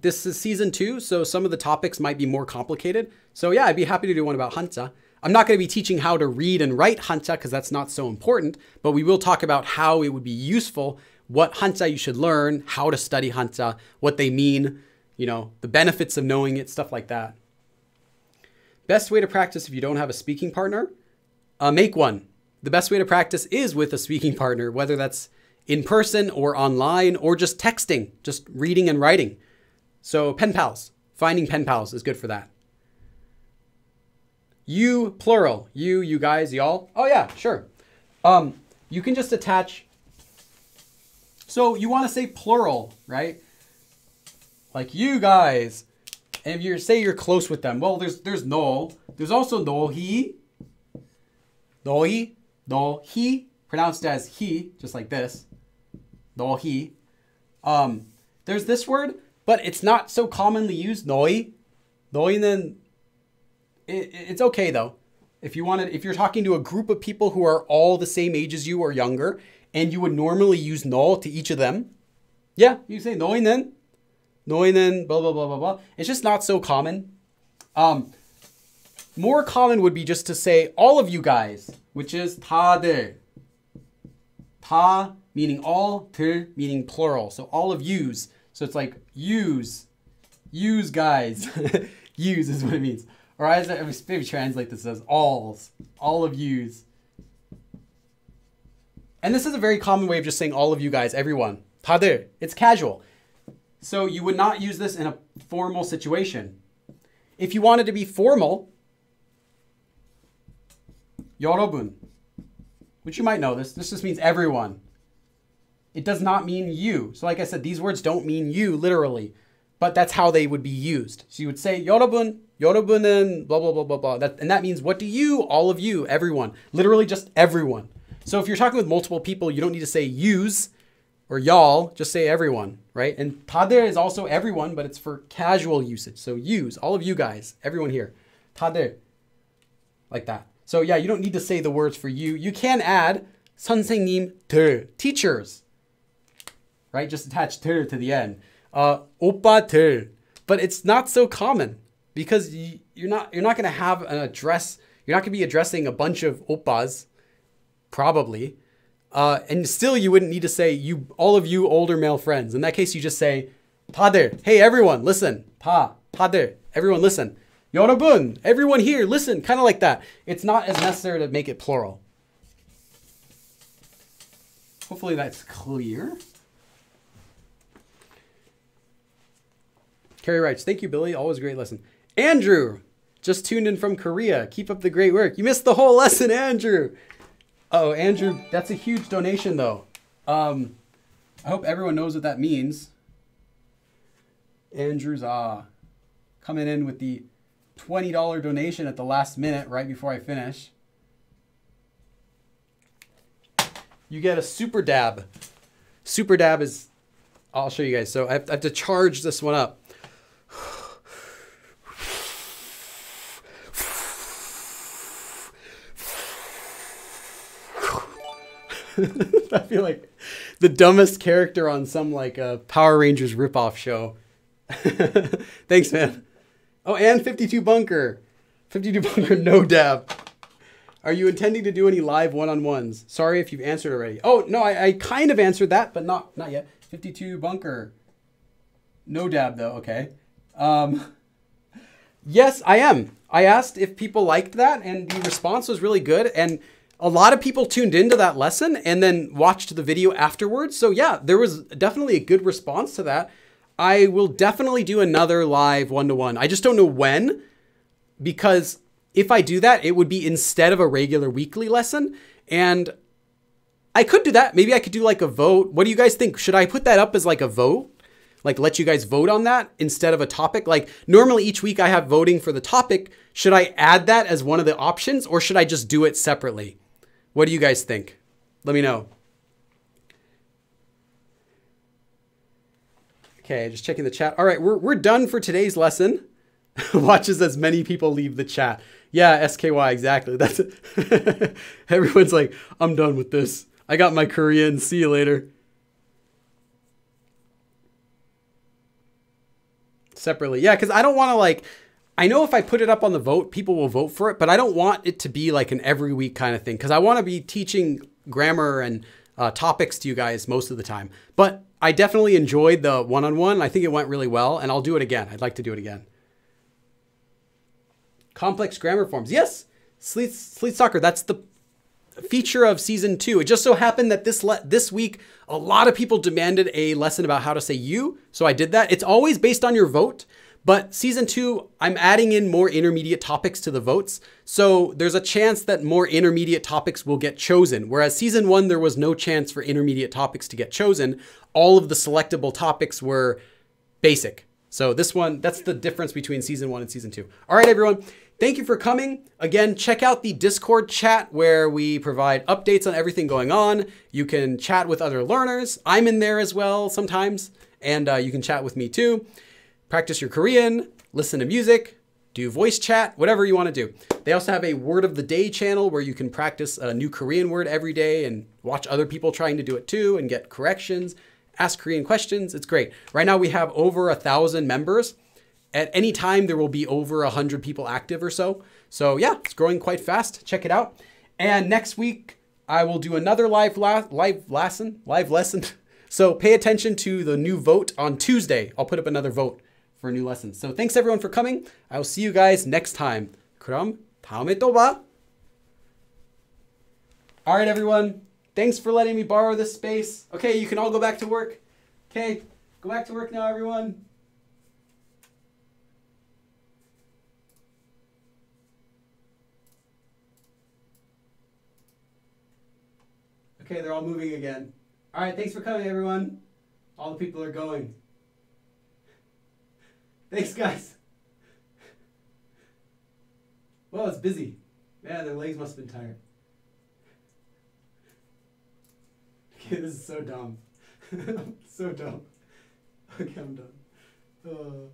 Speaker 1: This is season 2, so some of the topics might be more complicated. So yeah, I'd be happy to do one about Hanja. I'm not going to be teaching how to read and write Hanja because that's not so important, but we will talk about how it would be useful, what Hanja you should learn, how to study Hanja, what they mean, you know, the benefits of knowing it, stuff like that. Best way to practice if you don't have a speaking partner? Make one. The best way to practice is with a speaking partner, whether that's in person or online or just texting, just reading and writing. So pen pals, finding pen pals is good for that. You, plural, you guys, y'all. Oh yeah, sure. You can just attach. So you want to say plural, right? Like you guys. And if you say you're close with them, well, there's no. There's also no he, pronounced as he, just like this. No he. There's this word, but it's not so commonly used. Noi. Noi는. It's okay though. If you're talking to a group of people who are all the same age as you or younger, and you would normally use no to each of them, yeah, you say noi는, blah blah blah blah blah. It's just not so common. More common would be just to say all of you guys, which is 다들. 다 meaning all, 들 meaning plural. So all of yous. So it's like use guys. Use is what it means. Or as I maybe translate this as all of yous. And this is a very common way of just saying all of you guys, everyone. 다들. It's casual. So you would not use this in a formal situation. If you wanted to be formal, 여러분, which you might know this just means everyone. It does not mean you. So like I said, these words don't mean you literally, but that's how they would be used. So you would say 여러분, 여러분은 blah, blah, blah, blah, blah. And that means what do you, all of you, everyone. Literally just everyone. So if you're talking with multiple people, you don't need to say yous or y'all, just say everyone, right? And 다들 is also everyone, but it's for casual usage. So yous, all of you guys, everyone here. 다들, like that. So yeah, you don't need to say the words for you. You can add 선생님들, teachers, right? Just attach 들 to the end. 오빠들, but it's not so common because you're not going to have an address. You're not going to be addressing a bunch of oppas, probably. And still you wouldn't need to say you, all of you older male friends. In that case, you just say 다들, hey everyone, listen. 다들, everyone listen. 여러분, everyone here, listen, kind of like that. It's not as necessary to make it plural. Hopefully that's clear. Carrie writes, thank you, Billy. Always a great lesson. Andrew, just tuned in from Korea. Keep up the great work. You missed the whole lesson, Andrew. Oh, Andrew, that's a huge donation, though. I hope everyone knows what that means. Andrew's coming in with the $20 donation at the last minute right before I finish. You get a super dab. Super dab is, I'll show you guys. So I have to charge this one up. I feel like the dumbest character on some like Power Rangers ripoff show. Thanks, man. Oh, and 52 Bunker. 52 Bunker, no dab. Are you intending to do any live one-on-ones? Sorry if you've answered already. Oh, no, I kind of answered that, but not yet. 52 Bunker. No dab, though. Okay. Yes, I am. I asked if people liked that, and the response was really good. And a lot of people tuned into that lesson and then watched the video afterwards. So yeah, there was definitely a good response to that. I will definitely do another live one-to-one. I just don't know when, because if I do that, it would be instead of a regular weekly lesson. And I could do that. Maybe I could do like a vote. What do you guys think? Should I put that up as like a vote? Like let you guys vote on that instead of a topic? Like normally each week I have voting for the topic. Should I add that as one of the options or should I just do it separately? What do you guys think? Let me know. Okay, just checking the chat. All right, we're done for today's lesson. Watches as many people leave the chat. Yeah, SKY, exactly. That's it. Everyone's like, I'm done with this. I got my Korean. See you later. Separately. Yeah, because I don't want to like, I know if I put it up on the vote, people will vote for it, but I don't want it to be like an every week kind of thing because I want to be teaching grammar and topics to you guys most of the time. But I definitely enjoyed the one-on-one. I think it went really well, and I'll do it again. I'd like to do it again. Complex grammar forms. Yes, Sleet Soccer. That's the feature of season 2. It just so happened that this week, a lot of people demanded a lesson about how to say you. So I did that. It's always based on your vote. But season 2, I'm adding in more intermediate topics to the votes. So there's a chance that more intermediate topics will get chosen. Whereas season 1, there was no chance for intermediate topics to get chosen. All of the selectable topics were basic. So this one, that's the difference between season 1 and season 2. All right, everyone. Thank you for coming. Again, check out the Discord chat where we provide updates on everything going on. You can chat with other learners. I'm in there as well sometimes. And you can chat with me too. Practice your Korean, listen to music, do voice chat, whatever you want to do. They also have a word of the day channel where you can practice a new Korean word every day and watch other people trying to do it too and get corrections, ask Korean questions. It's great. Right now we have over 1,000 members. At any time, there will be over 100 people active or so. So yeah, it's growing quite fast. Check it out. And next week, I will do another live lesson. So pay attention to the new vote on Tuesday. I'll put up another vote for a new lesson. So thanks everyone for coming. I will see you guys next time. 그럼 다음에 또 봐. All right, everyone. Thanks for letting me borrow this space. Okay, you can all go back to work. Okay, go back to work now, everyone. Okay, they're all moving again. All right, thanks for coming, everyone. All the people are going. Thanks, guys. Well, it's busy. Man, their legs must have been tired. Okay, this is so dumb. So dumb. Okay, I'm done.